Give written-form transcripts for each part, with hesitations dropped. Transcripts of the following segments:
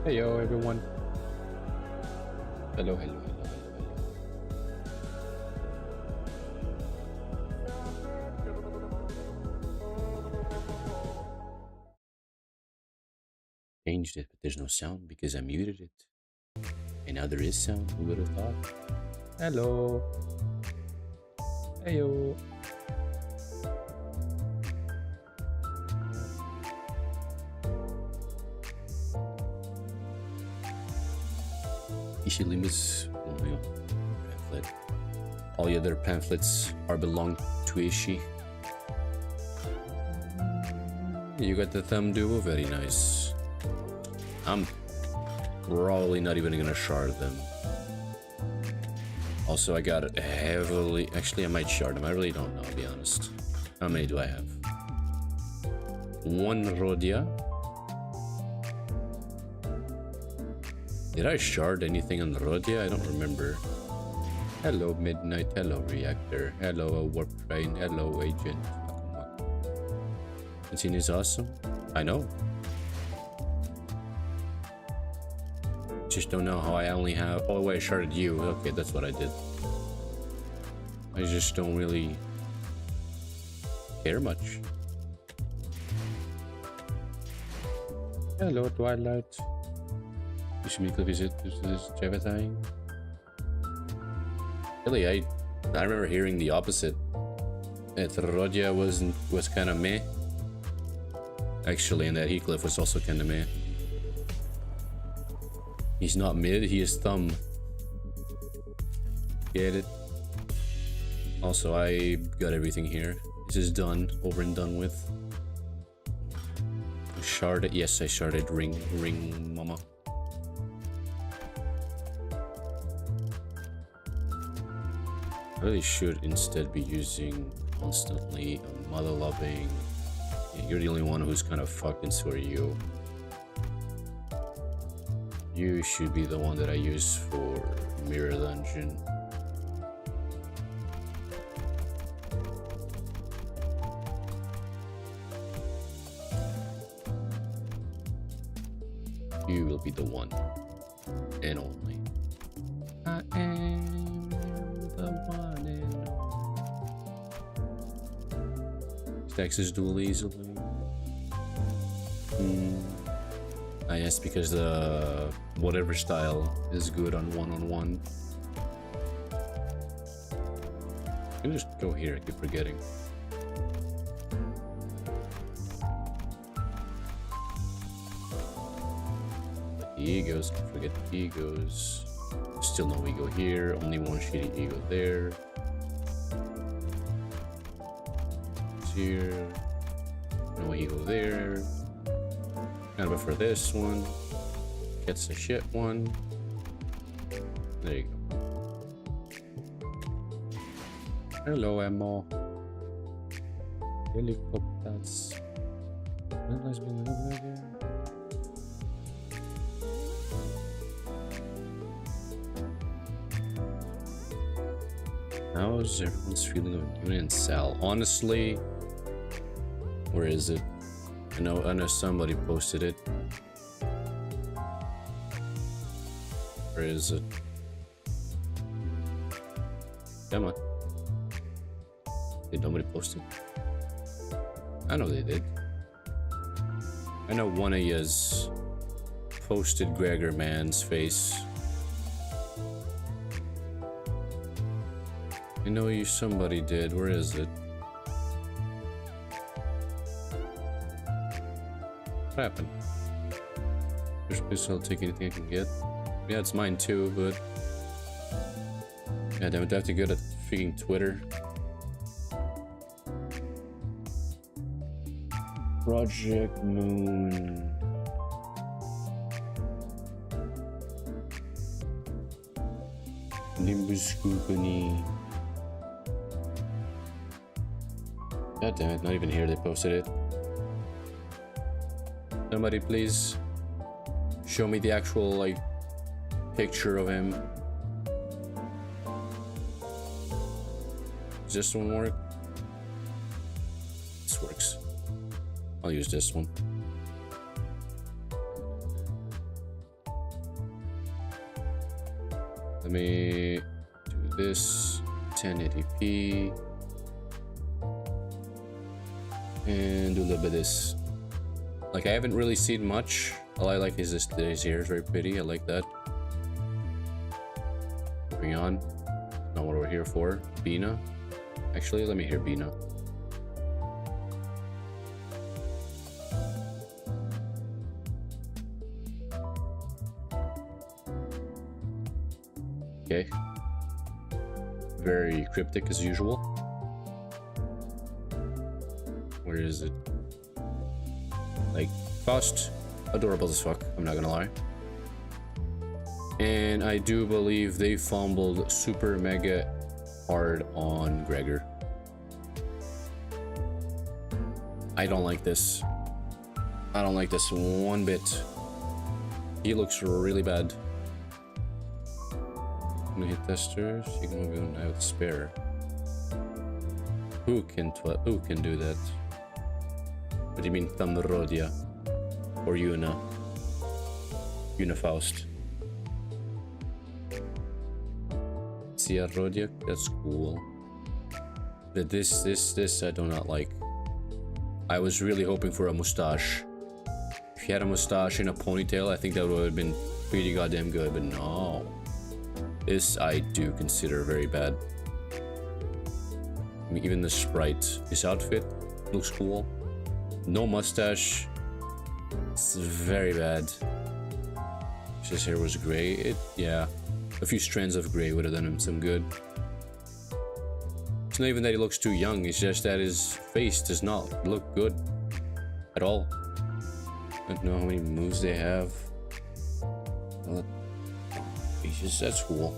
Hey yo, everyone. Hello, hello, hello, hello, hello. Changed it, but there's no sound because I muted it. And now there is sound. Who would have thought? Hello. Hey yo. Limbuss, pamphlet. All the other pamphlets are belong to Ishi. You got the thumb duo, very nice. I'm probably not even gonna shard them. Also, I got it heavily. Actually, I might shard them. I really don't know, to be honest. How many do I have? One Rodia. Did I shard anything on the Rodia? I don't remember. Hello, Midnight. Hello, Reactor. Hello, Warp Train. Hello, Agent. Scene is awesome. I know. Just don't know how I only have. Oh, wait, I sharded you. Okay, that's what I did. I just don't really care much. Hello, Twilight. You should make a visit to this Javathine. Really, I remember hearing the opposite. That Rodia was kind of meh. Actually, and that Heathcliff was also kind of meh. He's not mid, he is thumb. Get it? Also, I got everything here. This is done, over and done with. Sharded, yes, I sharded ring mama. I really should instead be using constantly a mother loving. Yeah, you're the only one who's kind of fucked, and so are you. You should be the one that I use for Mirror Dungeon. You will be the one and only. I am the one and only. Stacks duel easily. Yes, because the whatever style is good on one-on-one. I can just go here, I keep forgetting. The egos, don't forget the egos. Still no ego here, only one shitty ego there. It's here. No ego there. Kind of for this one. Gets the shit one. There you go. Hello, Emma. Helicopters. How's everyone's feeling of Union Cell? Honestly, where is it? I know somebody posted it. Where is it? Come on. Did nobody post it? I know they did. I know one of yous posted Gregor Man's face. I know you somebody did. Where is it? What happened? First place, I'll take anything I can get. Yeah, it's mine too, but yeah, damn it, I have to go to freaking Twitter. Project Moon. Limbuss Companyyyy. God damn it, not even here they posted it. Somebody please show me the actual like picture of him. Does this one work? This works. I'll use this one. Let me do this 1080p and do a little bit of this. Like, I haven't really seen much. All I like is this. His hair is very pretty. I like that. Moving on. Not what we're here for. Bina. Actually, let me hear Bina. Okay. Very cryptic as usual. Where is it? Like, Faust, adorable as fuck, I'm not gonna lie. And I do believe they fumbled super mega hard on Gregor. I don't like this. I don't like this one bit. He looks really bad. I'm gonna hit testers. You can move on out spare. Who can do that? What do you mean, Thamrodia? Or Yuna? Faust. Sia Rodia? That's cool. But this I do not like. I was really hoping for a mustache. If he had a mustache and a ponytail, I think that would have been pretty goddamn good, but no. This I do consider very bad. I mean, even the sprite. His outfit looks cool. No mustache. It's very bad. His hair was gray. Yeah. A few strands of gray would have done him some good. It's not even that he looks too young. It's just that his face does not look good at all. I don't know how many moves they have. That's cool.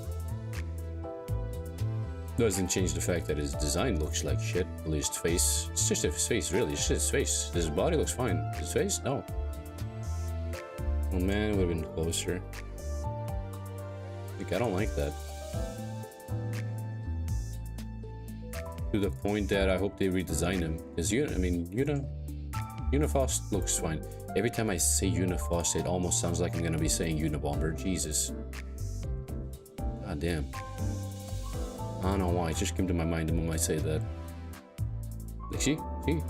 Doesn't change the fact that his design looks like shit. At least face. It's just his face, really. It's just his face. His body looks fine. His face? No. Oh man, it would have been closer. Like, I don't like that. To the point that I hope they redesign him. Because Unifaust looks fine. Every time I say Unifaust, it almost sounds like I'm gonna be saying Unabomber. Jesus. God damn. I don't know why, it just came to my mind the moment I say that. Like, she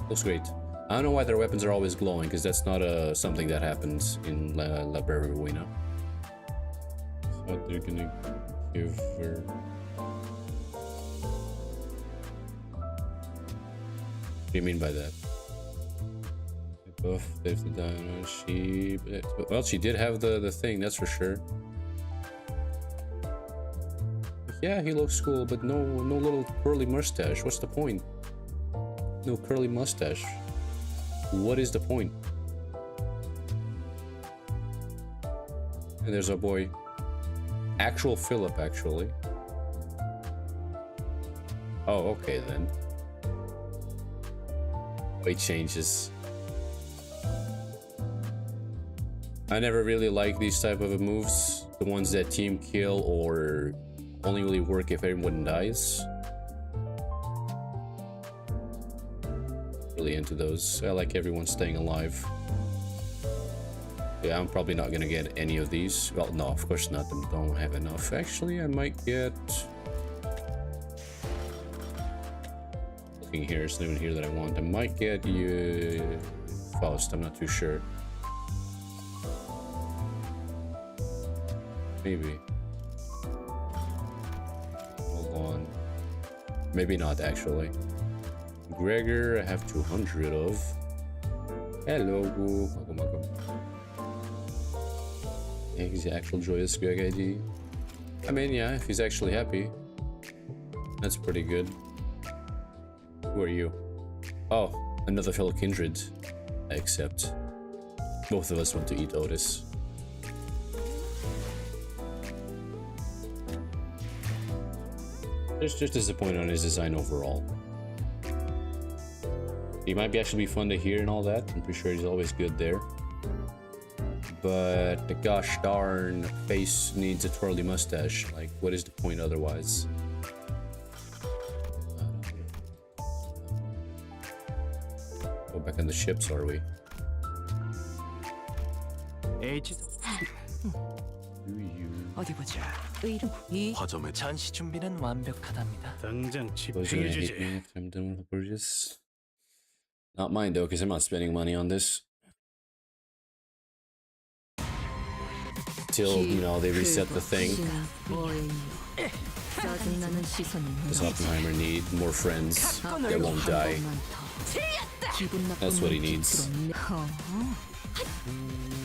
looks great. I don't know why their weapons are always glowing, because that's not something that happens in La Breveruina. So they're gonna give her... What do you mean by that? Buff, there's the dino, well, she did have the thing, that's for sure. Yeah, he looks cool, but no little curly mustache. What's the point? No curly mustache. What is the point? And there's our boy. Actual Philip, actually. Oh, okay then. Weight changes. I never really like these type of moves. The ones that team kill or only really work if everyone dies. Really into those. I like everyone staying alive. Yeah, I'm probably not gonna get any of these. Well, no, of course not. I don't have enough. Actually, I might get... Looking here, it's not even here that I want. I might get you... Faust, I'm not too sure. Maybe. Hold on. Maybe not, actually. Gregor, I have 200 of. Hello. Welcome. Yeah, he's the actual joyous Greg ID. I mean, yeah, if he's actually happy. That's pretty good. Who are you? Oh, another fellow kindred. I accept. Both of us want to eat Otis. Just disappointed on his design overall. He might actually be fun to hear and all that. I'm pretty sure he's always good there. But the gosh darn face needs a twirly mustache. Like, what is the point otherwise? Go back on the ships, are we? 어디 보자. 의름 이 화점의 전시 준비는 완벽하답니다. 당장 Those are gonna hate 집행해주지. me if I'm done with the purchase. Not mine though, because I'm not spending money on this. Till, you know, they reset the thing. Does Oppenheimer need more friends that won't die? That's what he needs.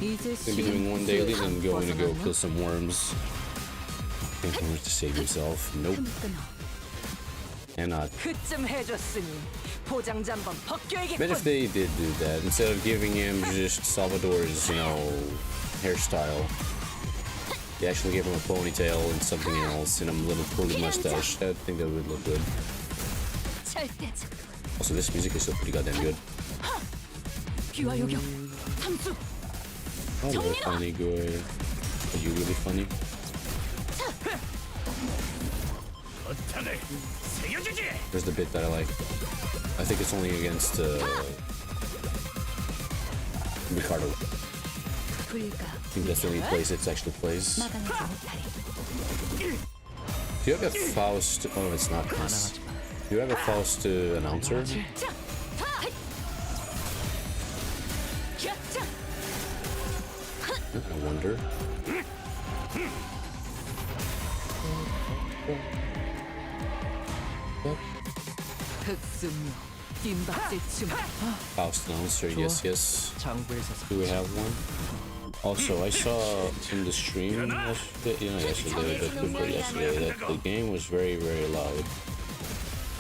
Gonna be doing one daily, then going to go kill some worms. Can't manage to save yourself. Nope. Cannot. But if they did do that, instead of giving him just Salvador's, you know, hairstyle, they actually gave him a ponytail and something else and a little curly mustache. I think that would look good. Also, this music is still pretty goddamn good. Oh, you're funny, good. Are you really funny? There's the bit that I like. I think it's only against Ricardo. I think that's the only place it actually plays. Do you have a Faust? Oh, it's not this. Do you have a Faust announcer? I wonder. Faust announcer, yes, yes. Do we have one? Also, I saw in the stream yesterday, that the game was very, very loud.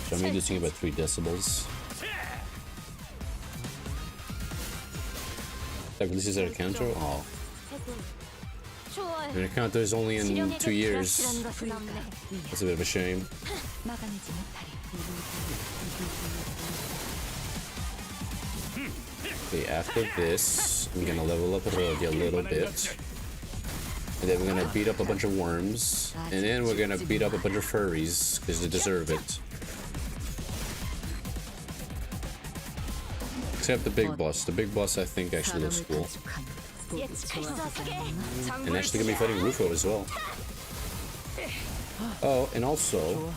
So I made this thing about 3 decibels. Like, this is our counter? Oh. And the counter is only in 2 years. That's a bit of a shame. Okay, after this, I'm gonna level up Rodia a little bit. And then we're gonna beat up a bunch of worms. And then we're gonna beat up a bunch of furries, because they deserve it. Except the big boss. The big boss, I think, actually looks cool. And actually gonna be fighting Rufo as well. Oh, and also,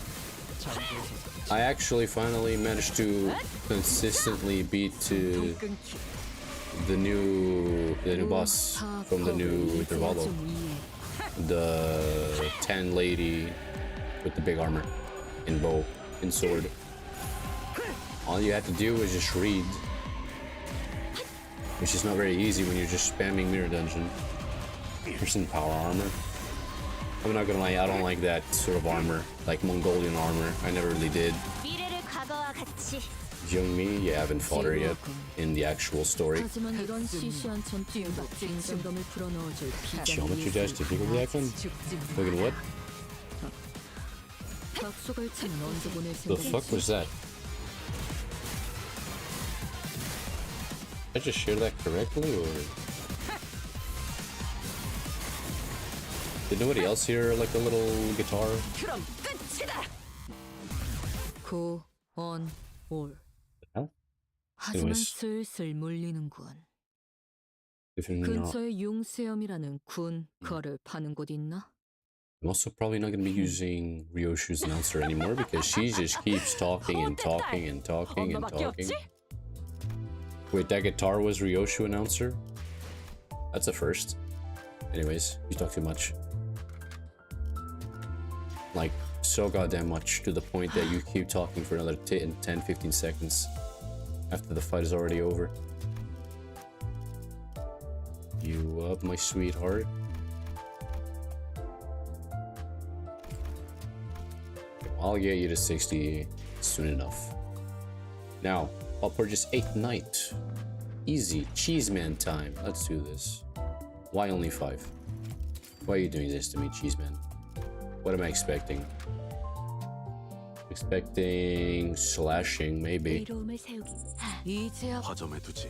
I actually finally managed to consistently beat the new boss from the new Intervalo. The tan lady with the big armor and bow and sword. All you had to do was just read, which is not very easy when you're just spamming Mirror Dungeon. Here's some power armor. I'm not gonna lie, I don't like that sort of armor, like Mongolian armor. I never really did. Young me, yeah, I haven't fought her yet in the actual story. Geometry dash difficulty icon? Look at what? The fuck was that? Did I just share that correctly, or did nobody else hear like a little guitar? Go on all. Hell? 하지만 Anyways. 슬슬 물리는군. If you're not, 근처에 융수염이라는 군 거를 파는 곳 있나? I'm also probably not going to be using Ryoshu's announcer anymore because she just keeps talking and talking and talking and talking. Wait, that guitar was Ryoshu announcer? That's a first. Anyways, you talk too much. Like, so goddamn much, to the point that you keep talking for another 10-15 seconds after the fight is already over. You up, my sweetheart? I'll get you to 60 soon enough. Now, I'll purchase 8th Night. Easy, Cheeseman time. Let's do this. Why only 5? Why are you doing this to me, Cheeseman? What am I expecting? Expecting slashing, maybe. 화점에 두지.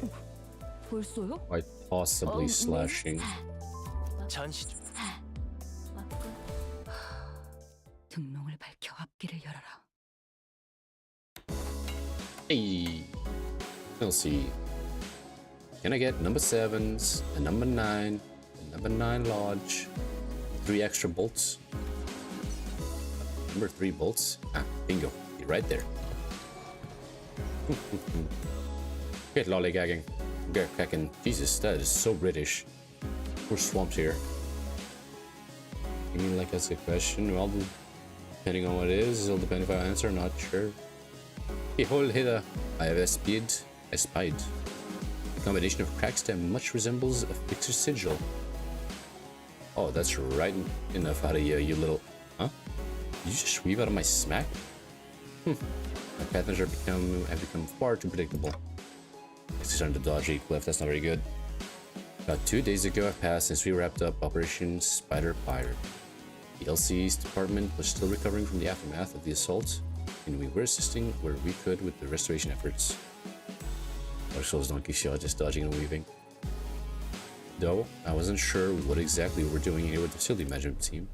벌써요? Quite possibly slashing. 전시 중. 등롱을 밝혀 앞길을 열어라. Hey, we'll see. Can I get number 7s, a number 9, a number 9 Lodge, 3 extra bolts. Number 3 bolts. Ah, bingo. You're right there. Get lollygagging. Get cracking. Jesus, that is so British. We're swamped here. You mean like that's a question? Well, depending on what it is, it'll depend if I answer, not sure. Behold hither, I have espied. The combination of crack stem much resembles a fixer's sigil. Oh, that's right enough out of you, you little... Huh? Did you just weave out of my smack? My patterns have become far too predictable. It's starting to dodge a cliff, that's not very good. About 2 days ago have passed since we wrapped up Operation Spider Fire. The LC's department was still recovering from the aftermath of the assault, and we were assisting where we could with the restoration efforts. Our souls Don Quixote just dodging and weaving. Though I wasn't sure what exactly we were doing here with the facility management team.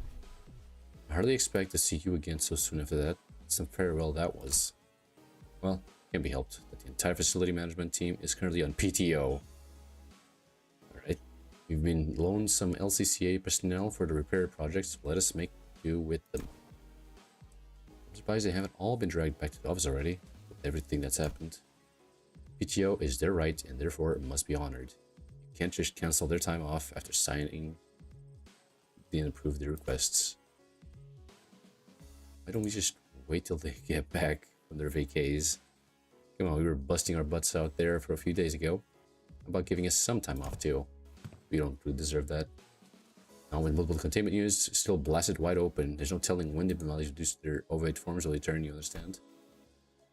I hardly expect to see you again so soon after that. Some farewell that was. Well, can't be helped that the entire facility management team is currently on PTO. Alright, we've been loaned some LCCA personnel for the repair projects. Let us make do with them. I'm surprised they haven't all been dragged back to the office already with everything that's happened. PTO is their right and therefore it must be honored. You can't just cancel their time off after signing and approve their requests. Why don't we just wait till they get back from their vacays? Come on, we were busting our butts out there for a few days ago. How about giving us some time off too? We don't really deserve that. Now with multiple containment units still blasted wide open, there's no telling when the abnormalities reduce their overweight forms will return, you understand?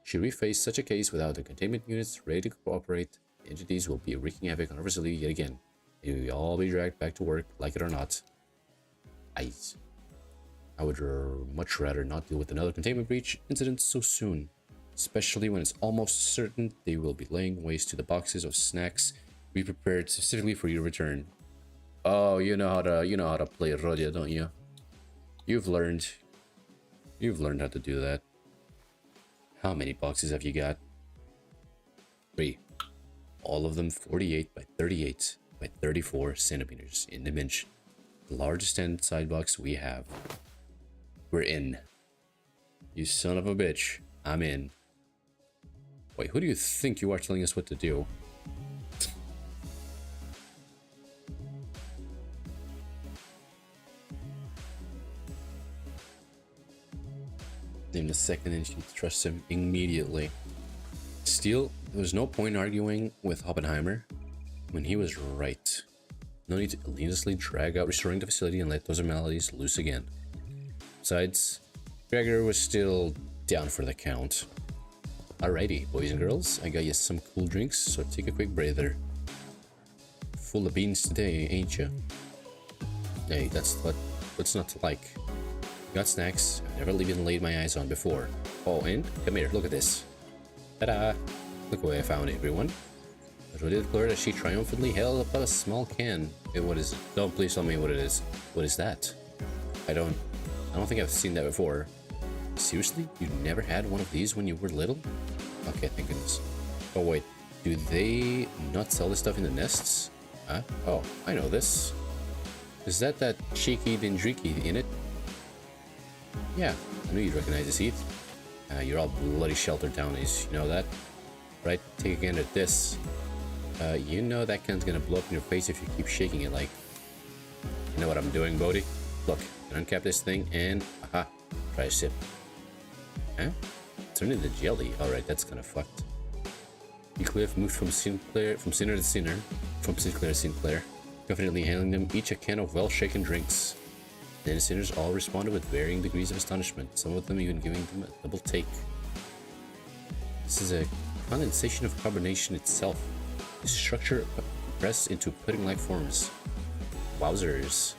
Should we face such a case without the containment units ready to cooperate, the entities will be wreaking havoc on our facility yet again. And we'll all be dragged back to work, like it or not. I would much rather not deal with another containment breach incident so soon, especially when it's almost certain they will be laying waste to the boxes of snacks we prepared specifically for your return. Oh, you know how to play Rodia, don't you? You've learned how to do that. How many boxes have you got? 3. All of them 48 by 38 by 34 centimeters in dimension. The largest side box we have. We're in. You son of a bitch. I'm in. Wait, who do you think you are telling us what to do? In a second and she trusts him immediately. Still, there was no point arguing with Oppenheimer when he was right. No need to needlessly drag out restoring the facility and let those anomalies loose again. Besides, Gregor was still down for the count. Alrighty, boys and girls, I got you some cool drinks, so take a quick breather. Full of beans today, ain't ya? Hey, that's what's not to like. Got snacks I've never even laid my eyes on before. Oh, and come here, look at this. Ta-da! Look what I found, everyone. Rhoda declared as she triumphantly held up a small can. What is it? Don't please tell me what it is. What is that? I don't think I've seen that before. Seriously? You never had one of these when you were little? Okay, thank goodness. Oh wait, do they not sell this stuff in the nests? Huh? Oh, I know this. Is that cheeky dendriki in it? Yeah, I knew you'd recognize this heat. You're all bloody sheltered townies, you know that? Right, take a gander at this. You know that can's gonna blow up in your face if you keep shaking it like... You know what I'm doing, Bodhi? Look, uncap this thing and... Aha! Try a sip. Huh? Turn into jelly. Alright, that's kinda fucked. Cliff moved from Sinclair to Sinclair, confidently handing them each a can of well-shaken drinks. The sinners all responded with varying degrees of astonishment, some of them even giving them a double take. This is a condensation of carbonation itself. The structure compressed into pudding-like forms. Wowzers.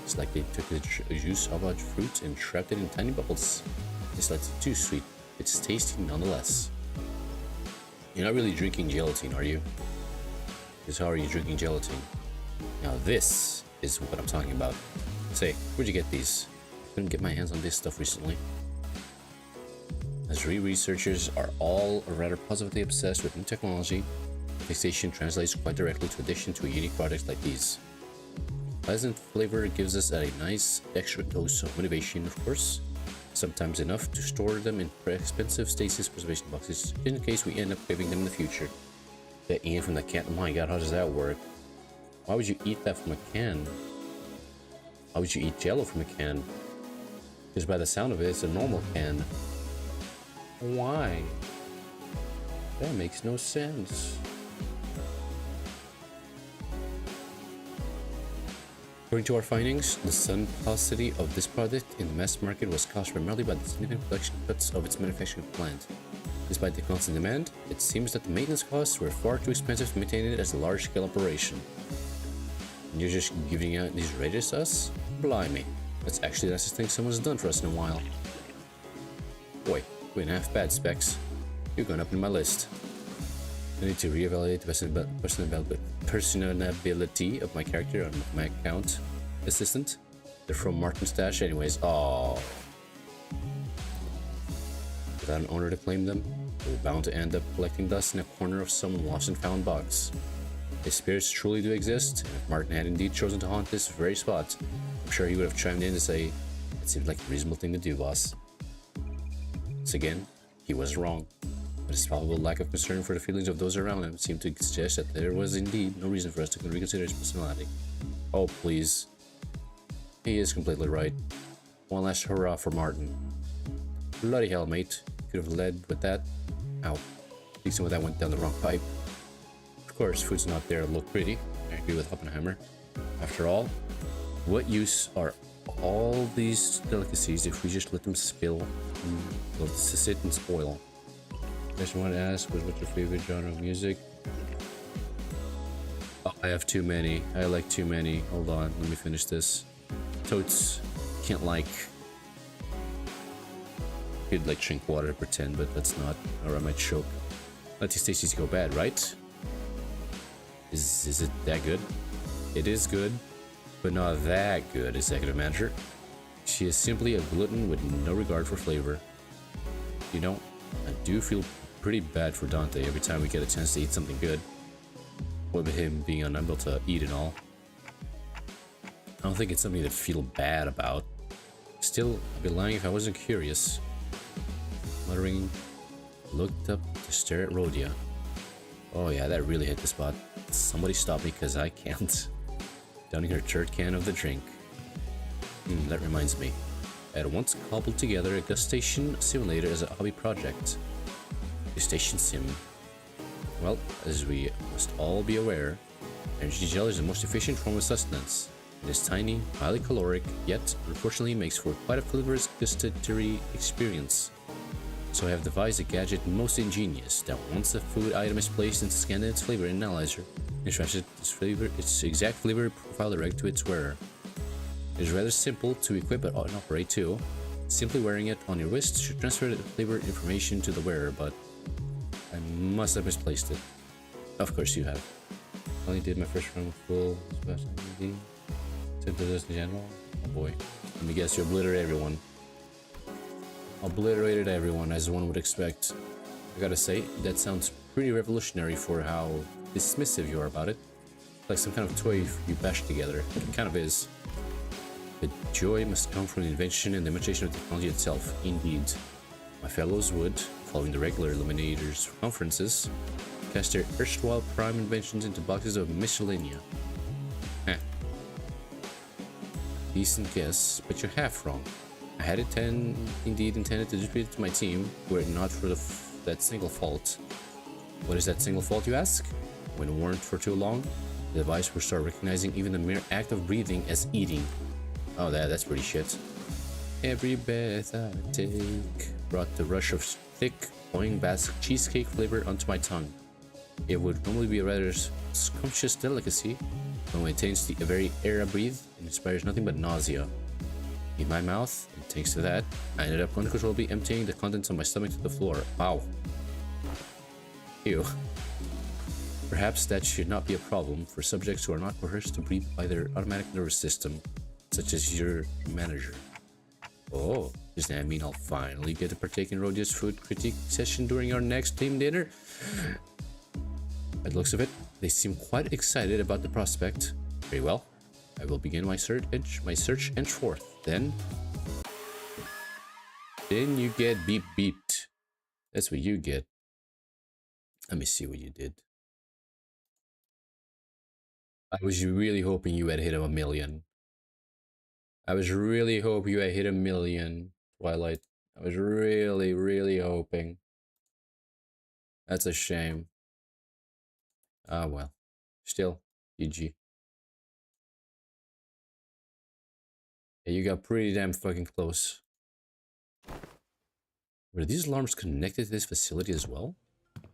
It's like they took the juice of a fruit and trapped it in tiny bubbles. It's not too sweet. It's tasty nonetheless. You're not really drinking gelatin, are you? Because how are you drinking gelatin? Now this is what I'm talking about. Say, where'd you get these? I couldn't get my hands on this stuff recently. As researchers are all rather positively obsessed with new technology, fixation translates quite directly to addition to a unique product like these. pleasant flavor gives us a nice extra dose of motivation, of course. Sometimes enough to store them in expensive stasis preservation boxes in case we end up craving them in the future. That eating from the can. Oh my god, how does that work? Why would you eat that from a can? Why would you eat Jello from a can? Because by the sound of it, it's a normal can. Why? That makes no sense. According to our findings, the simplicity of this product in the mass market was caused primarily by the significant production cuts of its manufacturing plant. Despite the constant demand, it seems that the maintenance costs were far too expensive to maintain it as a large-scale operation. And you're just giving out these raiders to us? Blimey, that's actually the nicest thing someone's done for us in a while. Boy, 2.5 bad specs. You're going up in my list. I need to reevaluate the personability of my character on my account assistant. They're from Martin's stash anyways. Oh. Without an owner to claim them, we're bound to end up collecting dust in a corner of some lost and found box. If spirits truly do exist, and if Martin had indeed chosen to haunt this very spot, I'm sure he would have chimed in to say, it seems like a reasonable thing to do, boss. Once again, he was wrong. But his probable lack of concern for the feelings of those around him seemed to suggest that there was indeed no reason for us to reconsider his personality. Oh, please. He is completely right. One last hurrah for Martin. Bloody hell, mate. Could have led with that. Ow. I think some of that went down the wrong pipe. Of course, food's not there to look pretty. I agree with Oppenheimer. After all, what use are all these delicacies if we just let them spill and sit and spoil? Next one to ask was, what's your favorite genre of music? Oh, I have too many. I like too many. Hold on, let me finish this. Totes can't like. Could like drink water, pretend, but that's not, or I might choke. Let these tasties go bad, right? Is it that good? It is good, but not that good, executive manager. She is simply a glutton with no regard for flavor. You know, I do feel pretty bad for Dante every time we get a chance to eat something good. With him being unable to eat and all. I don't think it's something to feel bad about. Still, I'd be lying if I wasn't curious. Muttering, looked up to stare at Rhodia. Oh yeah, that really hit the spot. Somebody stop me because I can't. Downing her third can of the drink. That reminds me. I had once cobbled together a gustation simulator as a hobby project. Gustation sim. Well, as we must all be aware, energy gel is the most efficient form of sustenance. It is tiny, highly caloric, yet unfortunately makes for quite a flavorous gustatory experience. So I have devised a gadget most ingenious that once a food item is placed and scanned in its flavor analyzer, it transfers its exact flavor profile direct to its wearer. It is rather simple to equip and operate too. Simply wearing it on your wrist should transfer the flavor information to the wearer, but I must have misplaced it. Of course you have. I only did my first run with full special ID. Except for this in general. Oh boy. Let me guess, you obliterated everyone. Obliterated everyone, as one would expect. I gotta say, that sounds pretty revolutionary for how dismissive you are about it. Like some kind of toy you bash together. It kind of is. The joy must come from the invention and demonstration of technology itself. Indeed. My fellows would, following the regular Illuminators conferences, cast their erstwhile prime inventions into boxes of miscellanea. Decent guess, but you're half wrong. I had indeed intended to distribute it to my team, were it not for that single fault. What is that single fault, you ask? When warned for too long, the device will start recognizing even the mere act of breathing as eating. Oh, that's pretty shit. Every breath I take brought the rush of thick, cloying basque cheesecake flavor onto my tongue. It would normally be a rather scrumptious delicacy, but when it taints the very air I breathe, it inspires nothing but nausea. In my mouth, and thanks to that, I ended up uncontrollably emptying the contents of my stomach to the floor. Wow. Ew. Perhaps that should not be a problem for subjects who are not coerced to breathe by their automatic nervous system, such as your manager. Oh, does that mean I'll finally get to partake in Rhodia's food critique session during our next team dinner? By the looks of it, they seem quite excited about the prospect. Very well. I will begin my search henceforth. Then you get beep beeped. That's what you get. Let me see what you did. I was really hoping you had hit a million. I was really hoping you had hit a million, Twilight. I was really, really hoping. That's a shame. Ah, well. Still, GG. Yeah, you got pretty damn fucking close. Were these alarms connected to this facility as well?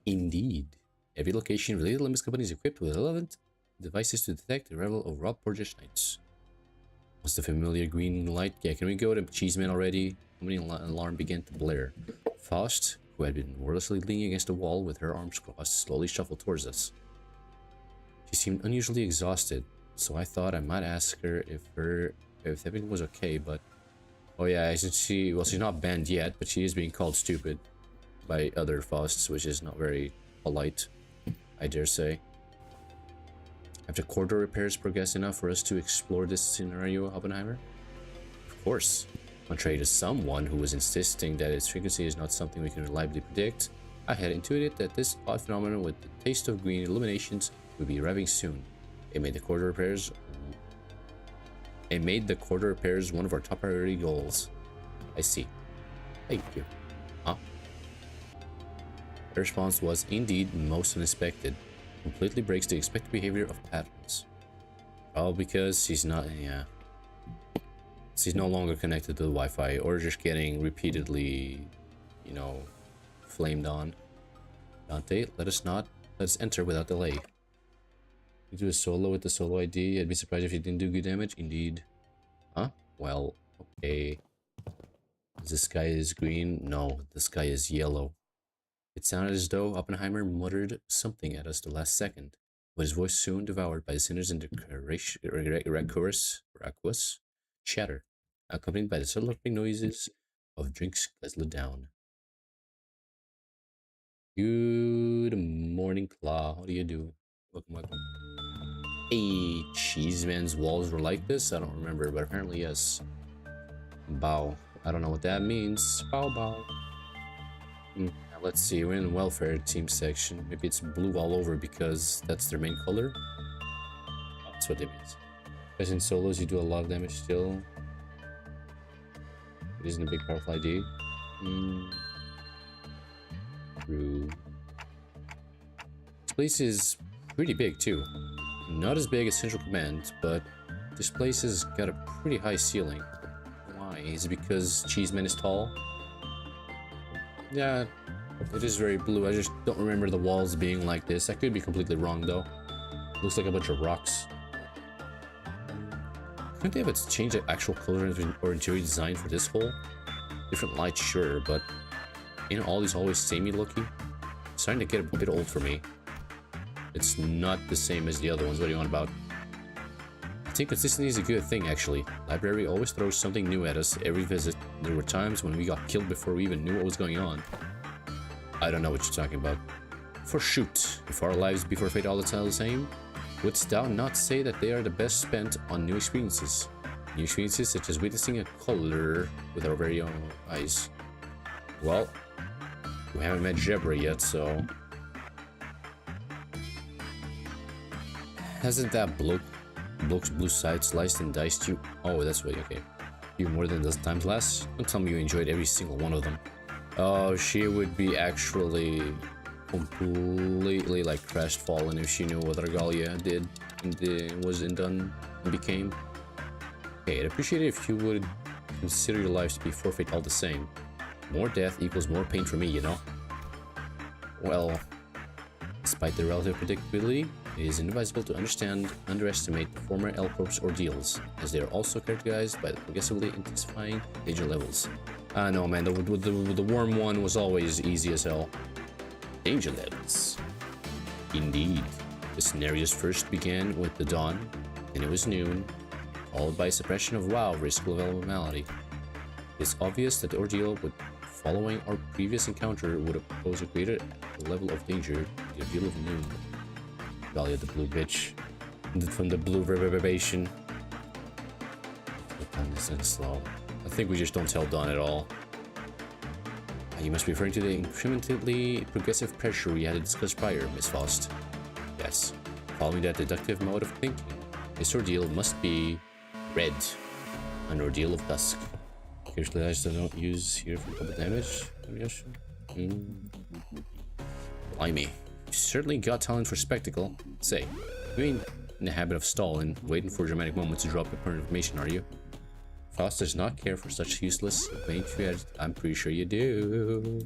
Indeed. Every location related to Limbuss Company is equipped with relevant devices to detect the arrival of robbed Portage Knights. What's the familiar green light? Yeah, can we go to Cheeseman already? Company alarm began to blare. Faust, who had been wordlessly leaning against the wall with her arms crossed, slowly shuffled towards us. She seemed unusually exhausted, so I thought I might ask her if everything was okay, but... Oh yeah, she's not banned yet, but she is being called stupid by other Fausts, which is not very polite, I dare say. Have the corridor repairs progressed enough for us to explore this scenario, Oppenheimer? Of course. Contrary to someone who was insisting that its frequency is not something we can reliably predict, I had intuited that this odd phenomenon with the taste of green illuminations would be arriving soon. It made the corridor repairs one of our top priority goals. I see. Thank you. Huh? The response was indeed most unexpected. Completely breaks the expected behavior of patterns. Oh, because she's not, yeah. She's no longer connected to the Wi-Fi or just getting repeatedly, you know, flamed on. Dante, let us enter without delay. You do a solo with the solo ID. I'd be surprised if you didn't do good damage. Indeed. Huh? Well, okay. The sky is green. No, the sky is yellow. It sounded as though Oppenheimer muttered something at us the last second, but his voice soon devoured by the sinners in the raucous chatter, accompanied by the slurping noises of drinks guzzled down. Good morning, Claw. How do you do? Welcome, welcome. Hey, Cheeseman's walls were like this? I don't remember, but apparently yes. Bow. I don't know what that means. Bow, bow. Let's see, we're in the welfare team section. Maybe it's blue all over because that's their main color. That's what it means. Because in solos you do a lot of damage still. It isn't a big powerful ID. True. This place is pretty big too. Not as big as Central Command, but this place has got a pretty high ceiling. Why? Is it because Cheeseman is tall? Yeah. It is very blue. I just don't remember the walls being like this. I could be completely wrong though. Looks like a bunch of rocks. Couldn't they have changed the actual color or interior design for this hole? Different lights, sure, but ain't all these always samey looking? It's starting to get a bit old for me. It's not the same as the other ones. What are you on about? I think consistency is a good thing, actually. Library always throws something new at us every visit. There were times when we got killed before we even knew what was going on. I don't know what you're talking about. For shoot, if our lives before fate all the time the same, wouldst thou not say that they are the best spent on new experiences? New experiences such as witnessing a color with our very own eyes. Well, we haven't met Jebra yet, so... Hasn't that bloke's blue side sliced and diced you? Oh, that's right, okay. You more than those times last? Don't tell me you enjoyed every single one of them. Oh, she would be actually completely like crestfallen if she knew what Regalia did and was done and became. Okay, I'd appreciate it if you would consider your lives to be forfeit all the same. More death equals more pain for me, you know? Well, despite the relative predictability, it is inadvisable to underestimate the former L-Corp's ordeals, as they are also characterized by the progressively intensifying danger levels. No man, the worm one was always easy as hell. Danger levels. Indeed. The scenarios first began with the dawn, and it was noon, followed by suppression of WoW risk abnormality. It's obvious that the ordeal following our previous encounter would pose a greater level of danger to the ordeal of noon. Galia the blue bitch. From the blue reverberation. Dawn isn't slow. I think we just don't tell Dawn at all. You must be referring to the incrementally progressive pressure we had discussed prior, Miss Faust. Yes. Following that deductive mode of thinking, this ordeal must be red. An ordeal of dusk. Curiously, I still don't use here for double damage. Blimey. You certainly got talent for spectacle. Say, you ain't in the habit of stalling, waiting for a dramatic moment to drop important information, are you? Faust does not care for such useless, vain tread. I'm pretty sure you do.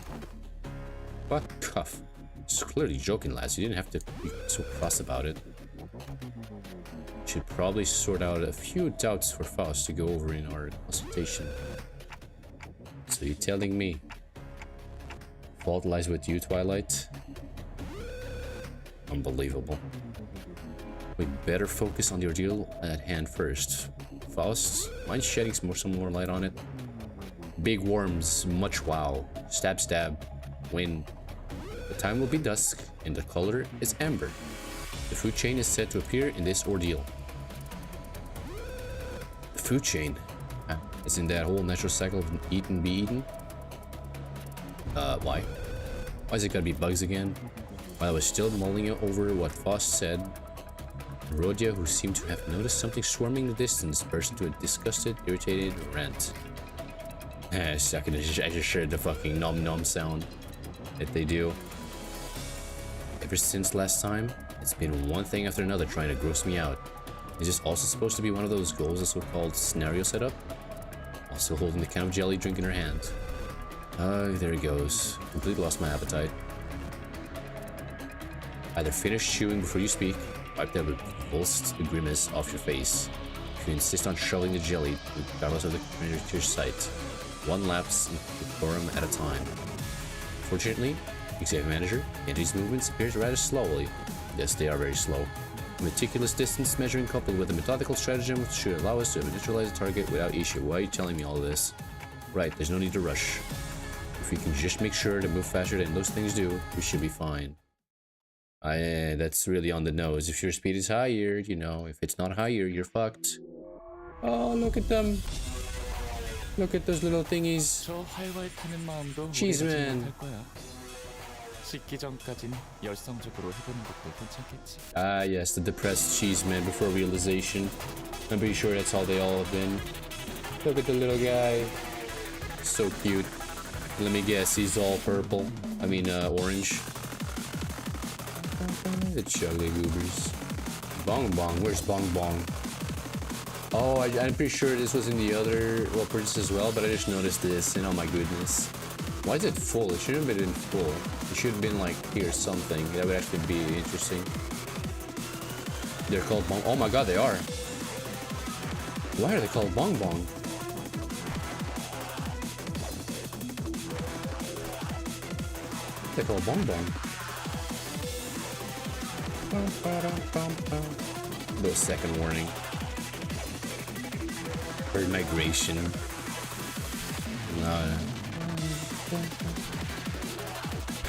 Fuck off. It's clearly joking, lads. You didn't have to be so cross about it. Should probably sort out a few doubts for Faust to go over in our consultation. So you're telling me fault lies with you, Twilight? Unbelievable. We better focus on the ordeal at hand first. Faust, mind shedding some more light on it? Big worms, much wow. Stab, stab, win. The time will be dusk, and the color is amber. The food chain is said to appear in this ordeal. The food chain? Isn't that whole natural cycle of eat and be eaten? Why? Why is it gotta be bugs again? While I was still mulling over what Faust said, Rodia, who seemed to have noticed something swarming in the distance, burst into a disgusted, irritated rant. I just shared the fucking nom nom sound that they do. Ever since last time, it's been one thing after another trying to gross me out. Is this also supposed to be one of those goals, a so-called scenario setup? Also holding the can of jelly drink in her hand. There it goes. Completely lost my appetite. Either finish chewing before you speak, wipe that repulsed grimace off your face. If you insist on shoveling the jelly, regardless of the commander's sight, one lapse in decorum at a time. Fortunately, executive manager, entity's movements appears rather slowly. Yes, they are very slow. Meticulous distance measuring coupled with a methodical stratagem should allow us to neutralize the target without issue. Why are you telling me all this? Right, there's no need to rush. If we can just make sure to move faster than those things do, we should be fine. That's really on the nose. If your speed is higher, you know, if it's not higher, you're fucked. Oh, look at them. Look at those little thingies. Cheese man. Ah, yes, the depressed cheese man before realization. I'm pretty sure that's how they all have been. Look at the little guy. So cute. Let me guess, he's all purple. I mean, orange. The chugly goobers. Bong Bong, where's Bong Bong? Oh, I'm pretty sure this was in the other purchase as well, but I just noticed this, and oh my goodness. Why is it full? It shouldn't have been full. It should have been like here something. That would actually be interesting. They're called Bong. Oh my god, they are. Why are they called Bong Bong? They're called Bong Bong. No second warning. Bird migration.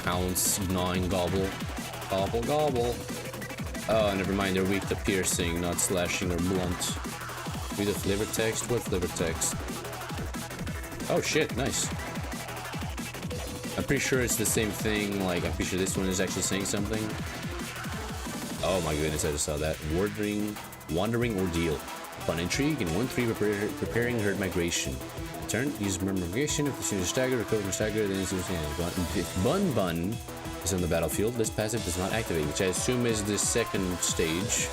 Pounce, gnawing, gobble. Gobble, gobble. Oh, never mind, they're weak to piercing, not slashing or blunt. Read the flavor text? What flavor text? Oh shit, nice. I'm pretty sure it's the same thing, like, I'm pretty sure this one is actually saying something. Oh my goodness, I just saw that. Wandering Ordeal. Upon intrigue, in 1-3, preparing herd migration. Turn, use migration. If the student is staggered, recover from stagger, then it's if Bun Bun is on the battlefield, this passive does not activate, which I assume is the second stage.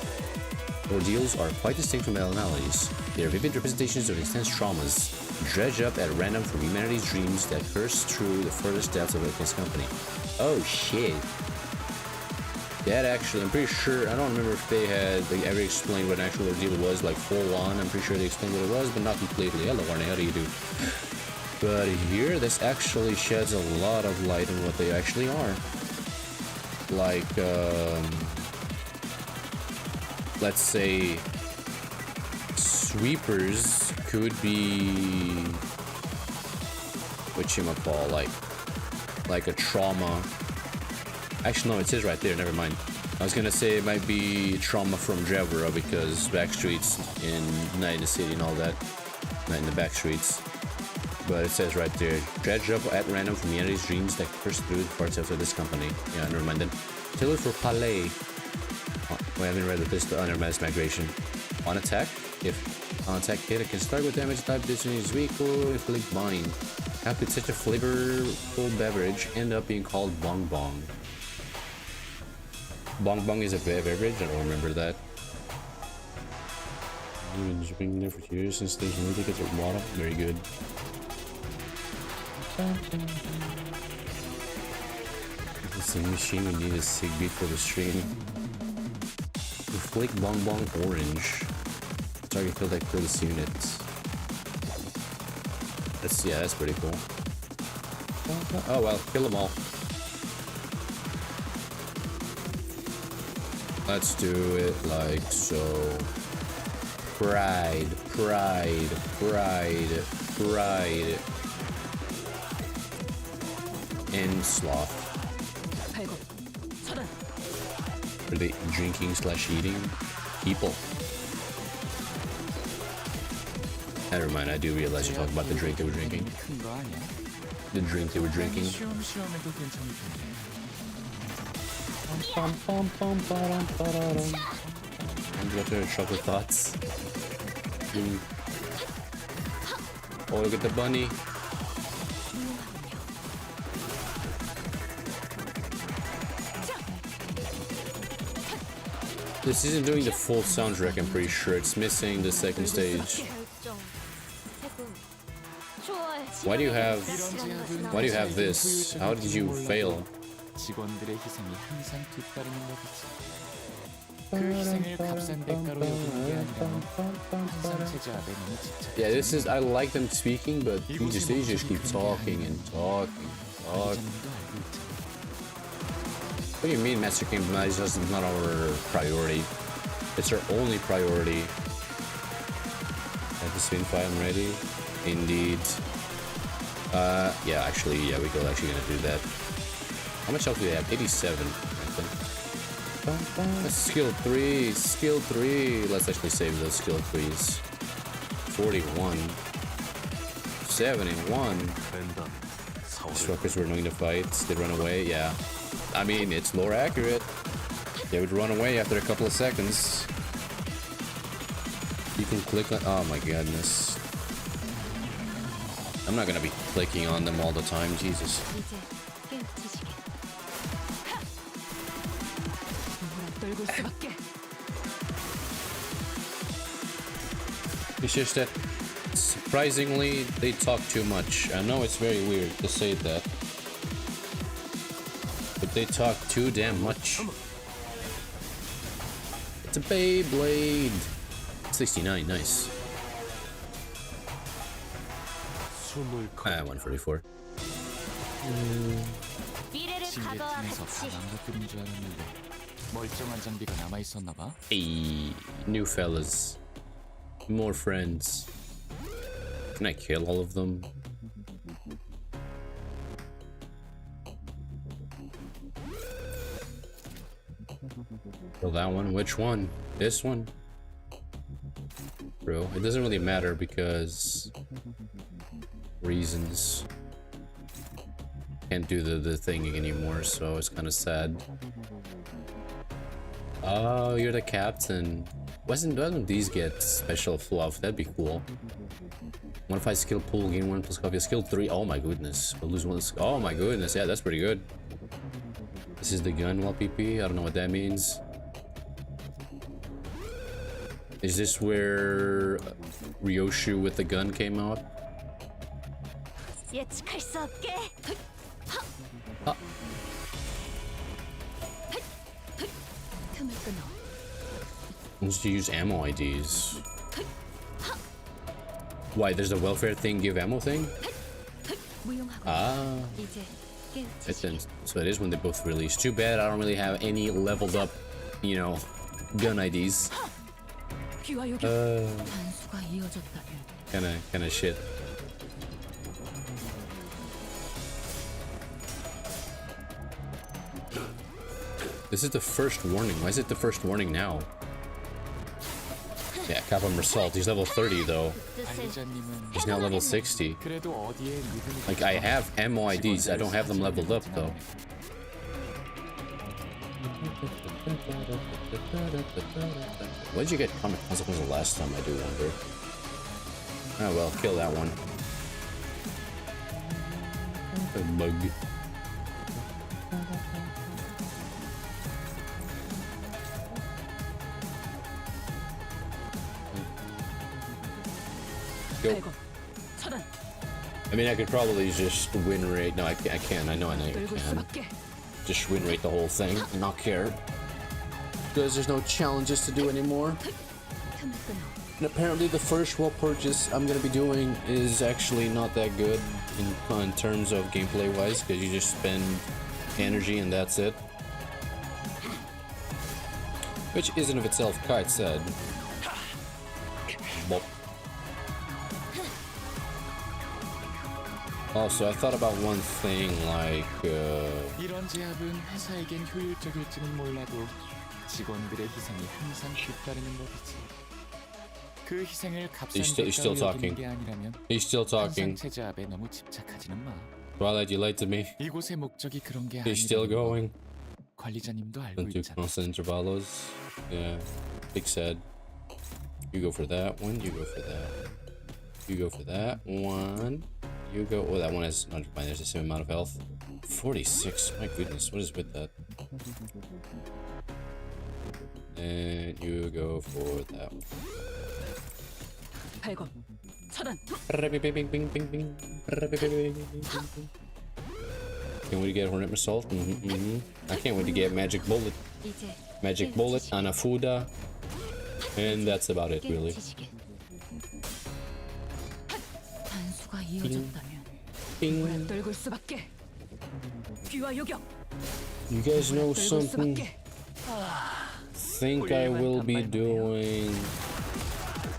Ordeals are quite distinct from maladies. They are vivid representations of intense traumas, dredged up at random from humanity's dreams that curse through the furthest depths of Wickham's company. Oh shit. That actually, I'm pretty sure, I don't remember if they ever explained what an actual ordeal was, like full on. I'm pretty sure they explained what it was, but not completely. Hello, Arnie, how do you do? But here, this actually sheds a lot of light on what they actually are. Like, let's say, sweepers could be, whatchamacall, like a trauma. Actually, no, it says right there, never mind. I was gonna say it might be trauma from Drevera because backstreets in United City and all that. not in the back streets. But it says right there, dredged up at random from Yeti's dreams that burst through the parts of this company. Yeah, never mind then. Tailored for Palais. Oh, we haven't read this to never mind, it's migration. On attack, if on attack hit, it can start with damage type. This is weak or inflict bind. How could such a flavorful beverage end up being called Bong Bong? Bong Bong is a beverage? I don't remember that. You've been drinking there for years since there's no tickets or water. Very good. It's the machine we need a sick beat for the stream. The Flake Bong Bong Orange. Target killed that close units. Yeah, that's pretty cool. Oh well, kill them all. Let's do it like so. Pride, pride, pride, pride. And sloth. Are they drinking slash eating? People. Never mind, I do realize you're talking about the drink they were drinking. The drink they were drinking. And what are chocolate thoughts? Oh, look at the bunny. This isn't doing the full soundtrack, I'm pretty sure. It's missing the second stage. Why do you have this? How did you fail? Yeah, this is, I like them speaking, but they just keep talking and talking. What do you mean Master Companyyyy is not our priority? It's our only priority. At the Fiyphi, I'm ready. Indeed. Yeah, actually, yeah, we could actually gonna do that. How much health do they have? 87, I think. Skill 3, skill 3. Let's actually save those skill 3s. 41. 71. These fuckers were knowing the fights. They run away, yeah. I mean, it's lore accurate. They would run away after a couple of seconds. You can click on... Oh my goodness. I'm not gonna be clicking on them all the time, Jesus. It's just that, surprisingly, they talk too much. I know it's very weird to say that, but they talk too damn much. It's a Beyblade! 69, nice. 144. Hey, new fellas. More friends. Can I kill all of them? Kill that one? Which one? This one? Bro, it doesn't really matter because... reasons. Can't do the thing anymore, so it's kind of sad. Oh, you're the captain. Doesn't these get special fluff? That'd be cool. Modify skill pool, gain 1 plus coffee. Skill 3. Oh my goodness. We'll lose 1. Oh my goodness. Yeah, that's pretty good. This is the gun while PP. I don't know what that means. Is this where Ryoshu with the gun came out? Wants to use ammo IDs. Why, there's a welfare thing, give ammo thing? Ah. So it is when they both release. Too bad I don't really have any leveled up, you know, gun IDs. Kinda shit. This is the first warning. Why is it the first warning now? Yeah, Kappa Salt. He's level 30 though. 관리자님은 He's now level 60. 그래도 어디에 믿음이 Like, I have MOIDs. I don't have them leveled up though. Where'd you get comic consequence the last time, I do wonder? Oh well, kill that one. A mug. Go. I mean, I could probably just win rate. No, I can't. I know I can. Just win rate the whole thing and not care. Because there's no challenges to do anymore. And apparently the first world purchase I'm gonna be doing is actually not that good in terms of gameplay wise, because you just spend energy and that's it. Which isn't of itself quite sad. Bop. Also, I thought about one thing, like, 이런 제압은 회사에겐 효율적일지는 몰라도 직원들의 희생이 항상 뒤따르는 법이지. 그 희생을 값싼 still 대가로 talking. 여기는 게 아니라면 he's still talking. 현상체 제압에 너무 집착하지는 마. Twilight, you lied to me. 이곳의 목적이 그런 게 He's still 아니라는 건 going. 관리자님도 알고 Into 있잖아. constant intervalos. Yeah. Big sad. You go for that one. You go for that. You go for that one. You go. Oh, that one has 100 mine. There's the same amount of health. 46. My goodness. What is with that? And you go for that one. Can't wait to get Hornet Assault. I can't wait to get Magic Bullet. Magic Bullet, Anafuda. And that's about it, really. Bing. You guys know something? Think I will be doing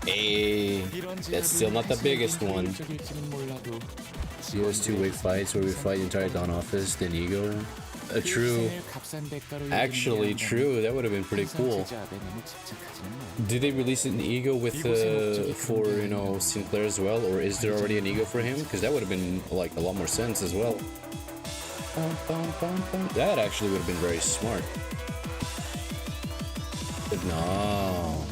a... That's still not the biggest one. US 2-way fights where we fight the entire Dawn office, then Ego. True. Actually, true. That would have been pretty cool. Did they release an Ego with for, you know, Sinclair as well, or is there already an Ego for him? Because that would have been like a lot more sense as well. That actually would have been very smart. But no.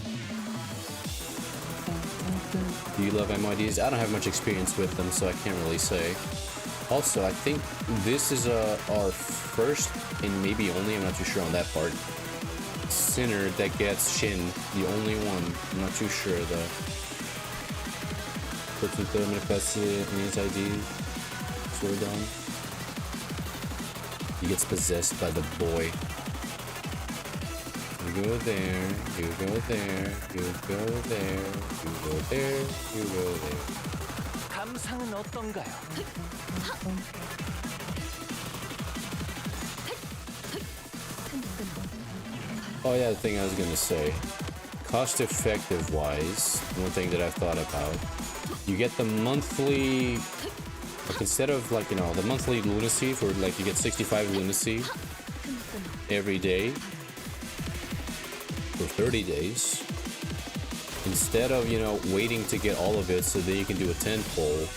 Do you love MIDs? I don't have much experience with them, so I can't really say. Also, I think this is our first and maybe only, I'm not too sure on that part, Sinner that gets Shin, the only one. I'm not too sure though. I'm gonna pass it in his ID. Sword on. He gets possessed by the boy. You go there, you go there, you go there, you go there, you go there. 감상은 어떤가요? Oh yeah, the thing I was gonna say. Cost effective wise, one thing that I've thought about. You get the monthly, like instead of like, you know, the monthly lunacy for like you get 65 lunacy every day for 30 days. Instead of, you know, waiting to get all of it so that you can do a 10 pull,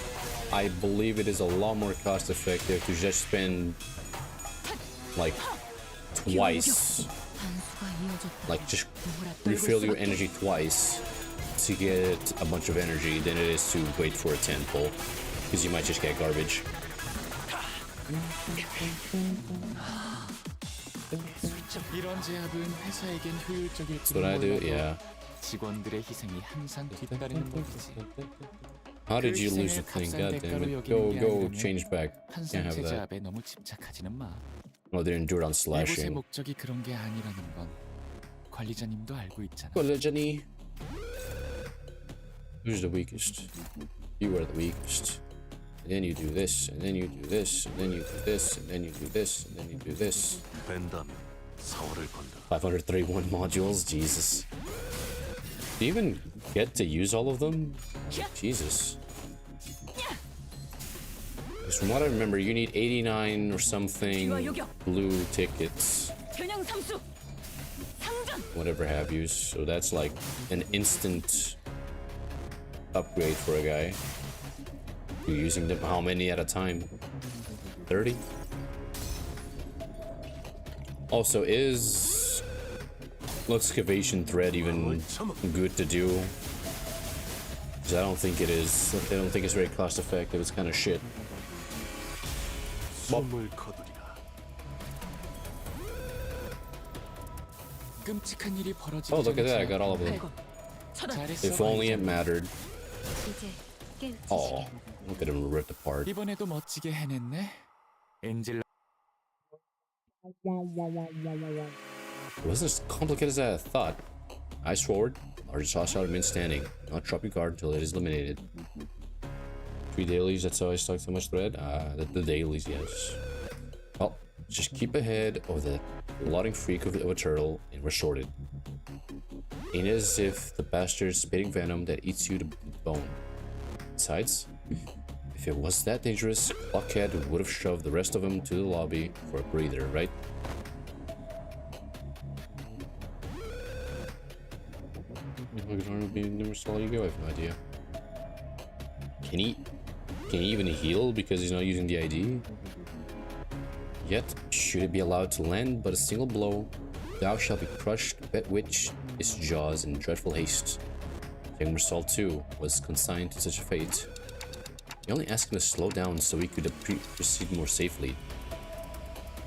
I believe it is a lot more cost effective to just spend like twice, like just refill your energy twice to get a bunch of energy than it is to wait for a 10 pull, because you might just get garbage. That's what I do, yeah. 직원들의 희생이 항상 뒤따르는 법이지. How did you lose the thing? God damn it. Go, change back. Can't have that. 제압에 너무 집착하지는 마. Oh, they endured on 이곳의 slashing. 목적이 그런 게 아니라는 건 관리자님도 알고 있잖아. Johnny. Who's the weakest? You are the weakest. And then you do this, and then you do this, and then you do this, and then you do this, and then you do this. 531 modules, Jesus. Do you even get to use all of them? Jesus. Because from what I remember, you need 89 or something blue tickets. whatever have you. So that's like an instant upgrade for a guy. You're using them how many at a time? 30? Also, is excavation thread even good to do? Because I don't think it is. I don't think it's very cost effective. It's kind of shit. Well, oh, look at that. I got all of them. If only it mattered. 이제 깨우치시게. Oh, look at him ripped apart. 이번에도 멋지게 해냈네. 엔젤라 It wasn't as complicated as I thought. Ice forward, largest hostile remains standing. Not drop your guard until it is eliminated. 3 dailies, that's how I stuck so much thread? The dailies, yes. Well, just keep ahead of the plotting freak of a turtle and we're sorted. Ain't as if the bastard's spitting venom that eats you to bone. Besides, if it was that dangerous, Blockhead would have shoved the rest of them to the lobby for a breather, right? You go, I have no idea. Can he even heal because he's not using the ID? Yet, should it be allowed to land but a single blow, thou shalt be crushed, bet which its jaws in dreadful haste. Young Mersal too was consigned to such a fate. He only asked him to slow down so he could proceed more safely.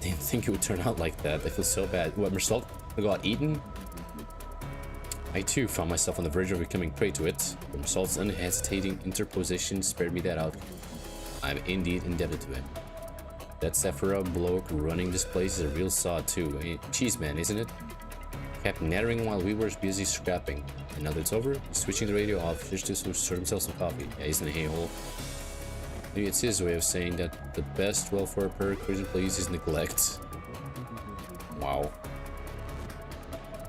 Didn't think it would turn out like that. I feel so bad. What, Mersal got eaten? I too found myself on the verge of becoming prey to it, but Mersal's unhesitating interposition spared me that outcome. I'm indeed indebted to him. That Sephora bloke running this place is a real sod too. Cheese man, isn't it? Kept nattering while we were busy scrapping. And now that it's over, he's switching the radio off just to serve himself some coffee. Yeah, he's in a hay-hole. Maybe it's his way of saying that the best welfare per prison employees is neglect. Wow.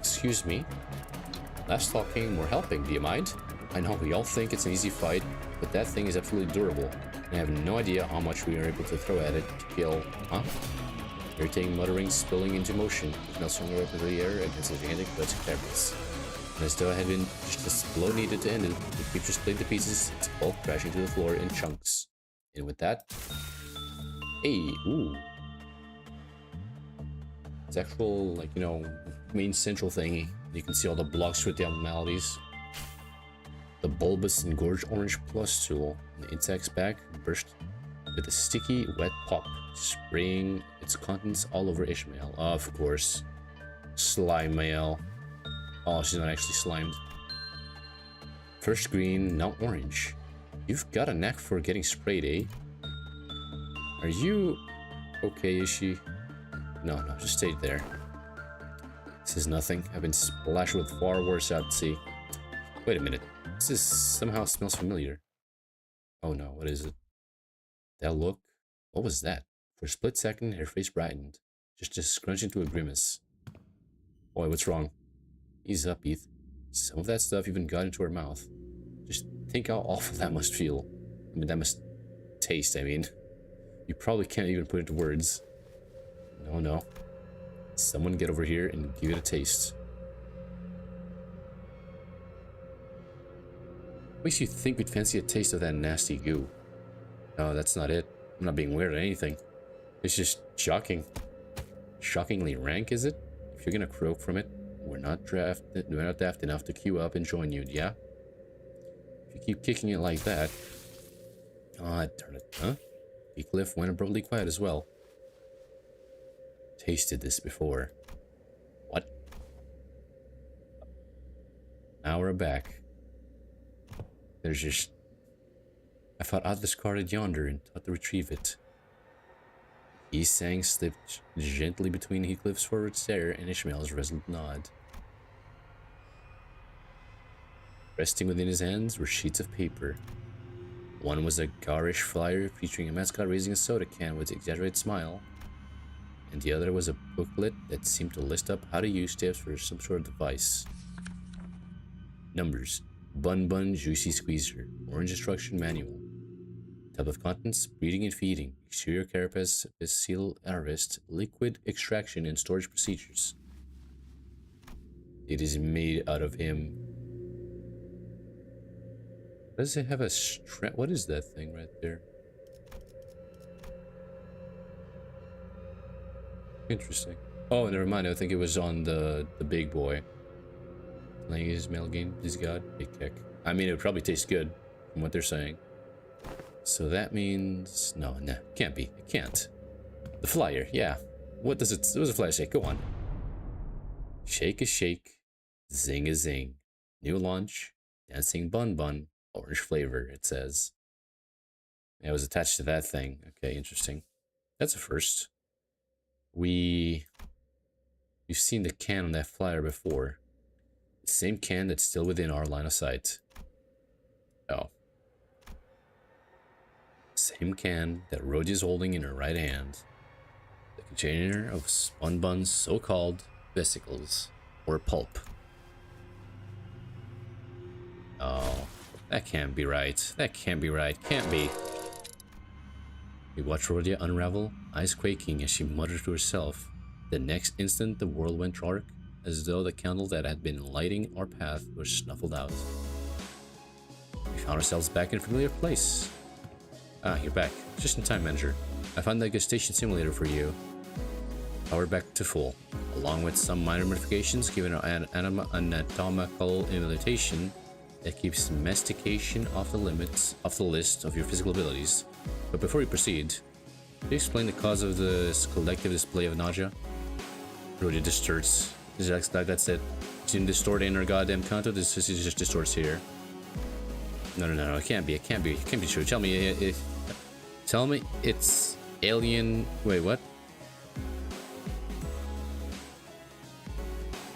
Excuse me? Less talking, more helping, do you mind? I know we all think it's an easy fight, but that thing is absolutely durable. And I have no idea how much we are able to throw at it to kill, huh? Irritating muttering spilling into motion, now stronger up into the air against the gigantic butts of caverns. And as though it had been just a blow needed to end it, the creature split into pieces, its bulk crashing to the floor in chunks. And with that, hey, ooh. It's actual, like, you know, main central thingy. You can see all the blocks with the abnormalities. The bulbous and gorge orange plus tool in the insect's back burst with a sticky, wet pop, spraying its contents all over Ishmael. Of course. Slime mail. Oh, she's not actually slimed. First green, now orange. You've got a knack for getting sprayed, eh? Are you okay, is she? No, just stay there. This is nothing. I've been splashed with far worse out at sea. Wait a minute. This somehow smells familiar. Oh no, what is it? That look? What was that? For a split second, her face brightened, just to scrunch into a grimace. Boy, what's wrong? Ease up, Eth. Some of that stuff even got into her mouth. Just think how awful that must feel. I mean, that must taste, I mean. You probably can't even put it into words. No. Someone get over here and give it a taste. What makes you think we'd fancy a taste of that nasty goo? No, that's not it. I'm not being weird or anything. It's just shocking. Shockingly rank, is it? If you're gonna croak from it, we're not daft enough to queue up and join you, yeah? If you keep kicking it like that... Ah, darn it, huh? Cliff went abruptly quiet as well. Tasted this before. What? Now we're back. There's just... I thought I'd discard it yonder and thought to retrieve it. Sang slipped gently between Heathcliff's forward stare and Ishmael's resolute nod. Resting within his hands were sheets of paper. One was a garish flyer featuring a mascot raising a soda can with an exaggerated smile, and the other was a booklet that seemed to list up how to use tips for some sort of device. Numbers: Bun Bun Juicy Squeezer, Orange Instruction Manual. Type of contents: breeding and feeding, exterior carapace, seal harvest, liquid extraction and storage procedures. It is made out of him. Does it have a strap? What is that thing right there? Interesting. Oh, never mind. I think it was on the big boy. Playing his male game, please God. Big kick. I mean, it would probably taste good from what they're saying. So that means... No, can't be. It can't. The flyer, yeah. What does the flyer say? Go on. Shake a shake. Zing a zing. New launch. Dancing bun bun. Orange flavor, it says. It was attached to that thing. Okay, interesting. That's a first. We've seen the can on that flyer before. The same can that's still within our line of sight. Oh. Same can that Rhodey is holding in her right hand. The container of Spun Bun's so-called vesicles, or pulp. Oh, that can't be right. That can't be right. Can't be. We watched Rhodia unravel, eyes quaking as she muttered to herself. The next instant, the world went dark, as though the candle that had been lighting our path was snuffled out. We found ourselves back in a familiar place. Ah, you're back. Just in time, Manager. I found the gestation simulator for you. Powered back to full, along with some minor modifications given an anatomical imitation that keeps mastication off the list of your physical abilities. But before we proceed, can you explain the cause of this collective display of nausea? Really distorts. That's it. She didn't distort in her goddamn content. This just distorts here. No. It can't be. It can't be. It can't be true. Tell me it's alien. Wait, what?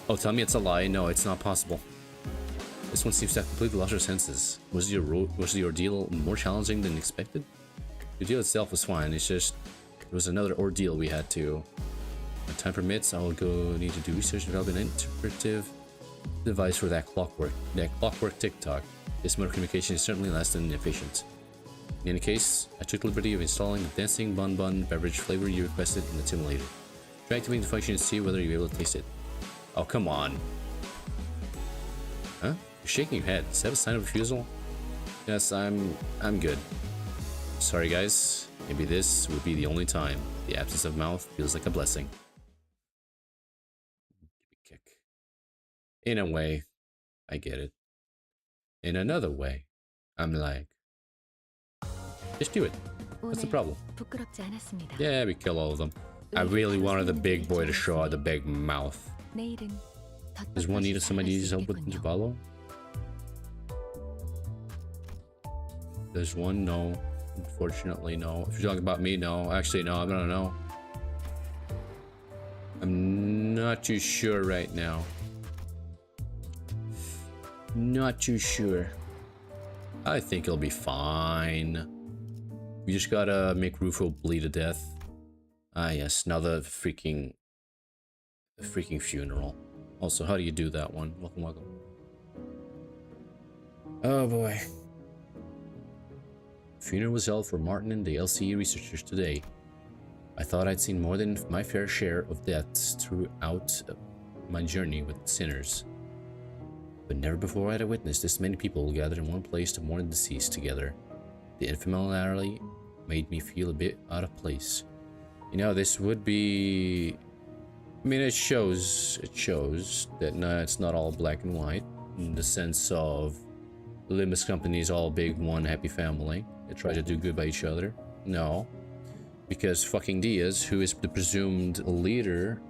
Oh, tell me it's a lie. No, it's not possible. This one seems to have completely lost her senses. Was the ordeal more challenging than expected? The ordeal itself was fine. It's just it was another ordeal we had to. When time permits, I will need to do research and develop an interpretive device for that clockwork TikTok. This mode of communication is certainly less than efficient. In any case, I took the liberty of installing the dancing bun beverage flavor you requested in the simulator. Try activating the function and see whether you're able to taste it. Oh, come on. Huh? You're shaking your head. Is that a sign of refusal? Yes, I'm good. Sorry, guys. Maybe this would be the only time. The absence of mouth feels like a blessing. Kick. In a way, I get it. In another way, I'm like, just do it. What's the problem? Yeah, we kill all of them. I really wanted the big boy to show out the big mouth. Does one need somebody needs help with Jabalo? There's one, no. Unfortunately, no. If you're talking about me, no. Actually, no, I don't know. I'm not too sure right now. Not too sure. I think it'll be fine. We just gotta make Rufo bleed to death. Ah, yes. Now the freaking funeral. Also, how do you do that one? Welcome. Oh boy. Funeral was held for Martin and the LCE researchers today. I thought I'd seen more than my fair share of deaths throughout my journey with sinners. But never before had I witnessed this many people gathered in one place to mourn the deceased together. The unfamiliarity made me feel a bit out of place. You know, this would be... I mean, it shows that it's not all black and white, in the sense of the Limbuss company is all big, one happy family. They try to do good by each other. No. Because fucking Diaz, who is the presumed leader,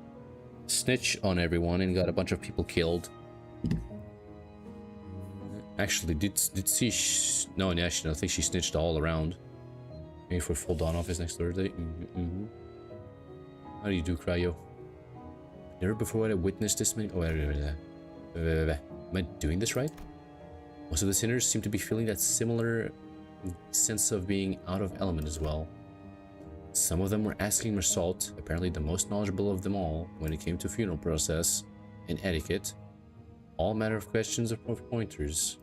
snitched on everyone and got a bunch of people killed. Actually, did she... No, actually, I think she snitched all around. Maybe for full dawn office next Thursday. How do you do, Cryo? Never before had I witnessed this many... Oh, am I doing this right? Most of the sinners seem to be feeling that similar sense of being out of element as well. Some of them were asking Mersault, apparently the most knowledgeable of them all, when it came to funeral process and etiquette. All matter of questions of pointers.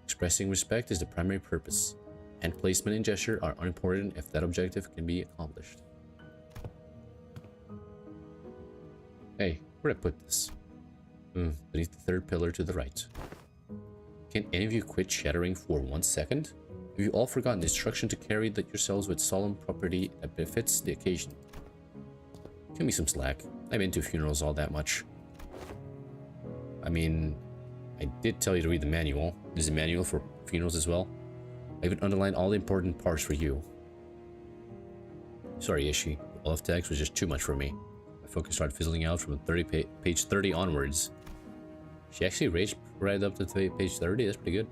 Expressing respect is the primary purpose. Hand placement and gesture are unimportant if that objective can be accomplished. Hey, Where'd I put this? Beneath the third pillar to the right. Can any of you quit shattering for 1 second? Have you all forgotten the instruction to carry that yourselves with solemn property that befits the occasion? Give me some slack. I'm into funerals all that much. I mean, I did tell you to read the manual. There's a manual for funerals as well. I even underlined all the important parts for you. Sorry, Ishi. All of text was just too much for me. My focus started fizzling out from page 30 onwards. She actually raged right up to page 30. That's pretty good.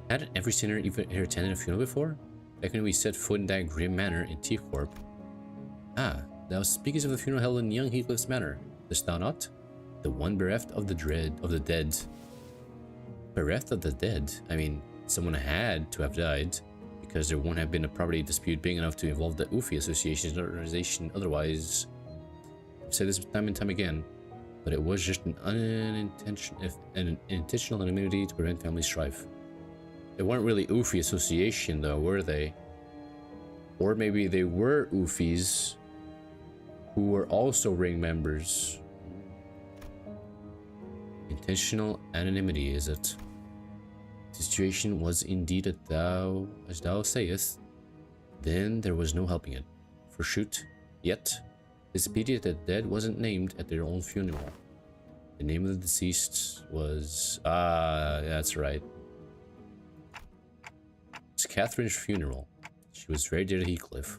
Hadn't every sinner even attended a funeral before? Back when we set foot in that grim manor in T-Corp. Ah, thou speakest of the funeral held in young Heathcliff's manor. Dost thou not? The one bereft of the dead. Bereft of the dead? I mean, someone had to have died, because there won't have been a property dispute big enough to involve the Fiyphi Association's organization otherwise. I've said this time and time again, but it was just an intentional anonymity to prevent family strife. They weren't really Fiyphi Association though, were they? Or maybe they were Fiyphis who were also ring members. Intentional anonymity, is it? The situation was indeed as thou sayest. Then there was no helping it. For shoot, yet, it's a pity that the dead wasn't named at their own funeral. The name of the deceased was... that's right. It's Catherine's funeral. She was very dear to Heathcliff.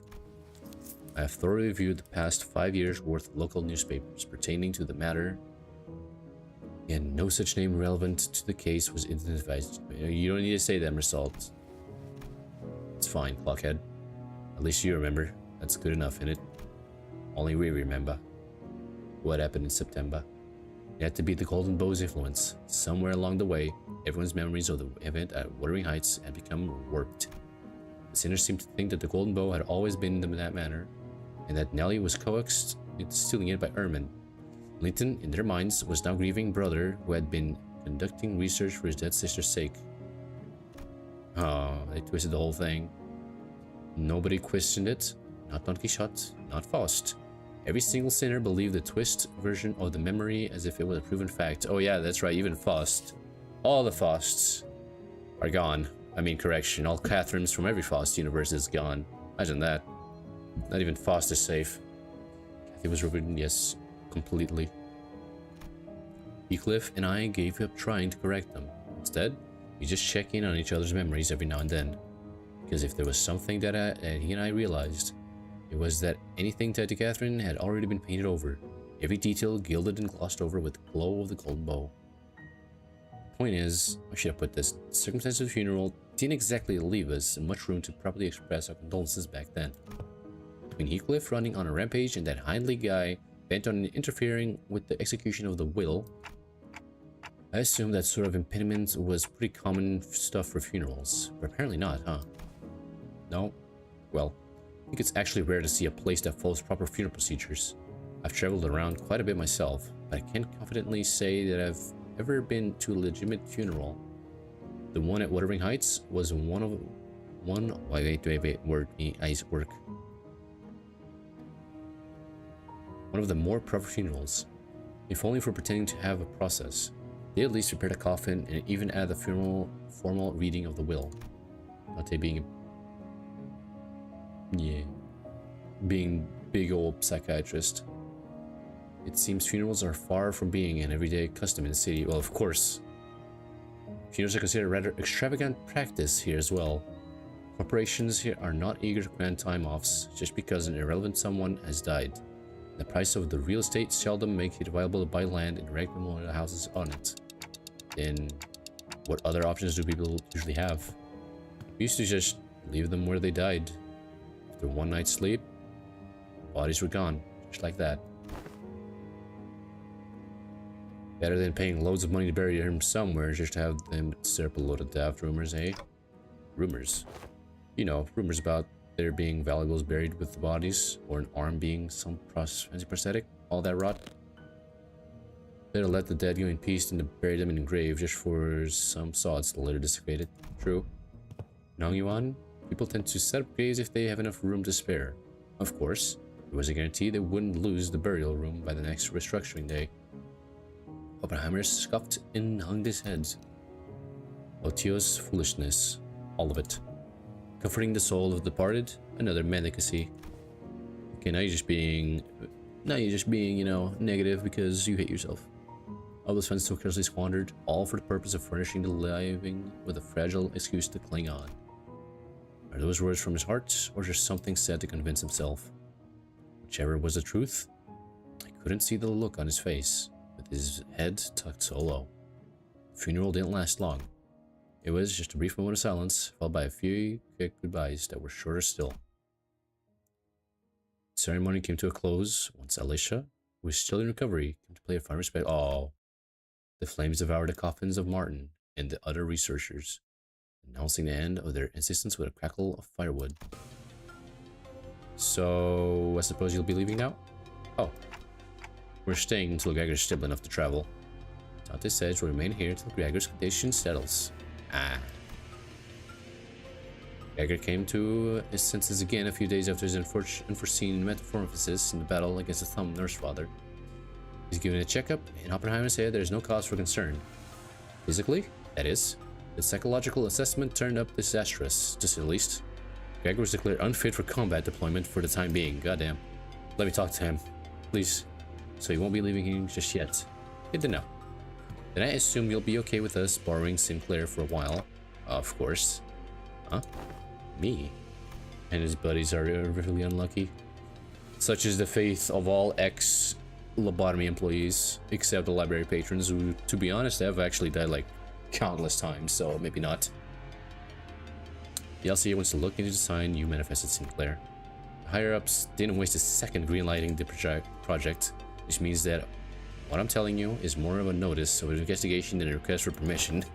I have thoroughly reviewed the past 5 years' worth of local newspapers pertaining to the matter, and no such name relevant to the case was identified. You don't need to say that, Mersault. It's fine, Clockhead. At least you remember. That's good enough, innit? Only we remember what happened in September. It had to be the Golden Bow's influence. Somewhere along the way, everyone's memories of the event at Wuthering Heights had become warped. The sinners seemed to think that the Golden Bow had always been in that manner, and that Nellie was coaxed into stealing it by Ermin. Linton, in their minds, was now grieving brother who had been conducting research for his dead sister's sake. Oh, they twisted the whole thing. Nobody questioned it. Not Don Quixote, not Faust. Every single sinner believed the twist version of the memory as if it was a proven fact. Oh yeah, that's right, even Faust. All the Fausts are gone. I mean, correction, all Catherines from every Faust universe is gone. Imagine that. Not even Faust is safe. Kathy was ruined, yes, completely. Heathcliff and I gave up trying to correct them. Instead, we just check in on each other's memories every now and then. Because if there was something that he and I realized, it was that anything tied to Catherine had already been painted over, every detail gilded and glossed over with the glow of the Golden Bow. Point is, I should have put this, the circumstances of the funeral didn't exactly leave us much room to properly express our condolences back then. Between Heathcliff running on a rampage and that Hindley guy bent on interfering with the execution of the will, I assumed that sort of impediment was pretty common stuff for funerals, but apparently not, huh? No? Well, I think it's actually rare to see a place that follows proper funeral procedures. I've traveled around quite a bit myself, but I can't confidently say that I've ever been to a legitimate funeral. The one at Wuthering Heights was wait, eyes work. One of the more proper funerals, if only for pretending to have a process. They at least prepared a coffin and even add the funeral formal reading of the will. Not they being big old psychiatrist. It seems funerals are far from being an everyday custom in the city. Well, of course. Funerals are considered a rather extravagant practice here as well. Corporations here are not eager to grant time-offs just because an irrelevant someone has died. The price of the real estate seldom makes it viable to buy land and erect memorial houses on it. Then, what other options do people usually have? We used to just leave them where they died. After one night's sleep, bodies were gone, just like that. Better than paying loads of money to bury him somewhere just to have them stir up a load of daft rumors, eh? Rumors. You know, rumors about there being valuables buried with the bodies, or an arm being some fancy prosthetic, all that rot. Better let the dead go in peace than to bury them in a grave just for some sods to later desecrate it. True. Nong Yuan, people tend to set up graves if they have enough room to spare. Of course, There was a guarantee they wouldn't lose the burial room by the next restructuring day. Oppenheimer scoffed and hung his head. Otio's foolishness, all of it. Comforting the soul of the departed, another mendicancy. Okay, now you're just being, you know, negative because you hate yourself. All those funds so carelessly squandered, all for the purpose of furnishing the living with a fragile excuse to cling on. Are those words from his heart, or just something said to convince himself? Whichever was the truth, I couldn't see the look on his face, with his head tucked so low. The funeral didn't last long. It was just a brief moment of silence, followed by a few quick goodbyes that were shorter still. The ceremony came to a close once Alicia, who was still in recovery, came to play a final respect. Oh, the flames devoured the coffins of Martin and the other researchers, announcing the end of their existence with a crackle of firewood. So, I suppose you'll be leaving now? Oh. We're staying until Gregor's stable enough to travel. Dante says we'll remain here until Gregor's condition settles. Ah. Gregor came to his senses again a few days after his unforeseen metamorphosis in the battle against the Thumb Nurse Father. He's given a checkup, and Oppenheimer said there is no cause for concern. Physically, that is. The psychological assessment turned up disastrous, to say the least. Gregor was declared unfit for combat deployment for the time being. Goddamn. Let me talk to him, please. So he won't be leaving here just yet. Good to know. Then I assume you'll be okay with us borrowing Sinclair for a while. Of course. Huh? Me? And his buddies are really unlucky. Such is the faith of all ex-lobotomy employees, except the library patrons who, to be honest, have actually died like countless times, so maybe not. The LCA wants to look into the sign you manifested, Sinclair. The higher-ups didn't waste a second greenlighting the project, which means that what I'm telling you is more of a notice of an investigation than a request for permission.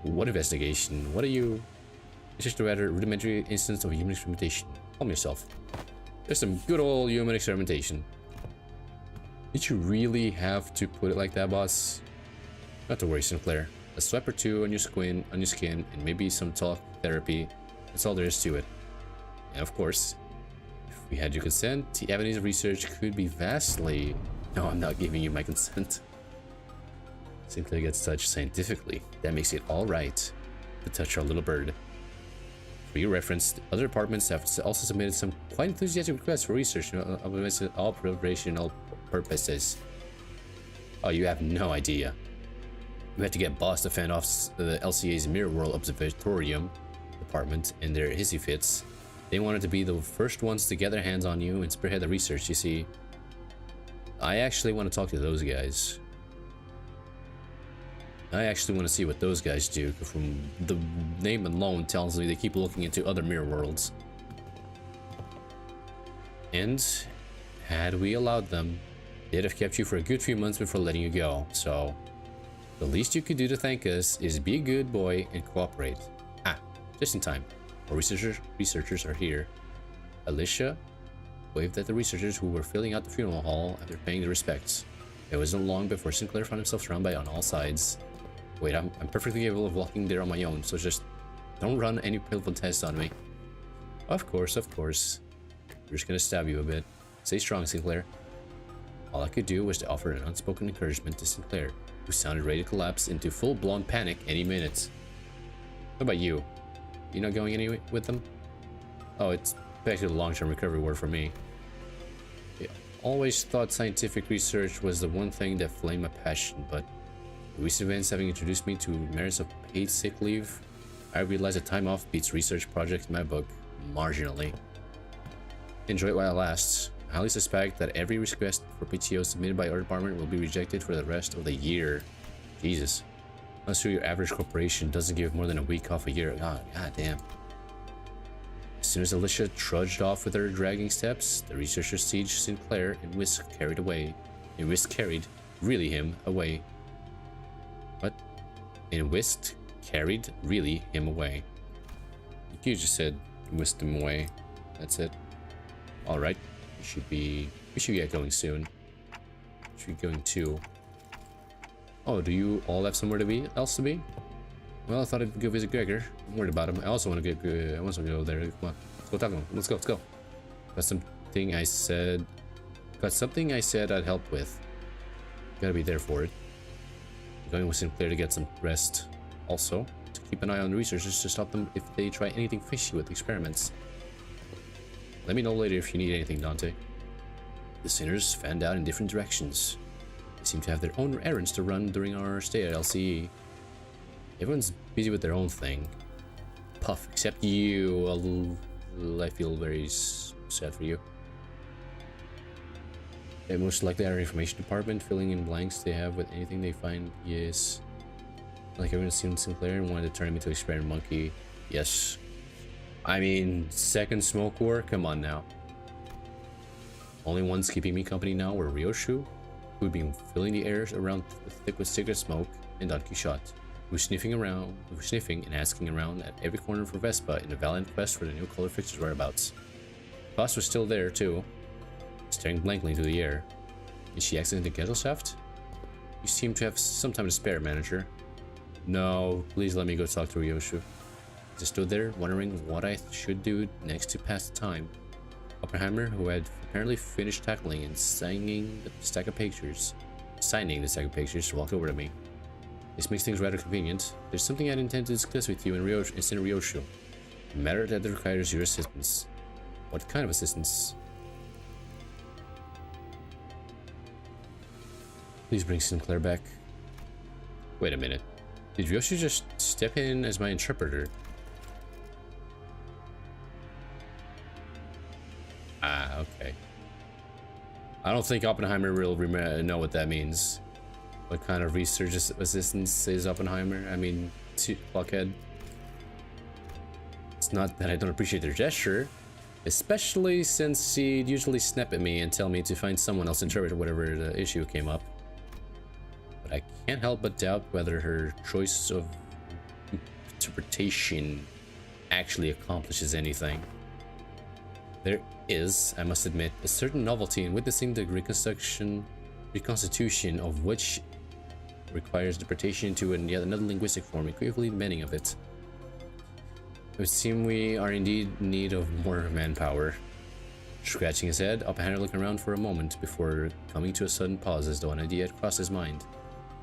What investigation? What are you? It's just a rather rudimentary instance of human experimentation. Calm yourself. There's some good old human experimentation. Did you really have to put it like that, boss? Not to worry, Sinclair. A swipe or two on your skin, and maybe some talk therapy. That's all there is to it. And of course, if we had your consent, the avenues of research could be vastly... No, I'm not giving you my consent. Sinclair gets touched scientifically. That makes it all right to touch our little bird. For your reference, other departments have also submitted some quite enthusiastic requests for research of all operational purposes. Oh, you have no idea. You had to get boss to fend off the LCA's Mirror World Observatorium department and their hissy fits. They wanted to be the first ones to get their hands on you and spearhead the research, you see. I actually want to talk to those guys. I actually want to see what those guys do. From the name alone tells me they keep looking into other mirror worlds. And had we allowed them, they'd have kept you for a good few months before letting you go. So the least you could do to thank us is be a good boy and cooperate. Ah, just in time. Our researchers are here. Alicia waved at the researchers who were filling out the funeral hall after paying their respects. It wasn't long before Sinclair found himself surrounded by on all sides. Wait, I'm perfectly capable of walking there on my own, so just don't run any pitiful tests on me. Of course, of course. We're just gonna stab you a bit. Stay strong, Sinclair. All I could do was to offer an unspoken encouragement to Sinclair, who sounded ready to collapse into full-blown panic any minute. What about you? You not going anywhere with them? Oh, it's back to the long-term recovery ward for me. I always thought scientific research was the one thing that flamed my passion, but the recent events having introduced me to merits of paid sick leave, I realized that time off beats research projects in my book marginally. Enjoy it while it lasts. I highly suspect that every request for PTO submitted by our department will be rejected for the rest of the year. Jesus. I'm sure your average corporation doesn't give more than a week off a year. God damn. As soon as Alicia trudged off with her dragging steps, the researchers sieged Sinclair and carried really him away. What? And carried really him away. You just said whisked him away. That's it. Alright. We should get going soon. Should be going too. Oh, do you all have somewhere else to be? Well, I thought I'd go visit Gregor. I'm worried about him. I also want to go there. Come on. Let's go talk to him. Let's go. Got some something I said. Got something I said I'd help with. Gotta be there for it. Going with Sinclair to get some rest. Also, to keep an eye on researchers to stop them if they try anything fishy with experiments. Let me know later if you need anything, Dante. The sinners fanned out in different directions. They seem to have their own errands to run during our stay at LCE. Everyone's busy with their own thing. Puff, except you. I feel very sad for you. They most likely our information department, filling in blanks they have with anything they find. Yes. Like everyone's seen Sinclair and wanted to turn him into experiment monkey. Yes. I mean, second smoke war? Come on now. Only ones keeping me company now were Ryoshu, who'd been filling the air around thick with cigarette smoke, and Don Quixote, who was sniffing and asking around at every corner for Vespa in a valiant quest for the new color fixture's whereabouts. Boss was still there too, staring blankly into the air. Is she accidentally Gesellschaft? You seem to have some time to spare, manager. No, please let me go talk to Ryoshu. I stood there, wondering what I should do next to pass the time. Oppenheimer, who had apparently finished tackling and signing the stack of pictures, walked over to me. This makes things rather convenient. There's something I'd intend to discuss with you and Ryoshu. A matter that requires your assistance. What kind of assistance? Please bring Sinclair back. Wait a minute. Did Ryoshu just step in as my interpreter? Ah, okay. I don't think Oppenheimer will know what that means. What kind of research assistance is Oppenheimer? I mean, Blockhead. It's not that I don't appreciate their gesture, especially since she'd usually snap at me and tell me to find someone else to interpret whatever the issue came up. But I can't help but doubt whether her choice of interpretation actually accomplishes anything. There is, I must admit, a certain novelty in witnessing the reconstitution of which requires interpretation to yet another linguistic form, equally demanding of it. It would seem we are indeed in need of more manpower. Scratching his head, Oppenheimer looked around for a moment before coming to a sudden pause as though an idea had crossed his mind.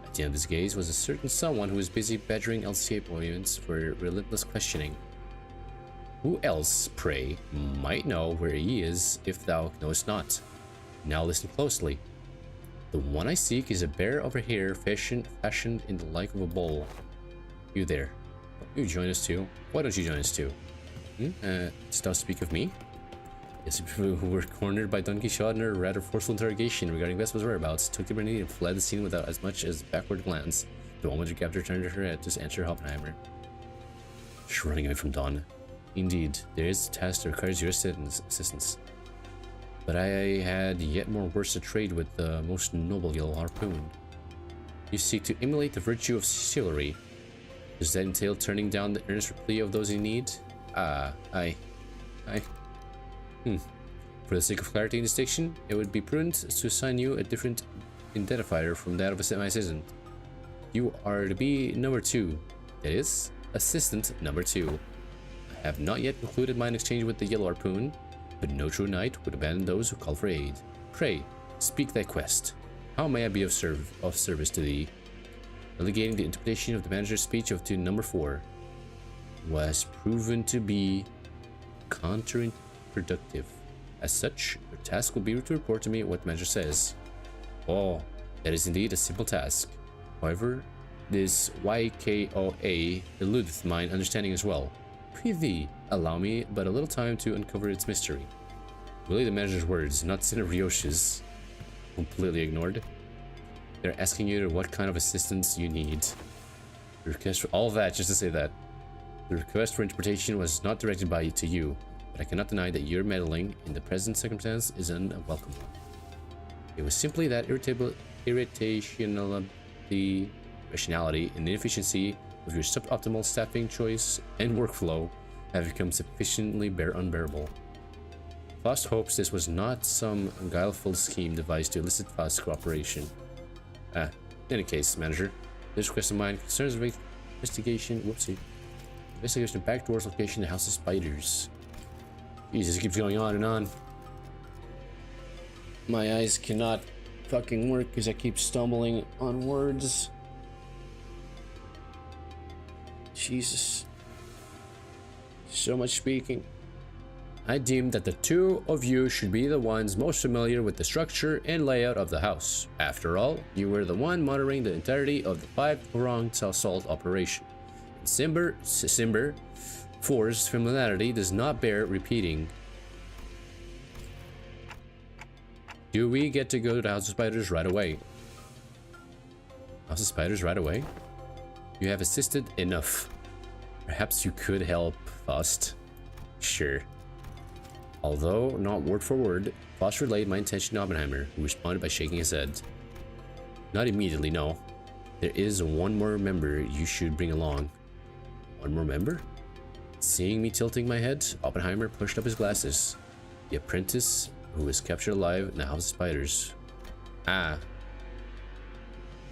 At the end of his gaze was a certain someone who was busy badgering LCA employees for relentless questioning. Who else, pray, might know where he is if thou knowest not? Now listen closely. The one I seek is a bear over here fashioned in the like of a bowl. You there. Don't you join us too? Why don't you join us too? Dost thou speak of me? Yes, who were cornered by Don Quixote in a rather forceful interrogation regarding Vespa's whereabouts, took the brandy and fled the scene without as much as a backward glance. The woman who captured turned her head to answer Oppenheimer. She's running away from Don. Indeed, there is a task that requires your assistance. But I had yet more worse to trade with the most noble yellow harpoon. You seek to emulate the virtue of chivalry. Does that entail turning down the earnest plea of those in need? For the sake of clarity and distinction, it would be prudent to assign you a different identifier from that of my assistant. You are to be number 2. That is, assistant number 2. I have not yet concluded mine exchange with the yellow harpoon, but no true knight would abandon those who call for aid. Pray, speak thy quest. How may I be of service to thee? Delegating the interpretation of the manager's speech to number 4 was proven to be counterproductive. As such, your task will be to report to me what the manager says. Oh, that is indeed a simple task. However, this YKOA eludeth mine understanding as well. Prithee, allow me but a little time to uncover its mystery. Really the manager's words, not Senator Ryoshi's. Completely ignored. They're asking you what kind of assistance you need. The request for all that, just to say that. The request for interpretation was not directed to you, but I cannot deny that your meddling in the present circumstance is unwelcome. It was simply that rationality, and inefficiency of your suboptimal staffing choice and workflow have become sufficiently unbearable. Faust hopes this was not some guileful scheme devised to elicit Faust's cooperation. In any case, manager, this request of mine concerns investigation of backdoor's location in the House of Spiders. Jesus, it keeps going on and on. My eyes cannot fucking work because I keep stumbling on words. Jesus. So much speaking. I deemed that the two of you should be the ones most familiar with the structure and layout of the house. After all, you were the one monitoring the entirety of the 5-pronged assault operation. Simber 4's familiarity does not bear repeating. Do we get to go to the House of Spiders right away? House of Spiders right away? You have assisted enough. Perhaps you could help Faust. Sure. Although not word for word, Faust relayed my intention to Oppenheimer, who responded by shaking his head. Not immediately, no. There is one more member you should bring along. One more member? Seeing me tilting my head, Oppenheimer pushed up his glasses. The apprentice who was captured alive in the House of Spiders. Ah.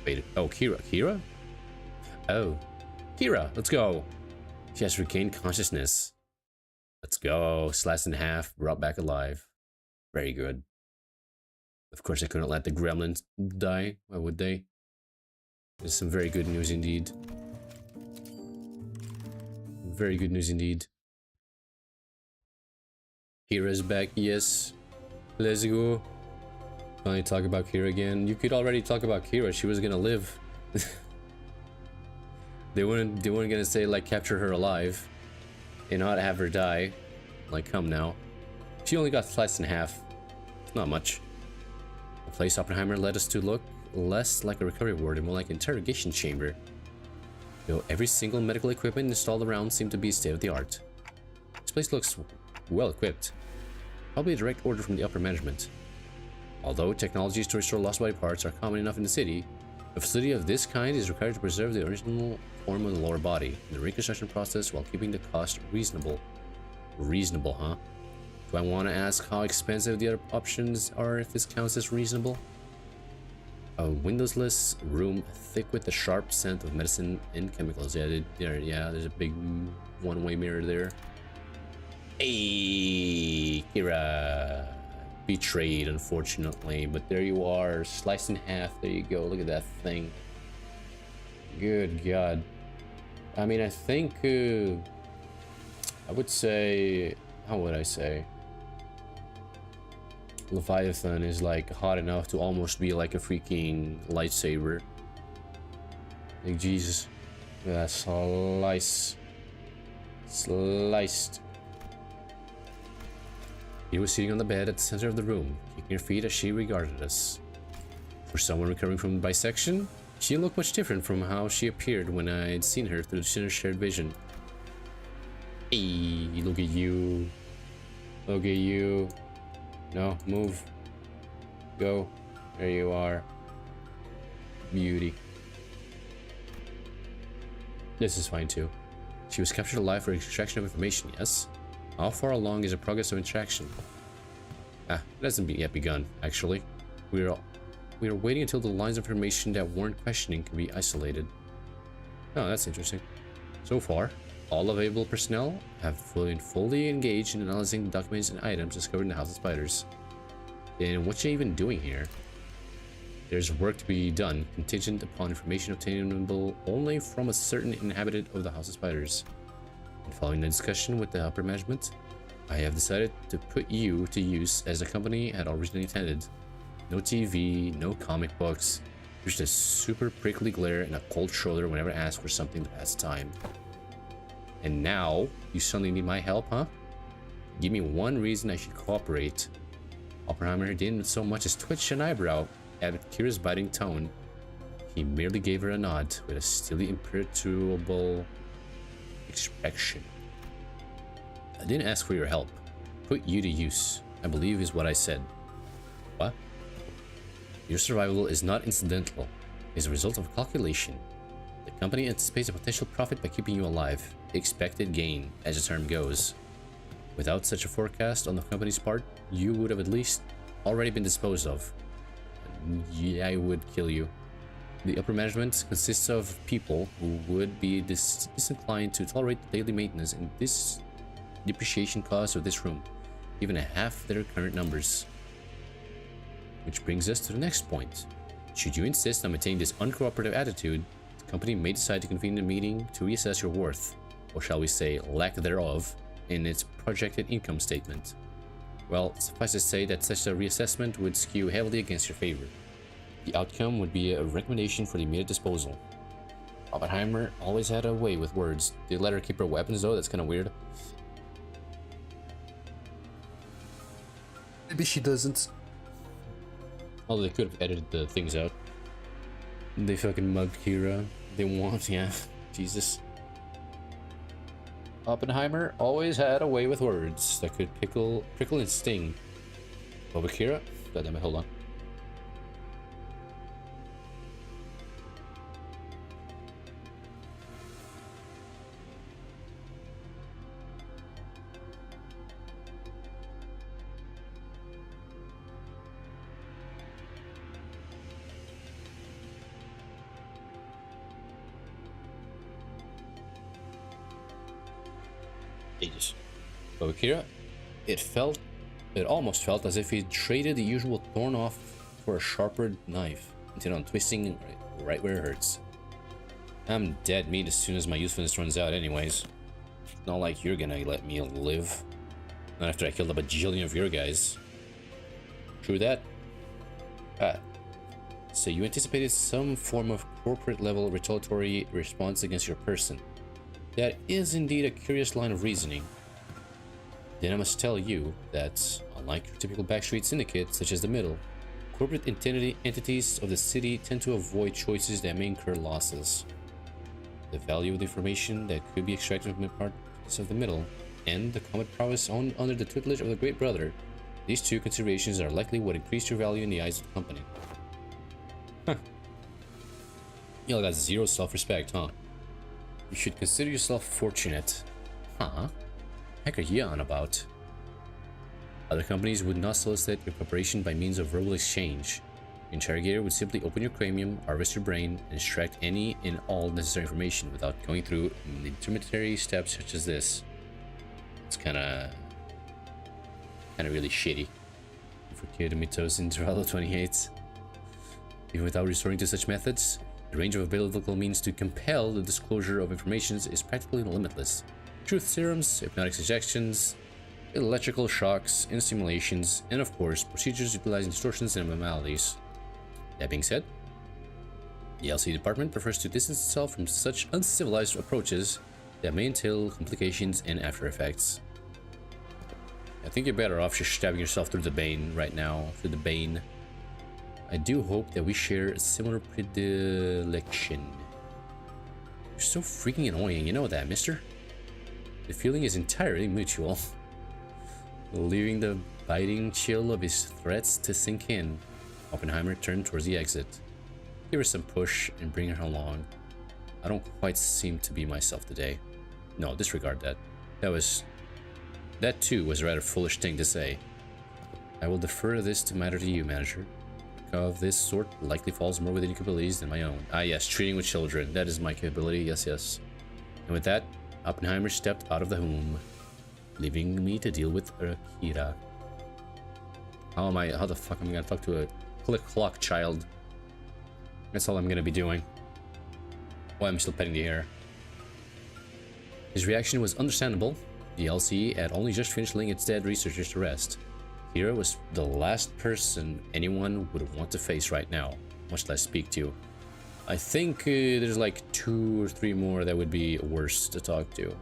Wait, oh, Kira. Kira? Oh. Kira, let's go. She has regained consciousness. Let's go. Sliced in half, brought back alive. Very good. Of course, I couldn't let the gremlins die. Why would they? There's some very good news indeed. Very good news indeed. Kira's back, yes. Let's go. Finally talk about Kira again. You could already talk about Kira. She was gonna live. They weren't gonna say like capture her alive and not have her die. Like, come now. She only got sliced in half. Not much. The place Oppenheimer led us to look less like a recovery ward and more like an interrogation chamber. Though every single medical equipment installed around seemed to be state of the art. This place looks well equipped. Probably a direct order from the upper management. Although technologies to restore lost body parts are common enough in the city, a facility of this kind is required to preserve the original form of the lower body in the reconstruction process while keeping the cost reasonable. Reasonable, huh? Do I want to ask how expensive the other options are if this counts as reasonable? A windowless room thick with the sharp scent of medicine and chemicals. Yeah, there's a big one-way mirror there. Hey, Kira. Betrayed, unfortunately, but there you are, sliced in half. There you go. Look at that thing. Good God. I mean, I think I would say, how would I say? Leviathan is like hot enough to almost be like a freaking lightsaber. Like, Jesus. Look at that slice. Sliced. He was sitting on the bed at the center of the room, kicking her feet as she regarded us. For someone recovering from bisection, she looked much different from how she appeared when I'd seen her through the shared vision. Hey, look at you. Look at you. No, move. Go. There you are. Beauty. This is fine too. She was captured alive for extraction of information, yes? How far along is the progress of extraction? Ah, it hasn't yet begun, actually. We are waiting until the lines of information that warrant questioning can be isolated. Oh, that's interesting. So far, all available personnel have fully engaged in analyzing the documents and items discovered in the House of Spiders. Then what's she even doing here? There's work to be done, contingent upon information obtainable only from a certain inhabitant of the House of Spiders. And following the discussion with the upper management, I have decided to put you to use as the company had originally intended. No TV, no comic books, just a super prickly glare and a cold shoulder whenever asked for something to pass time. And now, you suddenly need my help, huh? Give me one reason I should cooperate. Oppenheimer didn't so much as twitch an eyebrow at Kira's biting tone. He merely gave her a nod with a still imperturbable expression. I didn't ask for your help. Put you to use, I believe is what I said. What? Your survival is not incidental. It is a result of calculation. The company anticipates a potential profit by keeping you alive. Expected gain, as the term goes. Without such a forecast on the company's part, you would have at least already been disposed of. Yeah, I would kill you. The upper management consists of people who would be disinclined to tolerate the daily maintenance and depreciation costs of this room, even at half their current numbers. Which brings us to the next point. Should you insist on maintaining this uncooperative attitude, the company may decide to convene a meeting to reassess your worth, or shall we say lack thereof, in its projected income statement. Well, suffice to say that such a reassessment would skew heavily against your favor. The outcome would be a recommendation for the immediate disposal. Oppenheimer always had a way with words. Did let her keep her weapons though? That's kind of weird. Maybe she doesn't. Although they could have edited the things out. They fucking mugged Kira. They want, yeah. Jesus. Oppenheimer always had a way with words that could prickle and sting. Over Kira? Goddammit, hold on. Ages. But with Kira, it almost felt as if he traded the usual thorn off for a sharper knife, intent on twisting right where it hurts. I'm dead meat as soon as my usefulness runs out anyways. It's not like you're gonna let me live. Not after I killed a bajillion of your guys. True that? So you anticipated some form of corporate level retaliatory response against your person. That is indeed a curious line of reasoning. Then I must tell you that, unlike your typical backstreet syndicate such as the Middle, corporate entities of the city tend to avoid choices that may incur losses. The value of the information that could be extracted from the parts of the Middle, and the common prowess under the tutelage of the Great Brother, these two considerations are likely what increased your value in the eyes of the company. Huh. You all got zero self-respect, huh? You should consider yourself fortunate. Huh? Heck are you on about? Other companies would not solicit your cooperation by means of verbal exchange. Your interrogator would simply open your cranium, harvest your brain, and extract any and all necessary information without going through intermediary steps such as this. It's kinda really shitty. For Kirimitos in Intervalo 28. Even without resorting to such methods, the range of available means to compel the disclosure of information is practically limitless. Truth serums, hypnotic suggestions, electrical shocks, and simulations, and of course, procedures utilizing distortions and abnormalities. That being said, the LC department prefers to distance itself from such uncivilized approaches that may entail complications and after effects. I think you're better off just stabbing yourself through the bane right now, through the bane. I do hope that we share a similar predilection. You're so freaking annoying, you know that, mister? The feeling is entirely mutual. Leaving the biting chill of his threats to sink in, Oppenheimer turned towards the exit. Give her some push and bring her along. I don't quite seem to be myself today. No, disregard that. That too was a rather foolish thing to say. I will defer this matter to you, manager. Of this sort likely falls more within your capabilities than my own. Ah yes, treating with children. That is my capability, yes. And with that, Oppenheimer stepped out of the home, leaving me to deal with Akira. How the fuck am I gonna talk to a click clock child? That's all I'm gonna be doing. Why I'm still petting the hair. His reaction was understandable. The LC had only just finished laying its dead researchers to rest. Akira was the last person anyone would want to face right now, much less speak to. I think there's like 2 or 3 more that would be worse to talk to. Do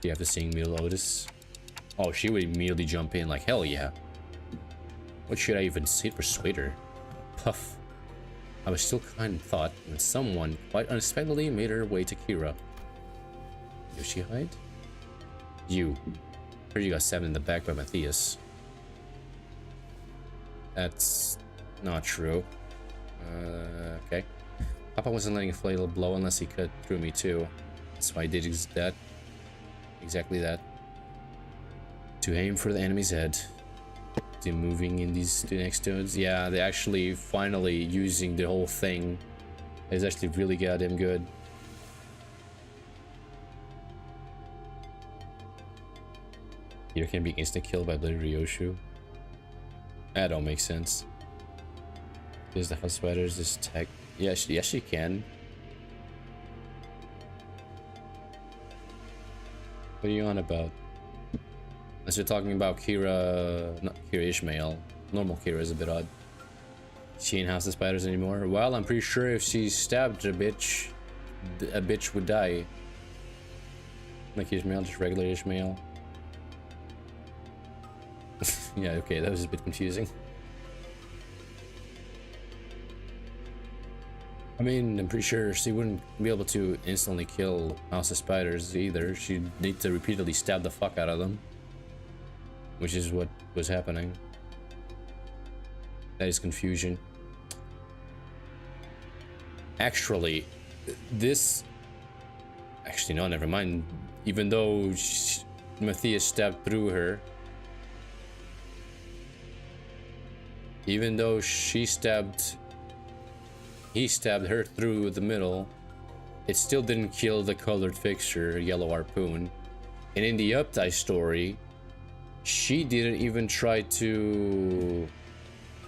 you have to sing me Lotus? Oh, she would immediately jump in like, hell yeah. What should I even say to persuade her? Puff. I was still kind of thought when someone quite unexpectedly made her way to Kira. Yoshihide? You. Heard you got stabbed in the back by Matthias. That's not true. Okay. Papa wasn't letting a flail blow unless he cut through me too. That's why I did exactly that. To aim for the enemy's head. To moving in these 2 next turns. Yeah, they actually finally using the whole thing. It's actually really goddamn good. Here can be instant killed by Bloody Ryoshu. That don't make sense. Is the house spiders this tech? Yes, she can. What are you on about? Unless you're talking about Kira, not Kira Ishmael. Normal Kira is a bit odd. She ain't house the spiders anymore. Well, I'm pretty sure if she stabbed a bitch would die. Like Ishmael, just regular Ishmael. Yeah, okay, that was a bit confusing. I mean, I'm pretty sure she wouldn't be able to instantly kill House of Spiders either. She'd need to repeatedly stab the fuck out of them. Which is what was happening. That is confusion. Actually, this... Actually, no, never mind. Even though Matthias stabbed through her... Even though he stabbed her through the middle, it still didn't kill the colored fixture, Yellow Harpoon. And in the Updike story, she didn't even try to...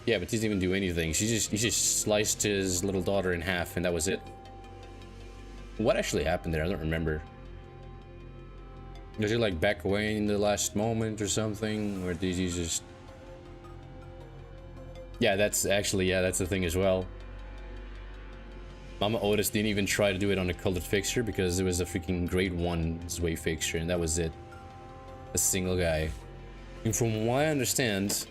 Yeah, but he didn't even do anything. He just sliced his little daughter in half, and that was it. What actually happened there? I don't remember. Was he like back away in the last moment or something? Or did he just... Yeah, that's actually, yeah, that's the thing as well. Mama Otis didn't even try to do it on a colored fixture because it was a freaking grade 1's way fixture, and that was it. A single guy. And from what I understand,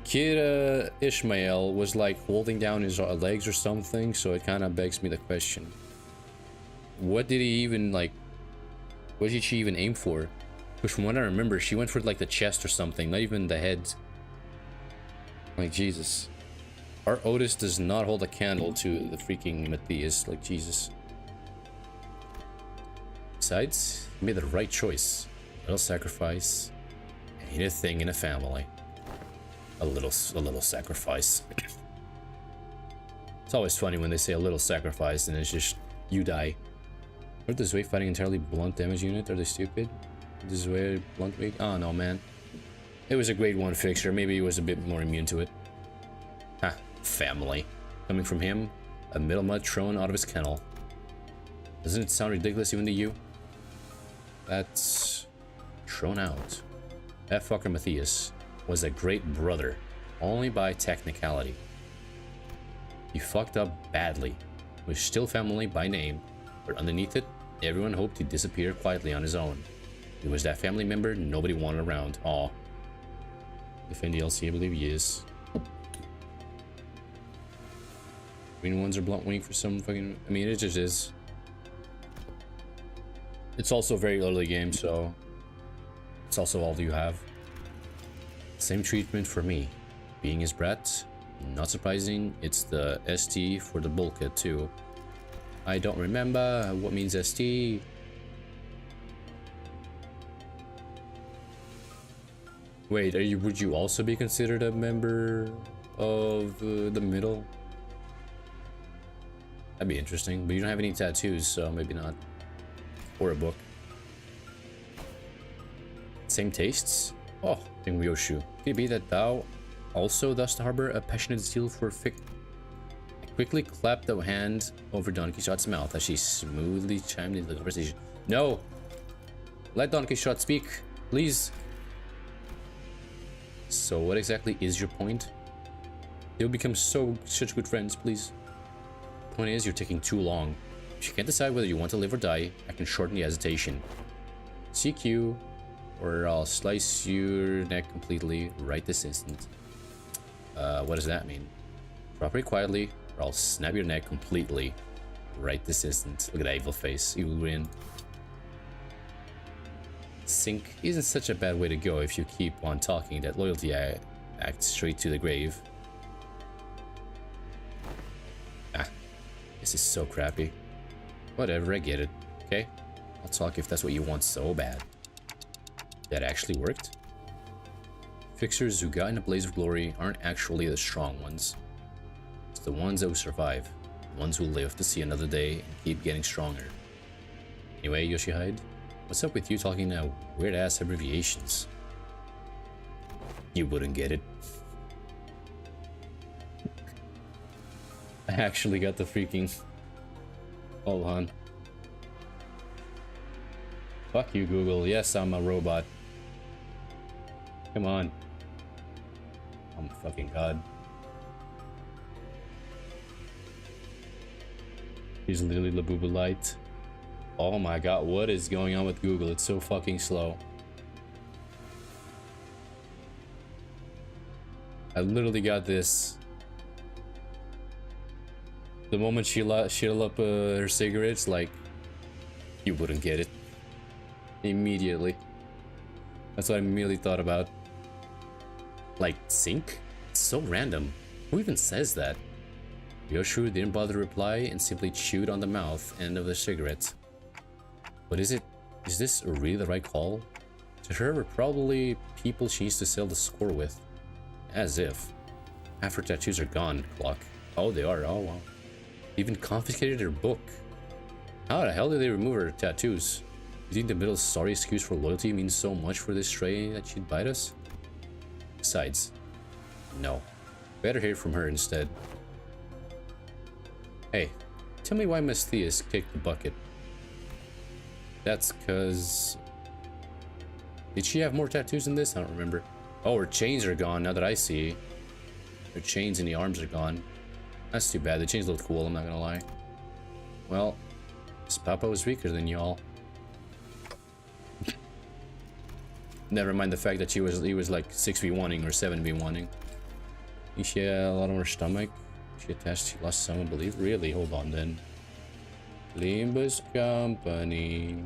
Kid Ishmael was like holding down his legs or something, so it kind of begs me the question. What did he even like... What did she even aim for? Because from what I remember, she went for like the chest or something, not even the head. Like, Jesus. Our Otis does not hold a candle to the freaking Matthias. Like, Jesus. Besides, he made the right choice. A little sacrifice. Ain't a thing in a family. A little sacrifice. It's always funny when they say a little sacrifice and it's just, you die. What is this way fighting entirely blunt damage unit? Are they stupid? This is way blunt weak? Oh no, man. It was a grade 1 fixture. Maybe he was a bit more immune to it. Ha, family. Coming from him, a middle mud thrown out of his kennel. Doesn't it sound ridiculous even to you? That's... thrown out. That fucker Matthias was a great brother, only by technicality. He fucked up badly. Was still family by name, but underneath it, everyone hoped he'd disappear quietly on his own. He was that family member nobody wanted around. Aw. If in DLC, I believe he is. Green ones are blunt weak for some fucking... I mean, it just is. It's also very early game, so... It's also all you have. Same treatment for me. Being his brat, not surprising, it's the ST for the bulkhead too. I don't remember what means ST. Wait, would you also be considered a member of the middle? That'd be interesting, but you don't have any tattoos, so maybe not. Or a book. Same tastes? Oh, Ryoshu. Could it be that thou also thus harbor a passionate zeal for fic? I quickly clapped the hand over Don Quixote's mouth as she smoothly chimed into the conversation. No! Let Don Quixote speak, please. So what exactly is your point? You'll become such good friends, please. Point is, you're taking too long. If you can't decide whether you want to live or die, I can shorten the hesitation. CQ, or I'll slice your neck completely right this instant. What does that mean? Drop it quietly, or I'll snap your neck completely right this instant. Look at that evil face, evil grin. Sink isn't such a bad way to go if you keep on talking that loyalty acts straight to the grave. Ah, this is so crappy. Whatever, I get it. Okay, I'll talk if that's what you want so bad. That actually worked. Fixers who got in a blaze of glory aren't actually the strong ones. It's the ones that will survive, the ones who live to see another day and keep getting stronger. Anyway, Yoshihide, what's up with you talking now weird-ass abbreviations? You wouldn't get it. I actually got the freaking... Hold on. Fuck you, Google. Yes, I'm a robot. Come on. Oh my fucking god. Here's Lily Labubu Light. Oh my god, what is going on with Google? It's so fucking slow. I literally got this. The moment she'll up her cigarettes, like, you wouldn't get it. Immediately. That's what I immediately thought about. Like, sync? It's so random. Who even says that? Yoshu didn't bother to reply and simply chewed on the mouth end of the cigarette. But is this really the right call? To her, we're probably people she needs to sell the score with. As if. Half her tattoos are gone, clock. Oh, they are. Oh, wow. Even confiscated her book. How the hell did they remove her tattoos? You think the middle sorry excuse for loyalty means so much for this stray that she'd bite us? Besides, no. Better hear from her instead. Hey, tell me why Miss Theus kicked the bucket. That's cause... Did she have more tattoos than this? I don't remember. Oh, her chains are gone now that I see. Her chains in the arms are gone. That's too bad. The chains look cool, I'm not gonna lie. Well, this Papa was weaker than y'all. Never mind the fact that he was like 6v1ing or 7v1ing. She had a lot on her stomach. She attached, she lost some, I believe. Really? Hold on then. Limbuss Companyyyy.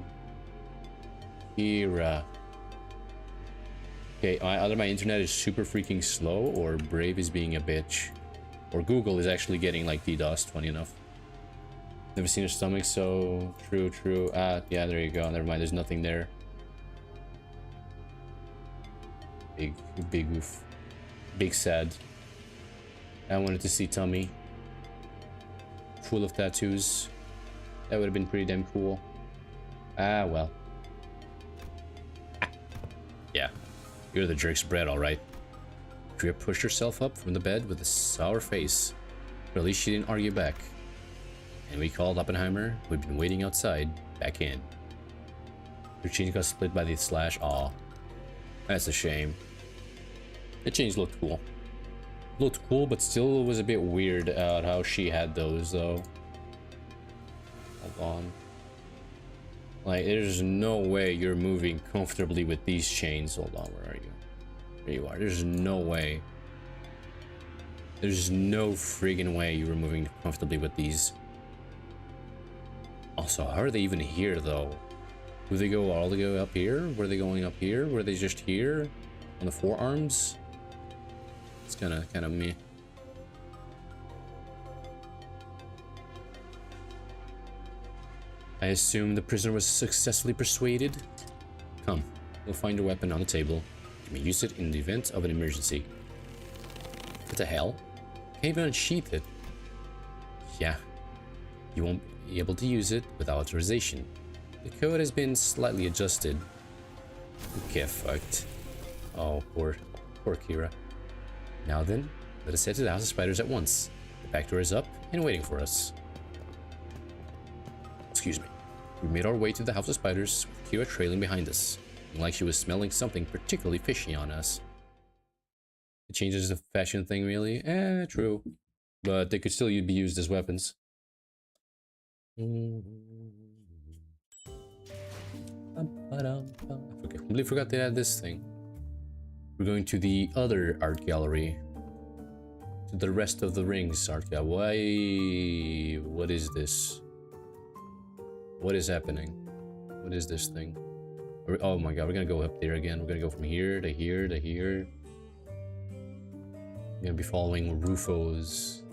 Kira. Okay, either my internet is super freaking slow or Brave is being a bitch. Or Google is actually getting like DDoS, funny enough. Never seen her stomach, so true. Ah, yeah, there you go. Never mind, there's nothing there. Big oof. Big sad. I wanted to see tummy. Full of tattoos. That would have been pretty damn cool. Ah, well. Yeah. You're the jerk's bread, alright. Drea pushed herself up from the bed with a sour face. But at least she didn't argue back. And we called Oppenheimer, who'd been waiting outside, back in. Her jeans got split by the slash. Aw. That's a shame. The jeans looked cool. Looked cool, but still was a bit weird how she had those, though. Hold on. Like, there's no way you're moving comfortably with these chains. Hold on, where are you? There you are. There's no way. There's no friggin' way you were moving comfortably with these. Also, how are they even here, though? Do they go all the way up here? Were they going up here? Were they just here? On the forearms? It's kind of meh. I assume the prisoner was successfully persuaded. Come, we'll find a weapon on the table. You may use it in the event of an emergency. What the hell? Can't even unsheath it. Yeah, you won't be able to use it without authorization. The code has been slightly adjusted. Get fucked. Oh, poor Kira. Now then, let us head to the House of Spiders at once. The back door is up and waiting for us. Excuse me. We made our way to the House of Spiders, with Kira trailing behind us, like she was smelling something particularly fishy on us. It changes the fashion thing, really? True. But they could still be used as weapons. I completely forgot they had this thing. We're going to the other art gallery. To the rest of the rings art gallery. Why? What is this? What is happening? What is this thing? Oh my god, we're gonna go up there again. We're gonna go from here to here to here. We're gonna be following Rufo's.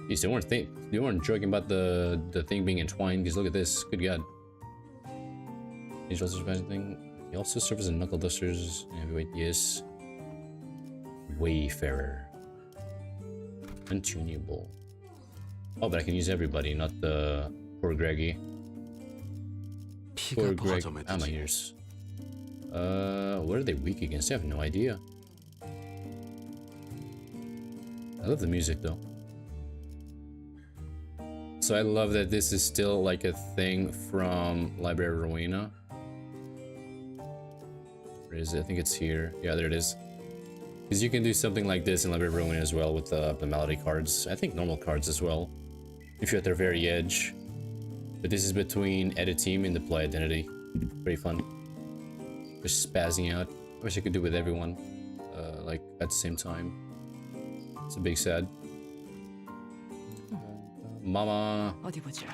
Jeez, they weren't joking about the thing being entwined, because look at this. Good god. He's also thing. He also serves as a knuckle dusters. Heavyweight, yes. Wayfarer. Untunable. Oh, but I can use everybody, not the poor Greggy. Poor Greg. Ah, my ears. What are they weak against? I have no idea. I love the music though. So I love that this is still like a thing from Library Rowena. Where is it? I think it's here. Yeah, there it is. Because you can do something like this in Library Rowena as well with the melody cards. I think normal cards as well, if you're at their very edge. But this is between edit team and the play identity. Pretty fun. Just spazzing out. I wish I could do it with everyone, like at the same time. It's a big sad. Mama. 어디 보자.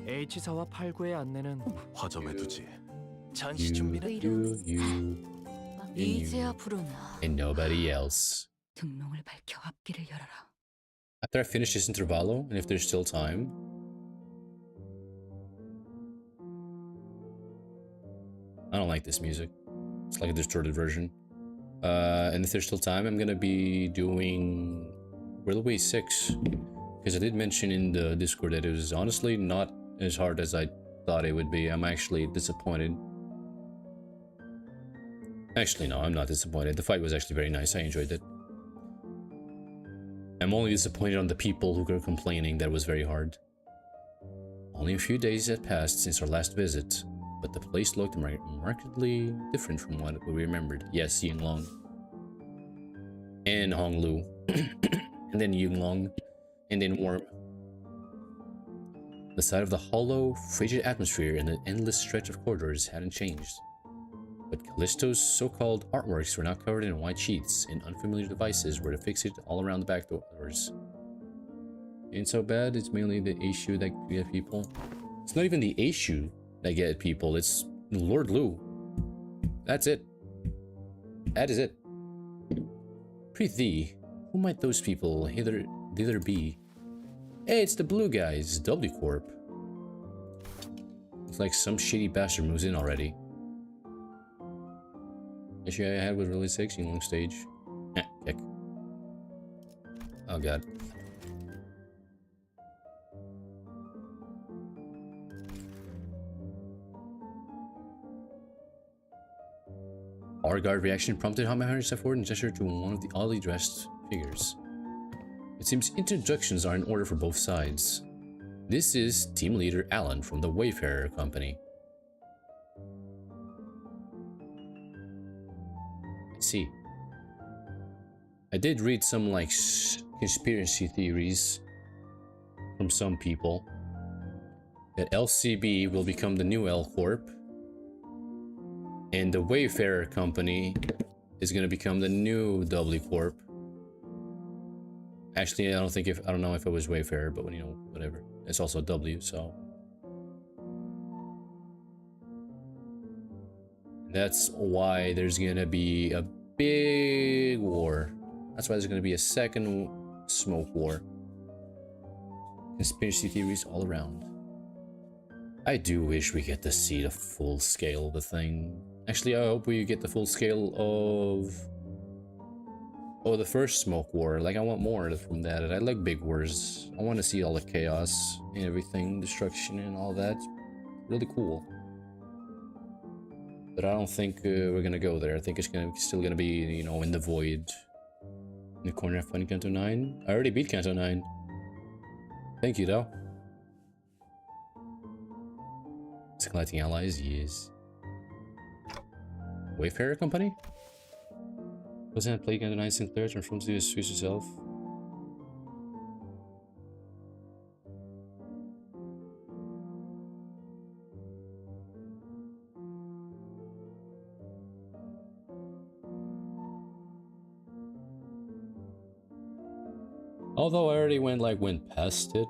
H사와 8구의 안내는 화점에 두지. 잔시 준비는 이제야 부르나. And nobody else. 등롱을 밝혀 앞길을 열어라. After I finish this intervallo, and if there's still time, I don't like this music. It's like a distorted version. And if there's still time, I'm gonna be doing Railway 6. Because I did mention in the Discord that it was honestly not as hard as I thought it would be. I'm actually disappointed. Actually, no, I'm not disappointed. The fight was actually very nice. I enjoyed it. I'm only disappointed on the people who were complaining that it was very hard. Only a few days had passed since our last visit, but the place looked markedly different from what we remembered. Yes, Yinglong. And Honglu. And then Yinglong. And then Worm. The sight of the hollow, frigid atmosphere and the endless stretch of corridors hadn't changed. But Callisto's so-called artworks were now covered in white sheets, and unfamiliar devices were affixed all around the back doors. Ain't so bad, it's mainly the issue that get people. It's not even the issue that get people, it's Lord Lu. That's it. That is it. Prithee, who might those people thither be? Hey, it's the blue guys, W Corp. It's like some shitty bastard moves in already. Issue I had with Release 6, Yinglong stage. Kick. Oh god. Our guard reaction prompted Hammer to step forward and gesture to one of the oddly dressed figures. It seems introductions are in order for both sides. This is team leader Alan from the Wayfarer Company. See, I did read some like conspiracy theories from some people that LCB will become the new L Corp and the Wayfarer Company is going to become the new W Corp. Actually, I don't know if it was Wayfarer, but you know, whatever. It's also W, so that's why there's gonna be a big war. That's why there's gonna be a second smoke war. Conspiracy theories all around. I do wish we get to see the full scale of the thing. Actually, I hope we get the full scale of the first smoke war. Like, I want more from that. I like big wars. I want to see all the chaos and everything, destruction and all that. Really cool. But I don't think we're gonna go there. I think it's still gonna be, you know, in the void. In the corner of Funny Kanto 9. I already beat Kanto 9. Thank you, though. Is collecting allies? Yes. Wayfarer Company? Wasn't that play Kanto 9 Sinclair transforms to his self? Although I already went past it.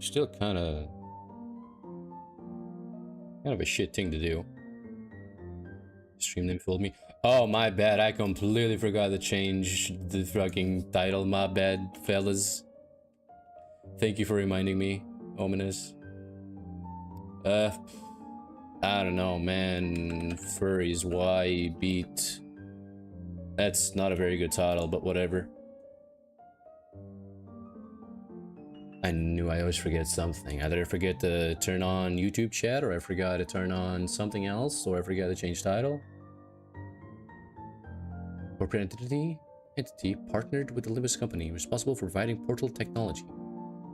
Still kind of a shit thing to do. Stream name fooled me. Oh, my bad. I completely forgot to change the fucking title. My bad, fellas. Thank you for reminding me, Ominous. I don't know, man. Furries, why beat? That's not a very good title, but whatever. I knew I always forget something. Either I forget to turn on YouTube chat, or I forgot to turn on something else, or I forgot to change title. Corporate entity partnered with the Limbuss company responsible for providing portal technology.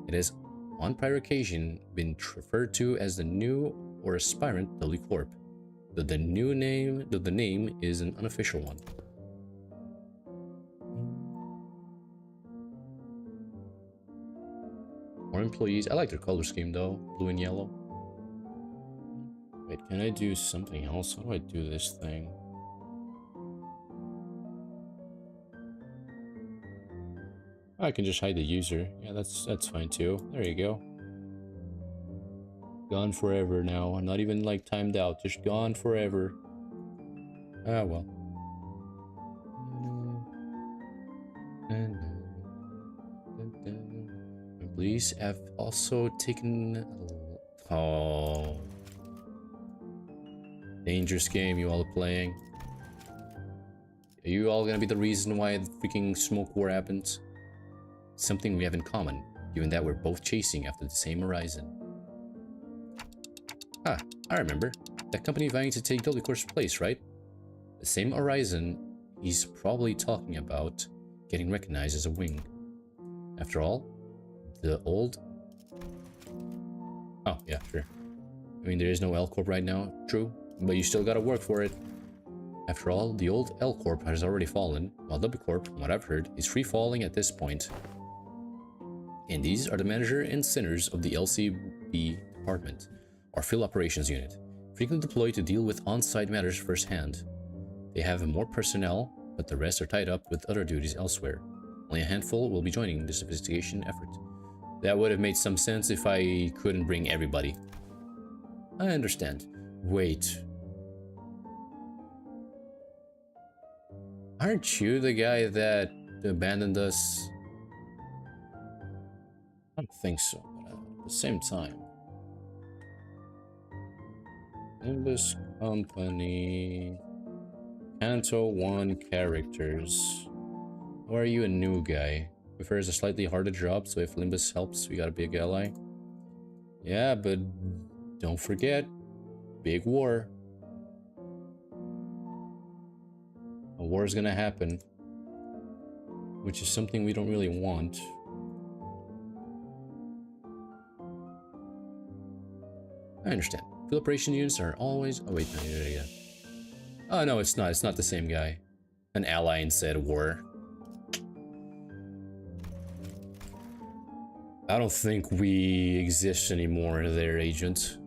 It has, on prior occasion, been referred to as the new or aspirant W Corp. Though the name is an unofficial one. More employees. I like their color scheme though, blue and yellow. Wait, can I do something else? How do I do this thing? I can just hide the user. Yeah, that's fine too. There you go. Gone forever now. Not even like timed out. Just gone forever. Ah well. Police have also taken. Oh, dangerous game you all are playing. Are you all gonna be the reason why the freaking smoke war happens? Something we have in common, given that we're both chasing after the same horizon. Ah, I remember. That company vying to take W Corp's place, right? The same horizon he's probably talking about getting recognized as a wing. After all, the old... Oh, yeah, sure. I mean, there is no L Corp right now, true, but you still gotta work for it. After all, the old L Corp has already fallen, while W Corp, from what I've heard, is free falling at this point. And these are the manager and sinners of the LCB department, or Field Operations Unit, frequently deployed to deal with on-site matters firsthand. They have more personnel, but the rest are tied up with other duties elsewhere. Only a handful will be joining this investigation effort. That would have made some sense if I couldn't bring everybody. I understand. Wait. Aren't you the guy that abandoned us? I don't think so, but at the same time. Limbuss Company. Canto 1 characters. Or are you a new guy? Prefers a slightly harder job, so if Limbuss helps, we got a big ally. Yeah, but don't forget, big war. A war is gonna happen, which is something we don't really want. I understand. Field operation units are always... Oh wait, no, yeah. Oh no, it's not. It's not the same guy. An ally instead of war. I don't think we exist anymore there, Agent.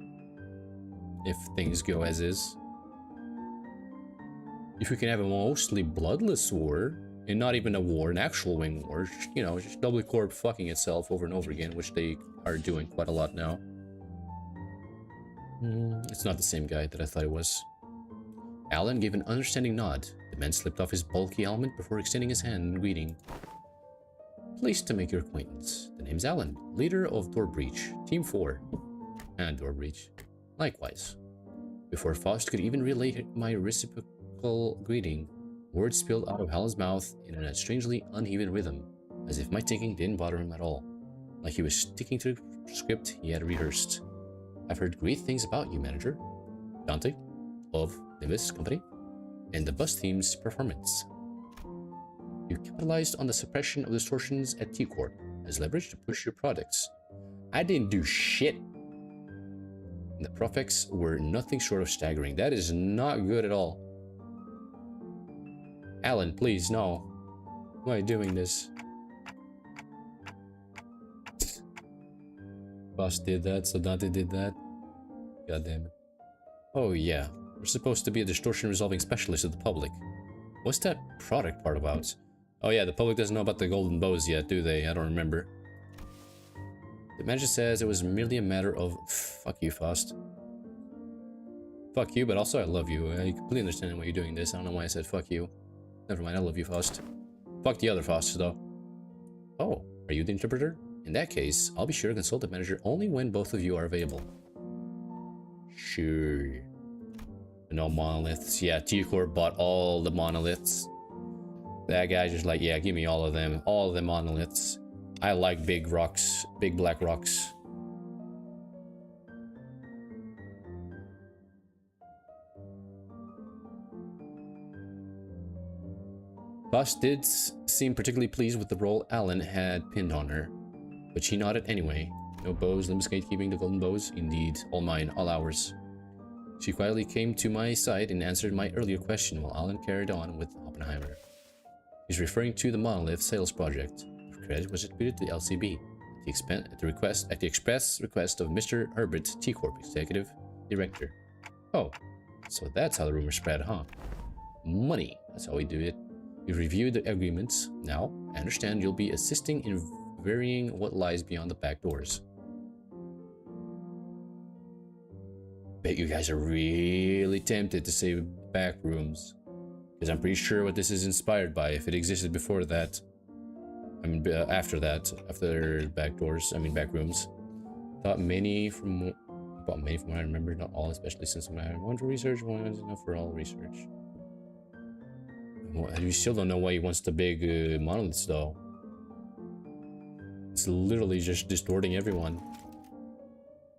If things go as is. If we can have a mostly bloodless war, and not even a war, an actual wing war, you know, just W Corp fucking itself over and over again, which they are doing quite a lot now. It's not the same guy that I thought it was. Alan gave an understanding nod. The man slipped off his bulky helmet before extending his hand in greeting. Pleased to make your acquaintance. The name's Alan, leader of Door Breach, Team 4. And Door Breach. Likewise. Before Faust could even relay my reciprocal greeting, words spilled out of Alan's mouth in a strangely uneven rhythm, as if my thinking didn't bother him at all. Like he was sticking to the script he had rehearsed. I've heard great things about you, Manager. Dante, of Limbuss Company, and the bus team's performance. You capitalized on the suppression of distortions at T-Corp as leverage to push your products. I didn't do shit. And the profits were nothing short of staggering. That is not good at all. Alan, please, no. Why are you doing this? Boss did that, so Dante did that. God damn it. Oh yeah, we're supposed to be a distortion resolving specialist of the public. What's that product part about? Oh yeah, the public doesn't know about the golden bows yet, do they? I don't remember. The manager says it was merely a matter of... Fuck you, Faust. Fuck you, but also I love you. I completely understand why you're doing this. I don't know why I said fuck you. Never mind, I love you, Faust. Fuck the other Faust, though. Oh, are you the interpreter? In that case, I'll be sure to consult the manager only when both of you are available. Sure. No monoliths. Yeah, T-Corp bought all the monoliths. That guy just like, yeah, give me all of them. All of the monoliths. I like big rocks, big black rocks. Boss did seem particularly pleased with the role Alan had pinned on her, but she nodded anyway. No bows, Limbuss gatekeeping the golden bows? Indeed, all mine, all ours. She quietly came to my side and answered my earlier question while Alan carried on with Oppenheimer. He's referring to the monolith sales project. Credit was attributed to the LCB at the express request of Mr. Herbert T Corp, Executive Director. Oh, so that's how the rumor spread, huh? Money, that's how we do it. We've reviewed the agreements. Now, I understand you'll be assisting in varying what lies beyond the back doors. Bet you guys are really tempted to say back rooms, because I'm pretty sure what this is inspired by, if it existed before that. I mean, after back doors, I mean back rooms. About many from what I remember, not all, especially since when I want to research, one is enough for all research. Well, you still don't know why he wants the big monoliths, though. It's literally just distorting everyone.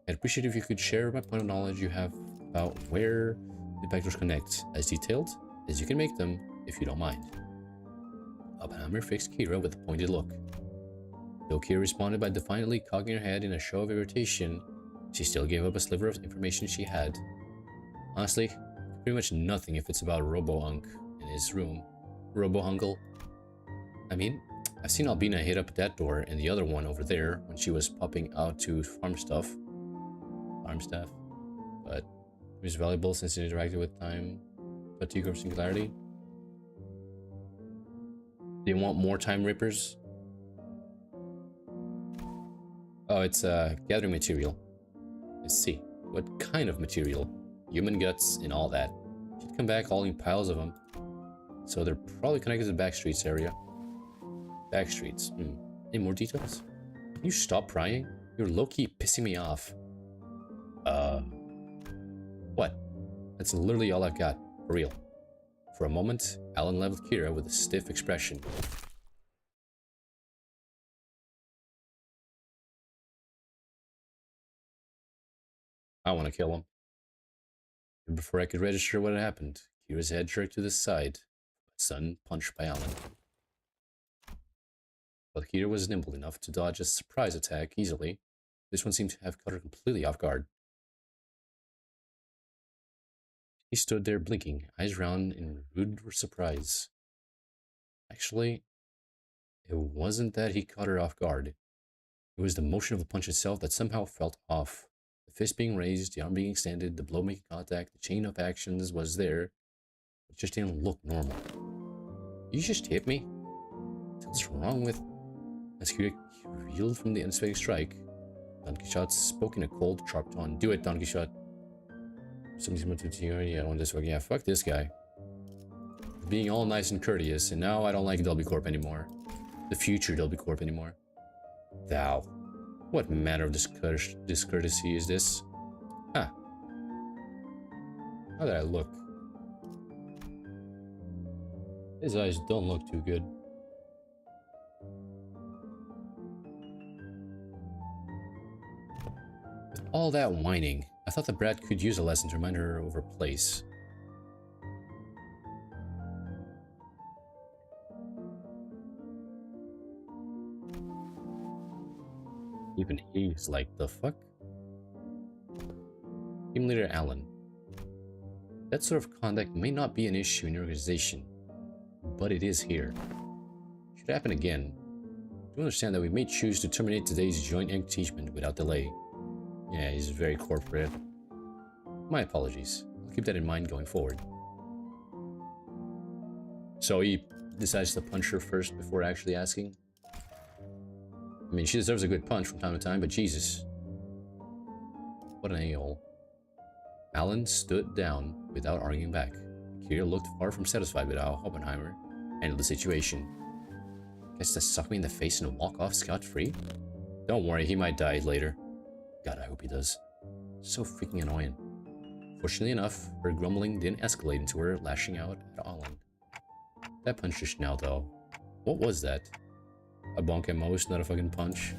I'd appreciate if you could share my point of knowledge you have about where the backdoors connect, as detailed as you can make them, if you don't mind. Oppenheimer fixed Kira with a pointed look. Though Kira responded by defiantly cocking her head in a show of irritation, she still gave up a sliver of information she had. Honestly, pretty much nothing if it's about Robo-Unk in his room. Robo-Hunkle. I mean, I've seen Albina hit up that door and the other one over there when she was popping out to farm staff. But it was valuable since it interacted with time. But T-Corp Singularity. Do you want more Time Rippers? Oh, it's gathering material. Let's see. What kind of material? Human guts and all that. Should come back all in piles of them. So they're probably connected to the back streets area. Back streets. Any more details? Can you stop prying? You're low-key pissing me off. What? That's literally all I've got. For real. For a moment, Alan leveled Kira with a stiff expression. I want to kill him. And before I could register what had happened, Kira's head jerked to the side. Sudden punch by Alan. While Kira was nimble enough to dodge a surprise attack easily, this one seemed to have caught her completely off guard. He stood there blinking, eyes round in rude surprise. Actually, it wasn't that he caught her off guard. It was the motion of the punch itself that somehow felt off. The fist being raised, the arm being extended, the blow making contact, the chain of actions was there. It just didn't look normal. You just hit me? What's wrong with... As Kira reeled from the unexpected strike, Don Quixote spoke in a cold, sharp tone. Do it, Don Quixote. Somebody's going to you. Yeah, I don't want this one. Yeah, fuck this guy. Being all nice and courteous, and now I don't like Delby Corp anymore. The future Delby Corp anymore. Thou. What manner of discourtesy is this? Huh. How did I look? His eyes don't look too good. With all that whining, I thought the brat could use a lesson to remind her of her place. Even he's like, the fuck? Team Leader Alan. That sort of conduct may not be an issue in your organization, but it is here. Should it happen again, do understand that we may choose to terminate today's joint engagement without delay. Yeah, he's very corporate. My apologies. I'll keep that in mind going forward. So he decides to punch her first before actually asking? I mean, she deserves a good punch from time to time, but Jesus. What an a-hole. Alan stood down without arguing back. Kira looked far from satisfied with how Oppenheimer handled the situation. Guess to suck me in the face and walk off scot-free? Don't worry, he might die later. God, I hope he does. So freaking annoying. Fortunately enough, her grumbling didn't escalate into her lashing out at Alan. That punch just now, though. What was that? A bonk at most, not a fucking punch.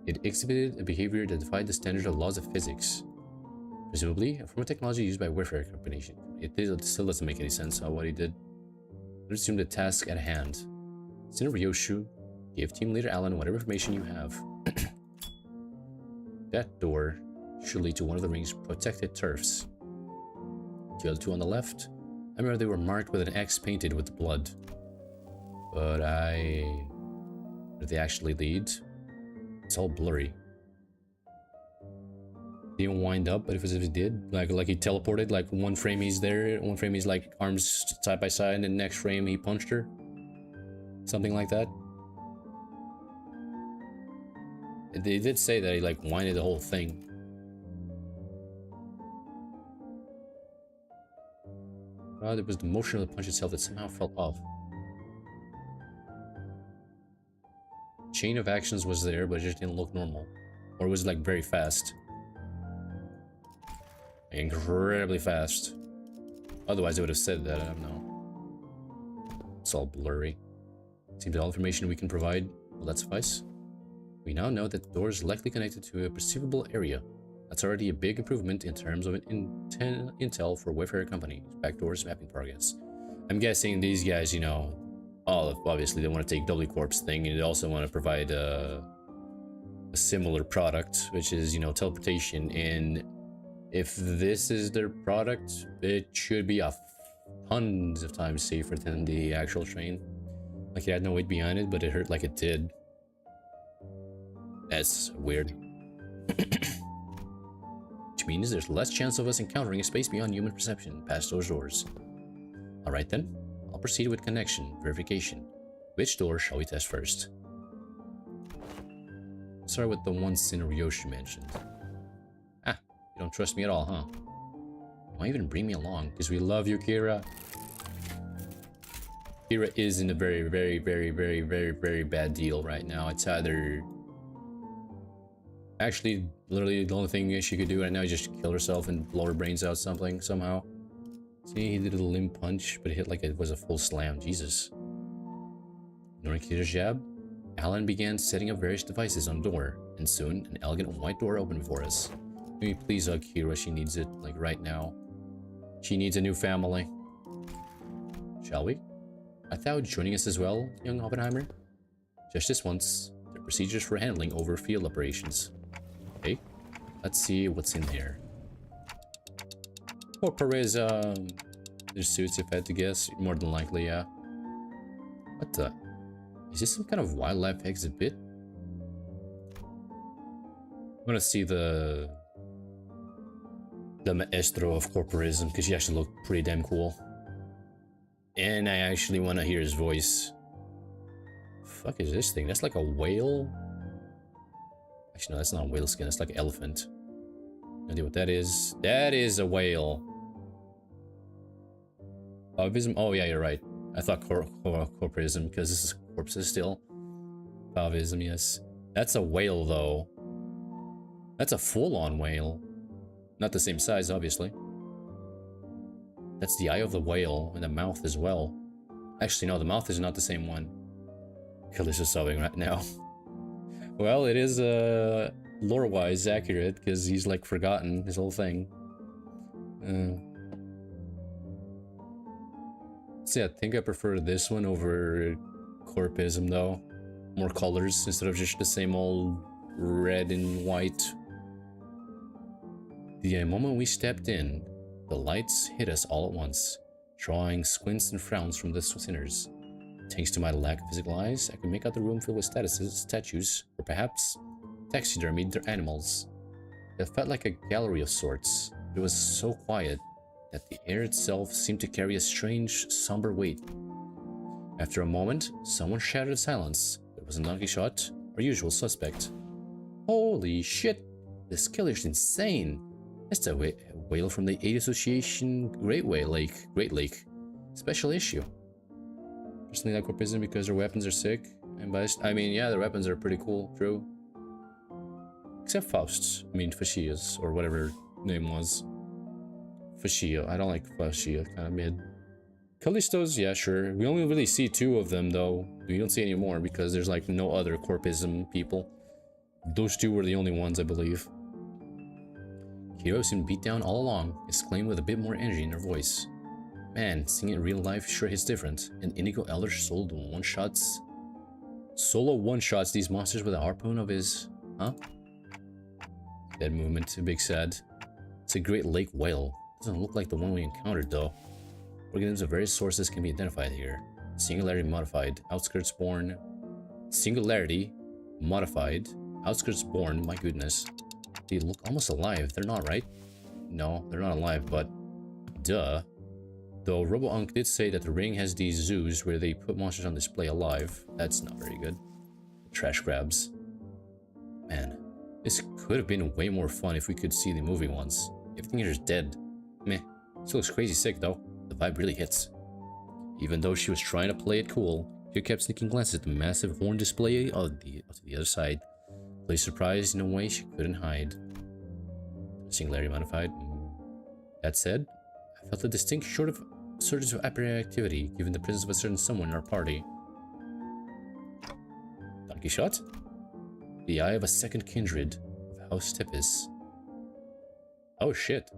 It exhibited a behavior that defied the standard of laws of physics. Presumably, a form of technology used by warfare companies. It still doesn't make any sense how what he did. Let's assume the task at hand. Senator Ryoshu, give team leader Alan whatever information you have. That door should lead to one of the ring's protected turfs. The other two on the left, I remember they were marked with an X painted with blood. But did they actually lead? It's all blurry. Didn't wind up, but if it did, like he teleported, like one frame he's there, one frame he's like arms side by side, and the next frame he punched her. Something like that. They did say that he like winded the whole thing. It was the motion of the punch itself that somehow fell off. Chain of actions was there, but it just didn't look normal. Or it was like very fast. Incredibly fast. Otherwise, I would have said that. I don't know. It's all blurry. Seems all information we can provide will that suffice. We now know that the door is likely connected to a perceivable area. That's already a big improvement in terms of intel for Wayfarer Company. Backdoors mapping progress. I'm guessing these guys, you know, obviously they want to take W Corp's thing, and they also want to provide a similar product, which is, you know, teleportation. And if this is their product, it should be tons of times safer than the actual train. Like it had no weight behind it, but it hurt like it did. That's weird. Which means there's less chance of us encountering a space beyond human perception past those doors. Alright then, I'll proceed with connection verification. Which door shall we test first? Let's start with the one Ryoshu mentioned. Ah, you don't trust me at all, huh? Why even bring me along? Because we love you, Kira. Kira is in a very, very, very, very, very, very bad deal right now. It's either... Actually, literally the only thing she could do right now is just kill herself and blow her brains out somehow. See, he did a limb punch, but it hit like it was a full slam. Jesus. Ignoring Kira's jab, Alan began setting up various devices on the door, and soon an elegant white door opened before us. Can we please hug Kira? She needs it, like right now. She needs a new family. Shall we? I thought joining us as well, young Oppenheimer. Just this once, the procedures for handling over field operations. Okay, let's see what's in here. Or Perez, their suits, if I had to guess. More than likely, yeah. What the? Is this some kind of wildlife exhibit? I'm gonna see the maestro of corporism, because he actually looked pretty damn cool. And I actually want to hear his voice. Fuck is this thing? That's like a whale? Actually, no, that's not a whale skin. It's like an elephant. No idea what that is. That is a whale. Fauvism? Oh, yeah, you're right. I thought corporism, because this is corpses still. Fauvism, yes. That's a whale, though. That's a full-on whale. Not the same size, obviously. That's the eye of the whale, and the mouth as well. Actually, no, the mouth is not the same one. Kalisha's sobbing right now. Well, it is, lore-wise accurate, because he's, like, forgotten his whole thing. See, I think I prefer this one over Corpism, though. More colors, instead of just the same old red and white. The moment we stepped in, the lights hit us all at once, drawing squints and frowns from the sinners. Thanks to my lack of physical eyes, I could make out the room filled with statues, or perhaps taxidermied animals. It felt like a gallery of sorts. It was so quiet that the air itself seemed to carry a strange, somber weight. After a moment, someone shouted silence. It wasn't Don Quixote, our usual suspect. Holy shit! This killer's insane! That's a whale from the 8 Association Great Lake special issue. Personally like Corpism because their weapons are sick. And I mean, yeah, their weapons are pretty cool, true. Except Faust's. I mean, Fascia's, or whatever her name was. Fascia. I don't like Fascia, kind of mid. Callistos, yeah, sure. We only really see 2 of them, though. We don't see any more because there's like no other corpism people. Those 2 were the only ones, I believe. Hero seemed beat down all along, exclaimed with a bit more energy in her voice. Man, seeing it in real life sure hits different. And Indigo Elder sold one-shots. Solo one-shots these monsters with a harpoon of his... Huh? Dead movement, a big sad. It's a Great Lake whale. Doesn't look like the one we encountered, though. Organisms of various sources can be identified here. Singularity modified, outskirts born. Singularity modified, outskirts born. My goodness. They look almost alive. They're not, right? No, they're not alive, but duh. Though RoboUnc did say that the ring has these zoos where they put monsters on display alive. That's not very good. Trash grabs. Man, this could have been way more fun if we could see the movie ones. Everything here is dead. Meh. Still looks crazy sick though. The vibe really hits. Even though she was trying to play it cool, she kept sneaking glances at the massive horn display to the other side. Play surprised in a way she couldn't hide. Singularity modified. That said, I felt a distinct surge of activity given the presence of a certain someone in our party. Don Quixote? The eye of a second kindred of House Tippis. Oh shit.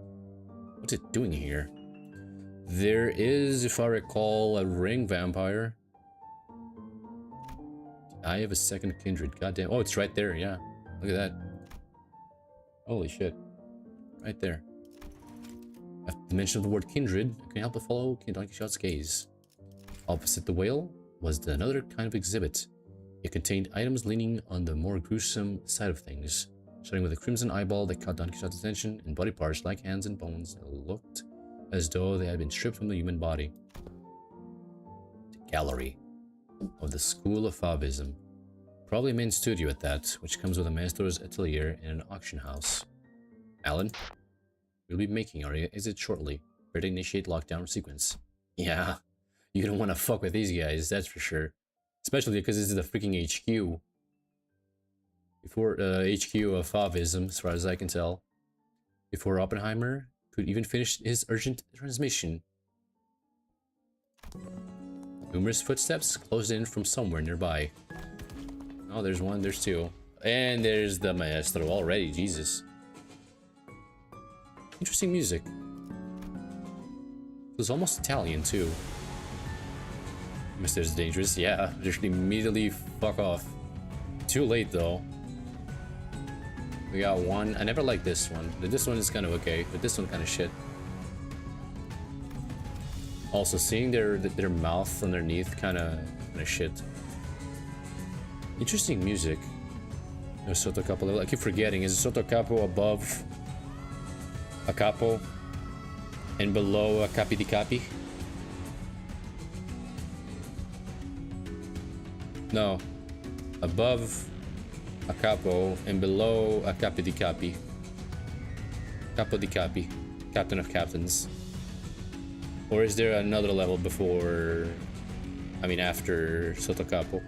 What's it doing here? There is, if I recall, a ring vampire. The eye of a second kindred. Goddamn. Oh, it's right there. Yeah. Look at that. Holy shit. Right there. At the mention of the word kindred, I can help but follow Don Quixote's gaze. Opposite the whale was another kind of exhibit. It contained items leaning on the more gruesome side of things, starting with a crimson eyeball that caught Don Quixote's attention and body parts like hands and bones that looked as though they had been stripped from the human body. The gallery of the School of Fauvism. Probably a main studio at that, which comes with a master's atelier and an auction house. Alan? We'll be making our exit shortly. Better initiate lockdown sequence. Yeah, you don't want to fuck with these guys, that's for sure. Especially because this is the freaking HQ. Before HQ of Fauvism, as far as I can tell. Before Oppenheimer could even finish his urgent transmission. Numerous footsteps closed in from somewhere nearby. Oh, there's one, there's 2. And there's the maestro already, Jesus. Interesting music. It was almost Italian, too. Mr. Dangerous, yeah, just immediately fuck off. Too late, though. We got one. I never liked this one. This one is kind of okay, but this one kind of shit. Also, seeing their mouth underneath kind of shit. Interesting music. There's Soto Capo level. I keep forgetting. Is Soto Capo above a capo and below a capi di capi? No. Above a capo and below a capi di capi. Capo di capi. Captain of captains. Or is there another level before... I mean after Soto Capo?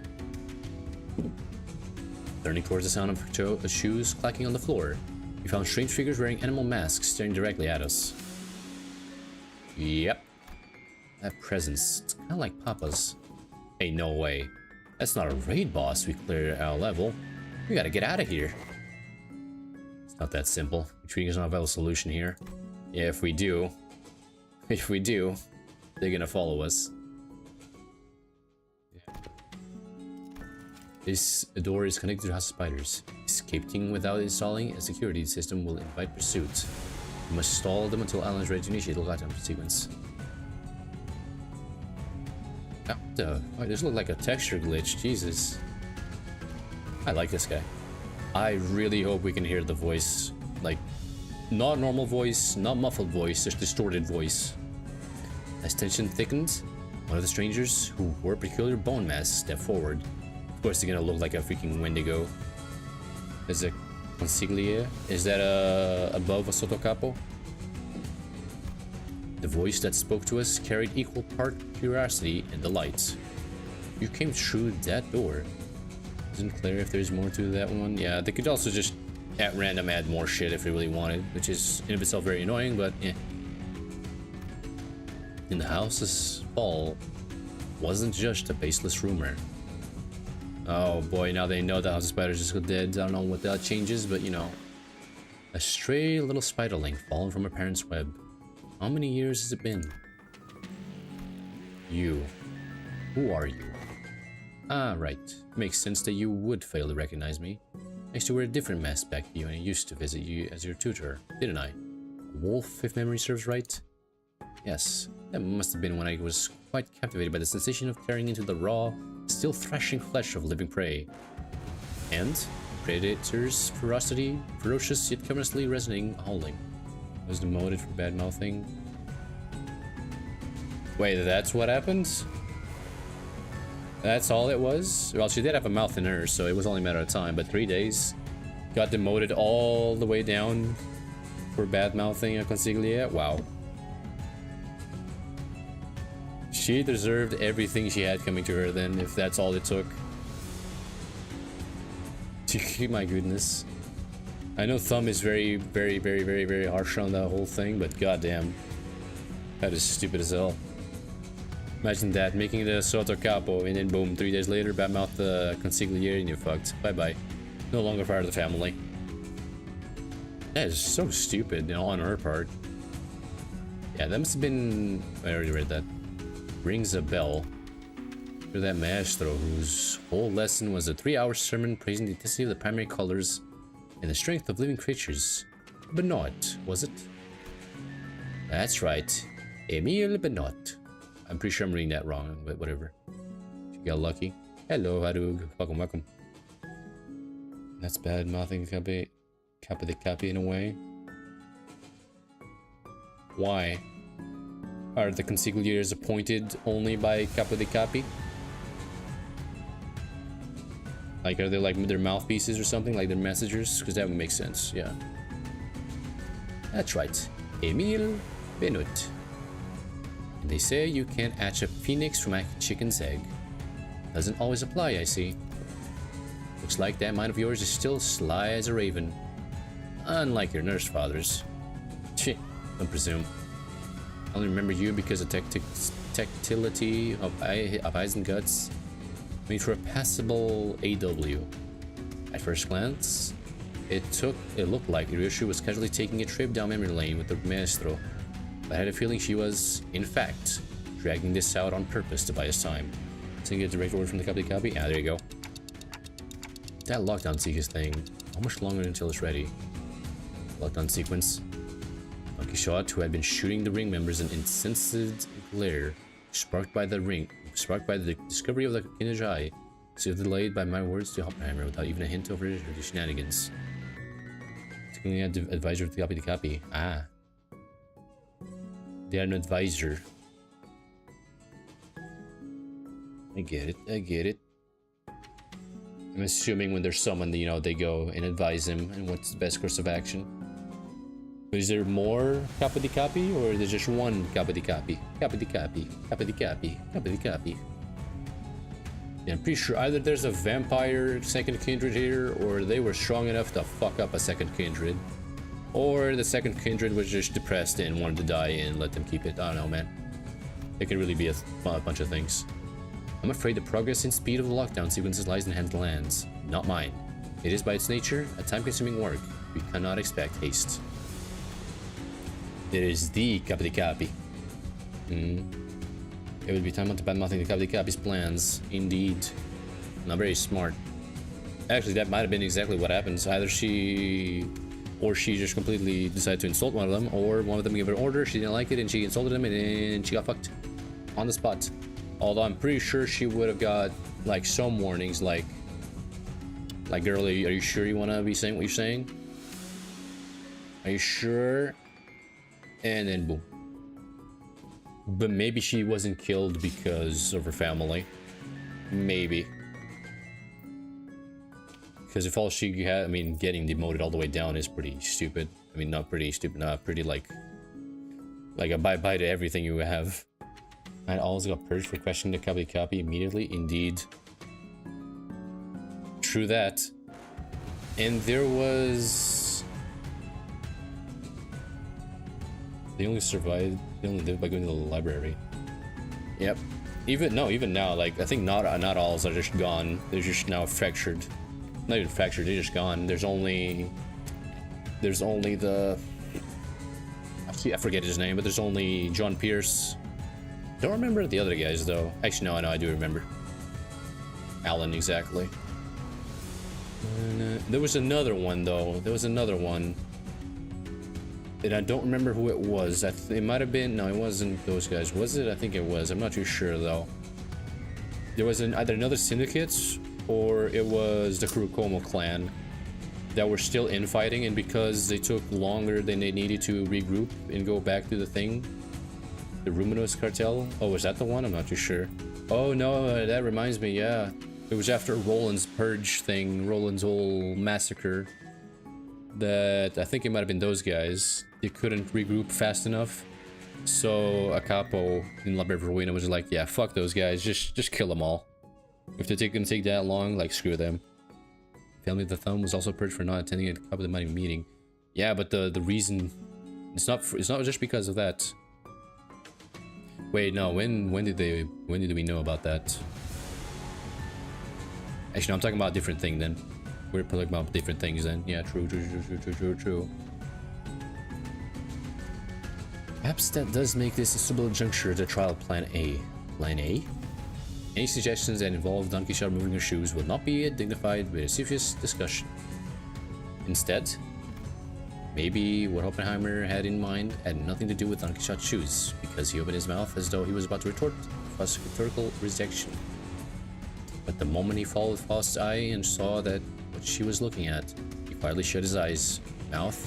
Turning towards the sound of shoes clacking on the floor, we found strange figures wearing animal masks staring directly at us. Yep. That presence, it's kind of like Papa's. Hey, no way. That's not a raid boss we cleared our level. We gotta get out of here. It's not that simple. Retreating is not a viable solution here. Yeah, if we do, they're gonna follow us. This door is connected to House of Spiders. Escaping without installing a security system will invite pursuit. You must stall them until Alan is ready to initiate the lockdown sequence. Oh, this looks like a texture glitch, Jesus. I like this guy. I really hope we can hear the voice. Like, not normal voice, not muffled voice, just distorted voice. As tension thickens, one of the strangers who wore peculiar bone masks stepped forward. Of course, they're gonna look like a freaking Wendigo. Is it Consiglia? Is that above a Soto Capo? The voice that spoke to us carried equal part curiosity and delight. You came through that door. Isn't clear if there's more to that one. Yeah, they could also just at random add more shit if they really wanted, which is in of itself very annoying, but yeah. in the house's fall wasn't just a baseless rumor. Oh boy, now they know the house of spiders just got dead. I don't know what that changes, but you know. A stray little spiderling fallen from a parent's web. How many years has it been? You. Who are you? Ah, right. Makes sense that you would fail to recognize me. I used to wear a different mask back to you and I used to visit you as your tutor, didn't I? A wolf, if memory serves right? Yes, that must have been when I was quite captivated by the sensation of tearing into the raw, still thrashing flesh of living prey. And predator's ferocity, ferocious yet ominously resonating howling. Was demoted for bad mouthing. Wait, that's what happened? That's all it was? Well, she did have a mouth in her, so it was only a matter of time, but 3 days. Got demoted all the way down for bad mouthing a Companyyyy. Wow. She deserved everything she had coming to her then, if that's all it took. My goodness. I know Thumb is very harsh on that whole thing, but goddamn. That is stupid as hell. Imagine that, making it a Soto Capo, and then boom, 3 days later, badmouth the Companyyyy and you're fucked. Bye-bye. No longer part of the family. That is so stupid, you know, on her part. Yeah, that must have been... I already read that. Rings a bell. For that maestro, whose whole lesson was a 3-hour sermon praising the intensity of the primary colors and the strength of living creatures. Benoit, was it? That's right. Emile Benoit. I'm pretty sure I'm reading that wrong, but whatever. She got lucky. Hello, Harug. Welcome, welcome. That's bad mouthing Kappa de Kappa in a way. Why? Are the Companyyyy appointed only by Kappa de Kappa? Like, are they like their mouthpieces or something? Like their messengers? Because that would make sense, yeah. That's right. Emile Benoit. And they say you can't hatch a phoenix from a chicken's egg. Doesn't always apply, I see. Looks like that mind of yours is still sly as a raven. Unlike your nurse fathers. Cheh, don't presume. I only remember you because of tactility of eyes and guts. Made for a passable AW. At first glance, it looked like Ryoshu was casually taking a trip down memory lane with the maestro. But I had a feeling she was, in fact, dragging this out on purpose to buy us time. So you get a direct order from the Companyyyy? Yeah, there you go. That lockdown sequence thing. How much longer until it's ready? Lockdown sequence. Don Quixote, who had been shooting the ring members, an insensate glare sparked by the discovery of the Companyyyy, so delayed by my words to Oppenheimer without even a hint of her shenanigans. Taking an advisor to Companyyyy. Ah. They are an advisor. I get it, I get it. I'm assuming when they're summoned, you know, they go and advise him and what's the best course of action. But is there more Companyyyy or is there just one Companyyyy? Companyyyy. Yeah, I'm pretty sure either there's a vampire second kindred here, or they were strong enough to fuck up a second kindred. Or the second kindred was just depressed and wanted to die and let them keep it. I don't know, man. It could really be a bunch of things. I'm afraid the progress and speed of the lockdown sequences lies in the hands of the lands, not mine. It is by its nature a time-consuming work. We cannot expect haste. It is the Companyyyy. It would be time to badmouthing the Companyyy's plans. Indeed. Not very smart. Actually, that might have been exactly what happens. Either she just completely decided to insult one of them, or one of them gave her an order, she didn't like it, and she insulted him, and then she got fucked. On the spot. Although I'm pretty sure she would have got, like, some warnings, like, girl, are you sure you want to be saying what you're saying? Are you sure? And then boom. But maybe she wasn't killed because of her family. Maybe. Because if all she had, I mean, getting demoted all the way down is pretty stupid. I mean, not pretty stupid, not pretty like a bye-bye to everything you have. I always got purged for questioning the Companyyyy immediately. Indeed. True that. And there was... They only survived You only live by going to the library. Yep. Even now, like I think not all are just gone. They're just now fractured. Not even fractured. They're just gone. There's only the. I forget his name, but there's only John Pierce. Don't remember the other guys though. Actually, no, I know I do remember. Alan, exactly. And, there was another one though. There was another one. And I don't remember who it was. It might have been. No, it wasn't those guys. Was it? I think it was. I'm not too sure though. There was either another syndicate or it was the Kurokomo clan that were still infighting, and because they took longer than they needed to regroup and go back to the thing, the Ruminos cartel. Oh, was that the one? I'm not too sure. Oh no, that reminds me. Yeah, it was after Roland's purge thing, Roland's whole massacre. That I think it might have been those guys. They couldn't regroup fast enough, so a capo in La Breveruina was like, "Yeah, fuck those guys. Just kill them all. If they're gonna take that long, like screw them." Family of the Thumb was also purged for not attending a Cup of the Money meeting. Yeah, but the reason it's not just because of that. Wait, no. When did we know about that? Actually, no, I'm talking about a different thing then. We're talking about different things then. Yeah, true. Perhaps that does make this a suitable juncture to trial Plan A. Plan A? Any suggestions that involve Don Quixote moving her shoes will not be dignified with a serious discussion. Instead, maybe what Oppenheimer had in mind had nothing to do with Don Quixote's shoes, because he opened his mouth as though he was about to retort prosecutorial rejection. But the moment he followed Faust's eye and saw that what she was looking at, he quietly shut his mouth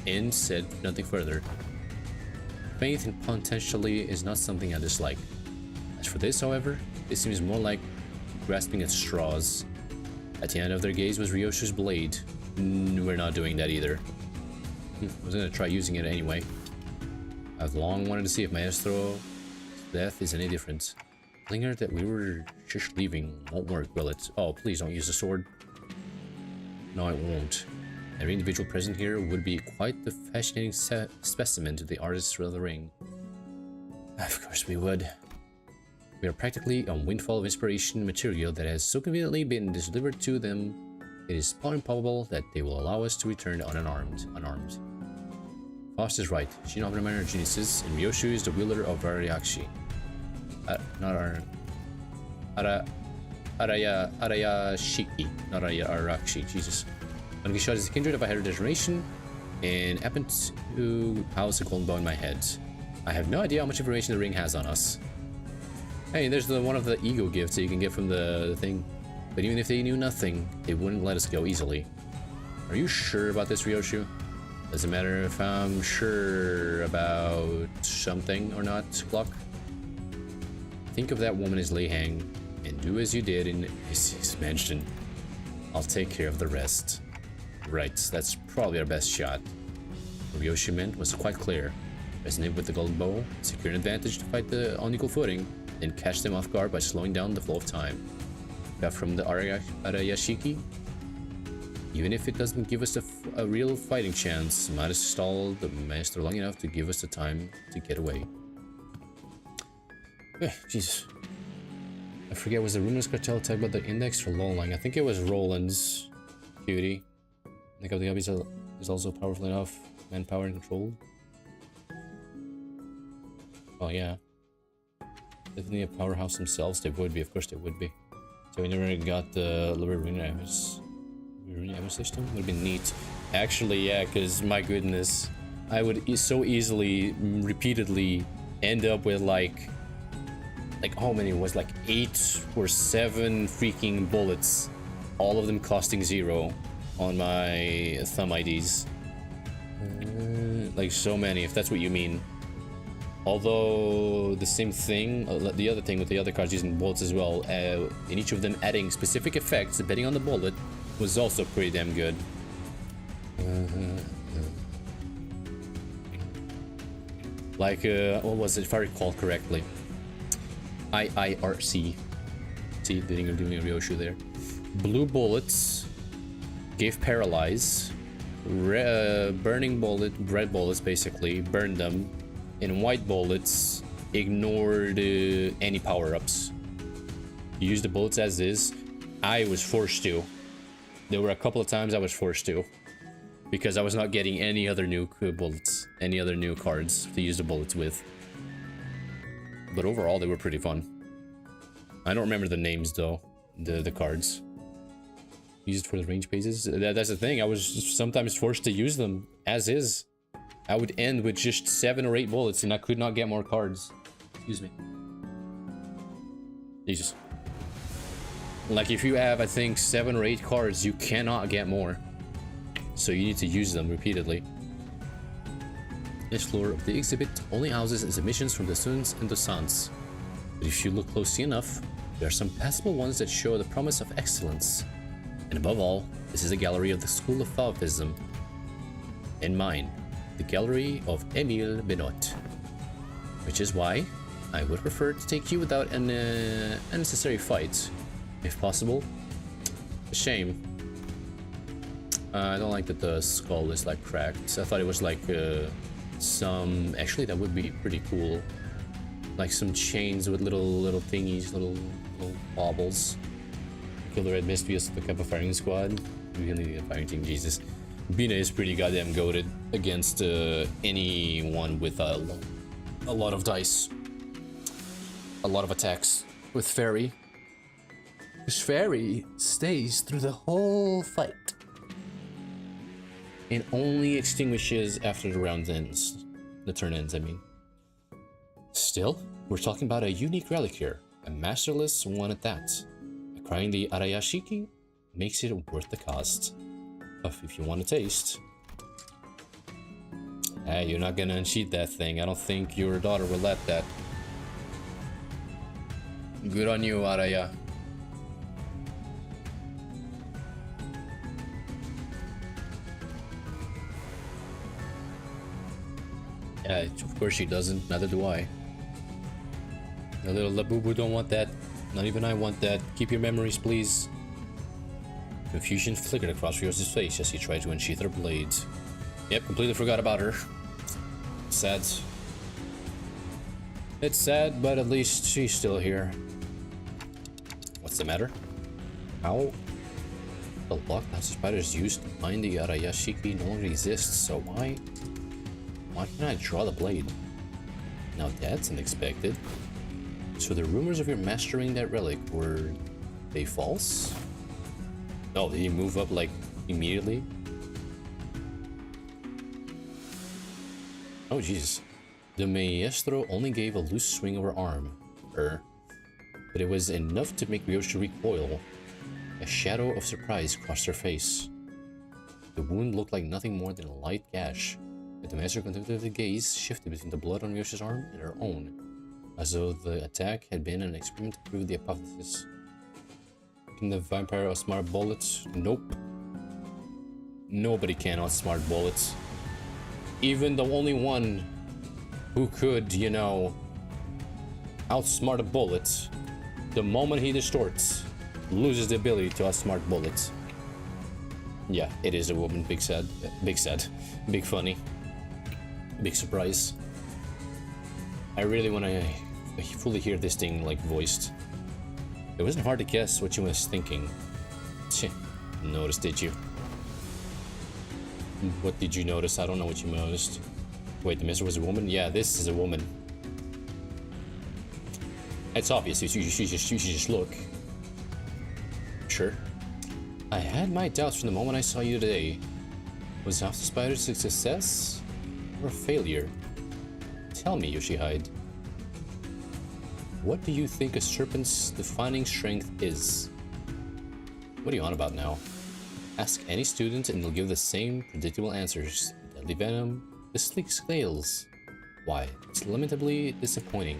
and said nothing further. Faith in potentially is not something I dislike. As for this, however, it seems more like grasping at straws. At the end of their gaze was Ryoshu's blade. We're not doing that either. I was gonna try using it anyway. I've long wanted to see if Maestro's death is any different. Telling her that we were just leaving won't work, will it? Oh, please don't use the sword. No, it won't. Every individual present here would be quite the fascinating specimen to the artists of the ring. Of course we would. We are practically a windfall of inspiration material that has so conveniently been delivered to them. It is improbable that they will allow us to return unarmed. Faust is right. Shin Oppenheimer are geniuses, and Ryoshu is the wielder of Arayashiki. Not Arayashiki, Jesus. Don Quixote is a kindred of a heritage generation, and happened to house a golden bow in my head. I have no idea how much information the ring has on us. Hey, there's one of the ego gifts that you can get from the thing. But even if they knew nothing, they wouldn't let us go easily. Are you sure about this, Ryoshu? Doesn't matter if I'm sure about something or not, Clock. Think of that woman as Leihang, and do as you did in his mansion. I'll take care of the rest. Right, that's probably our best shot. What Ryoshu meant was quite clear. Resonate with the golden bow, secure an advantage to fight on equal footing, then catch them off guard by slowing down the flow of time. Got from the Arayashiki? Even if it doesn't give us a real fighting chance, might have stalled the master long enough to give us the time to get away. Jesus. I forget, was the Ruminos cartel talking about the index or lolling? I think it was Roland's beauty. I think the Ubbies is also powerful enough, manpower and control. Oh yeah. Definitely a powerhouse themselves, they would be, of course they would be. So we never got the Liberina ammo system, would have been neat. Actually, yeah, because my goodness, I would so easily, repeatedly end up with like how many was like 8 or 7 freaking bullets, all of them costing 0 on my thumb IDs. Like so many, if that's what you mean. Although the same thing, the other thing with the other cards using bullets as well, in each of them adding specific effects depending on the bullet, was also pretty damn good. Like, what was it, if I recall correctly? IIRC. See, doing a Ryoshu there. Blue bullets gave paralyze. Burning bullet, red bullets basically, burned them. and white bullets ignored any power-ups. You use the bullets as is. I was forced to. There were a couple of times I was forced to, because I was not getting any other new bullets, any other new cards to use the bullets with. But overall, they were pretty fun. I don't remember the names though, the cards. Used for the range phases. That's the thing. I was sometimes forced to use them as is. I would end with just 7 or 8 bullets, and I could not get more cards. Excuse me. Jesus. Like if you have, I think, 7 or 8 cards, you cannot get more. So you need to use them repeatedly. This floor of the exhibit only houses exhibitions from the Suns and the Sans. But if you look closely enough, there are some passable ones that show the promise of excellence. And above all, this is a gallery of the School of Fauvism. And mine, the gallery of Emile Benoit. Which is why I would prefer to take you without an unnecessary fight, if possible. A shame. I don't like that the skull is like cracked. I thought it was like some... Actually, that would be pretty cool. Like some chains with little thingies, little baubles. Kill the red misfits of the Kappa firing squad. We can lead the firing team. Jesus. Bina is pretty goddamn goated against anyone with a lot of dice. A lot of attacks with Fairy. Because Fairy stays through the whole fight. And only extinguishes after the round ends. The turn ends, I mean. Still, we're talking about a unique relic here. A masterless one at that. Acquiring the Arayashiki makes it worth the cost. If you want to taste. Hey, you're not gonna unsheath that thing. I don't think your daughter will let that. Good on you, Araya. Yeah, of course she doesn't. Neither do I. The little Labubu don't want that. Not even I want that. Keep your memories, please. Confusion flickered across Rios' face as he tried to unsheath her blade. Yep, completely forgot about her. Sad. It's sad, but at least she's still here. What's the matter? How? The lock that spiders used to bind the Arayashiki no longer exists, so why can't I draw the blade? Now that's unexpected. So the rumors of your mastering that relic, were they false? Oh, did he move up like immediately? Oh jeez. The maestro only gave a loose swing of her arm. But it was enough to make Ryosha recoil. A shadow of surprise crossed her face. The wound looked like nothing more than a light gash, but the master contemplative gaze shifted between the blood on Ryosha's arm and her own, as though the attack had been an experiment to prove the hypothesis. Can the vampire outsmart bullets? Nope. Nobody can outsmart bullets. Even the only one who could, you know, outsmart a bullet, the moment he distorts, loses the ability to outsmart bullets. Yeah, it is a woman. Big sad. Big funny. Big surprise. I really want to fully hear this thing, like, voiced. It wasn't hard to guess what she was thinking. Noticed, did you? What did you notice? I don't know what you noticed. Wait, the mister was a woman? Yeah, this is a woman. It's obvious. You should just look. Sure. I had my doubts from the moment I saw you today. Was House of Spiders a success or a failure? Tell me, Yoshihide. What do you think a serpent's defining strength is? What are you on about now? Ask any student and they'll give the same predictable answers. The deadly venom, the sleek scales. Why, it's lamentably disappointing.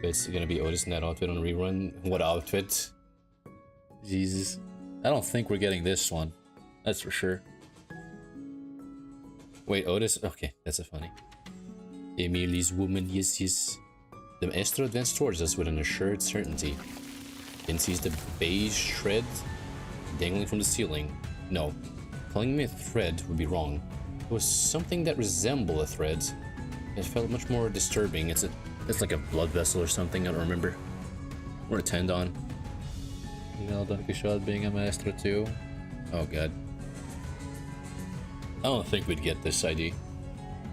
It's gonna be Otis in that outfit on rerun. What outfit? Jesus. I don't think we're getting this one. That's for sure. Wait, Otis? Okay, that's a funny. Emily's woman, yes. The maestro advanced towards us with an assured certainty. Then sees the beige shred dangling from the ceiling. No, calling me a thread would be wrong. It was something that resembled a thread. It felt much more disturbing. It's like a blood vessel or something, I don't remember. Or a tendon. You know, Don Quixote being a maestro too. Oh god. I don't think we'd get this ID.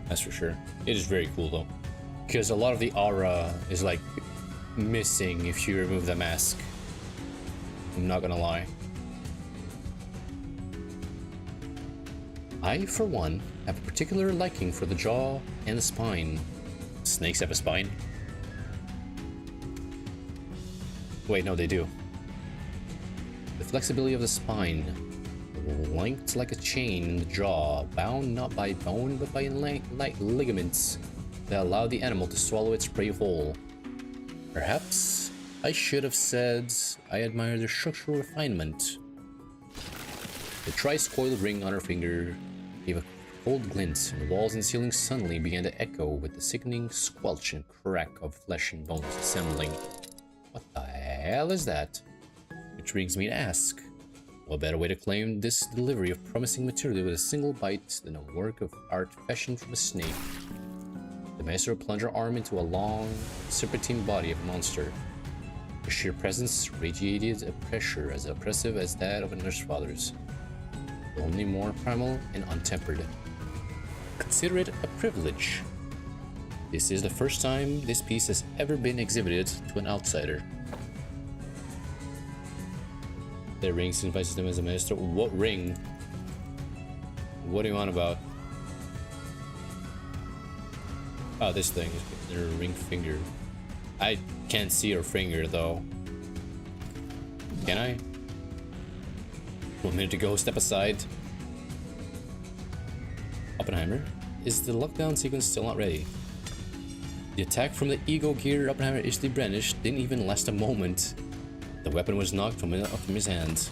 That's for sure. It is very cool though. Because a lot of the aura is like missing if you remove the mask. I'm not gonna lie. I, for one, have a particular liking for the jaw and the spine. Snakes have a spine? Wait, no, they do. The flexibility of the spine, linked like a chain in the jaw, bound not by bone but by ligaments that allow the animal to swallow its prey whole. Perhaps I should have said I admire their structural refinement. The tricoiled ring on her finger gave a cold glint, and the walls and ceiling suddenly began to echo with the sickening squelch and crack of flesh and bones assembling. What the hell is that? Which brings me to ask, what better way to claim this delivery of promising material with a single bite than a work of art fashioned from a snake? The maestro plunged her arm into a long, serpentine body of a monster. Her sheer presence radiated a pressure as oppressive as that of a nurse father's, only more primal and untempered. Consider it a privilege. This is the first time this piece has ever been exhibited to an outsider. The ring signifies them as a maestro. What ring? What do you want about? Oh, this thing. Her ring finger. I can't see her finger though. Can I? 1 minute to go, step aside. Oppenheimer? Is the lockdown sequence still not ready? The attack from the ego gear Oppenheimer initially brandished didn't even last a moment. The weapon was knocked from his hands.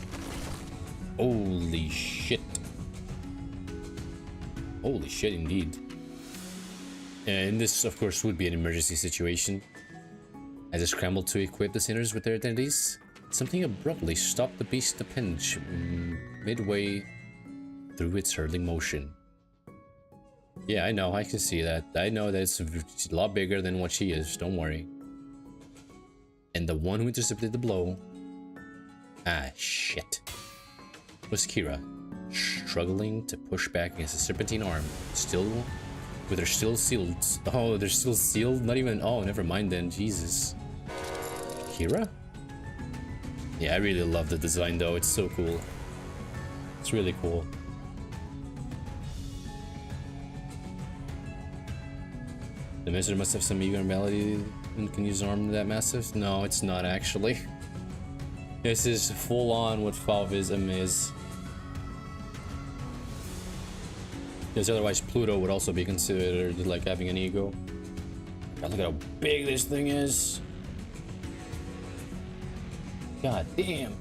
Holy shit. Holy shit indeed. And this, of course, would be an emergency situation. As it scrambled to equip the sinners with their identities, something abruptly stopped the beast's appendage midway through its hurtling motion. Yeah, I know, I can see that. I know that it's a lot bigger than what she is, don't worry. And the one who intercepted the blow... Ah, shit. Was Kira, struggling to push back against the serpentine arm, still... with her still sealed... Oh, they're still sealed? Not even... Oh, never mind then, Jesus. Kira? Yeah, I really love the design though, it's so cool. It's really cool. The master must have some ego and melody and can use an arm that massive? No, it's not actually. This is full on what Fauvism is. Because otherwise Pluto would also be considered like having an ego. God, look at how big this thing is. God damn.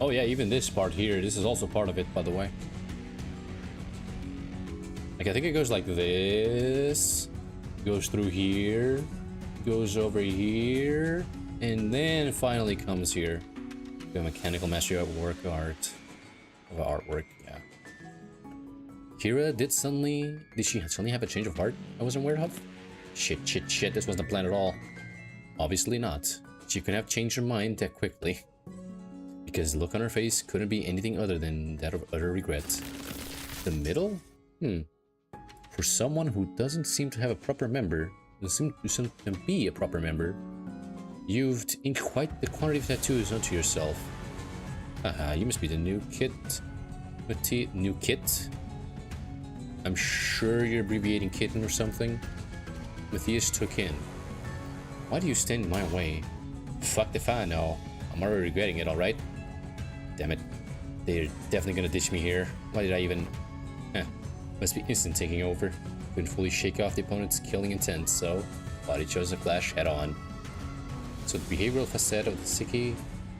Oh yeah, even this part here, this is also part of it, by the way. Like, I think it goes like this, goes through here, goes over here, and then finally comes here. The mechanical mastery of artwork, yeah. Kira did she suddenly have a change of heart I wasn't aware of? Shit, this wasn't the plan at all. Obviously not. She couldn't have changed her mind that quickly. Because the look on her face couldn't be anything other than that of utter regret. The middle? For someone who doesn't seem to have a proper member, doesn't seem to be a proper member, you've inked quite the quantity of tattoos onto yourself. Haha, you must be the new kit. New kit? I'm sure you're abbreviating kitten or something. Matthias took in. Why do you stand in my way? Fuck if I know. I'm already regretting it, alright? Damn it. They're definitely gonna ditch me here. Why did I even... Must be instant taking over. Couldn't fully shake off the opponent's killing intent, so body chose to clash head on. So the behavioral facet of the Psyche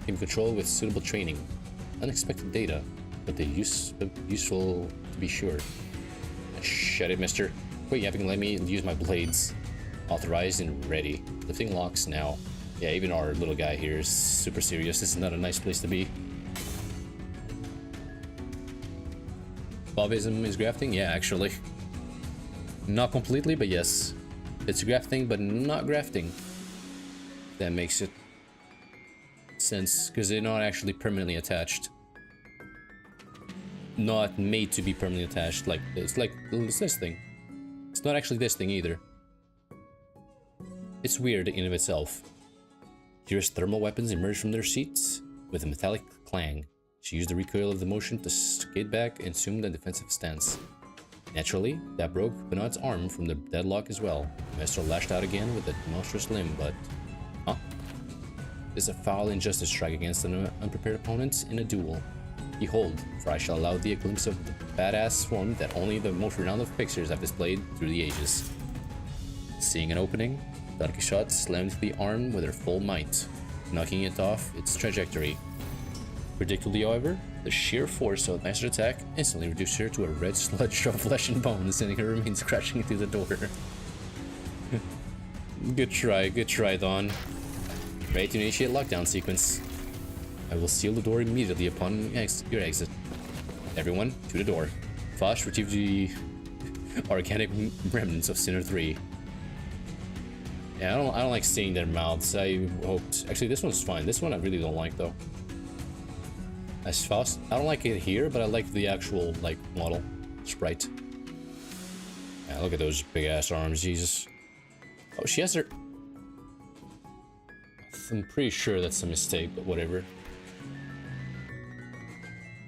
can be controlled with suitable training. Unexpected data, but they're useful to be sure. Shut it, mister. Quit yapping, let me use my blades. Authorized and ready. Lifting locks now. Yeah, even our little guy here is super serious. This is not a nice place to be. Fauvism is grafting? Yeah, actually. Not completely, but yes. It's grafting, but not grafting. That makes it sense, because they're not actually permanently attached. Not made to be permanently attached, like it's this thing. It's not actually this thing either. It's weird in of itself. Kira's thermal weapons emerge from their seats with a metallic clang. She used the recoil of the motion to skate back and assumed a defensive stance. Naturally, that broke Bernard's arm from the deadlock as well. Maestro lashed out again with a monstrous limb, but... Huh? This is a foul injustice strike against an unprepared opponent in a duel. Behold, for I shall allow thee a glimpse of the badass form that only the most renowned of fixers have displayed through the ages. Seeing an opening, Don Quixote slammed the arm with her full might, knocking it off its trajectory. Predictably, however, the sheer force of the master's attack instantly reduced her to a red sludge of flesh and bone, sending her remains crashing through the door. Good try, Dawn. Ready to initiate lockdown sequence. I will seal the door immediately upon your exit. Everyone, to the door. Fosh, retrieve the organic remnants of Sinner 3. Yeah, I don't like seeing their mouths. I hoped... Actually, this one's fine. This one I really don't like, though. As fast. I don't like it here, but I like the actual, like, model. Sprite. Yeah, look at those big-ass arms, Jesus. Oh, she has her... I'm pretty sure that's a mistake, but whatever.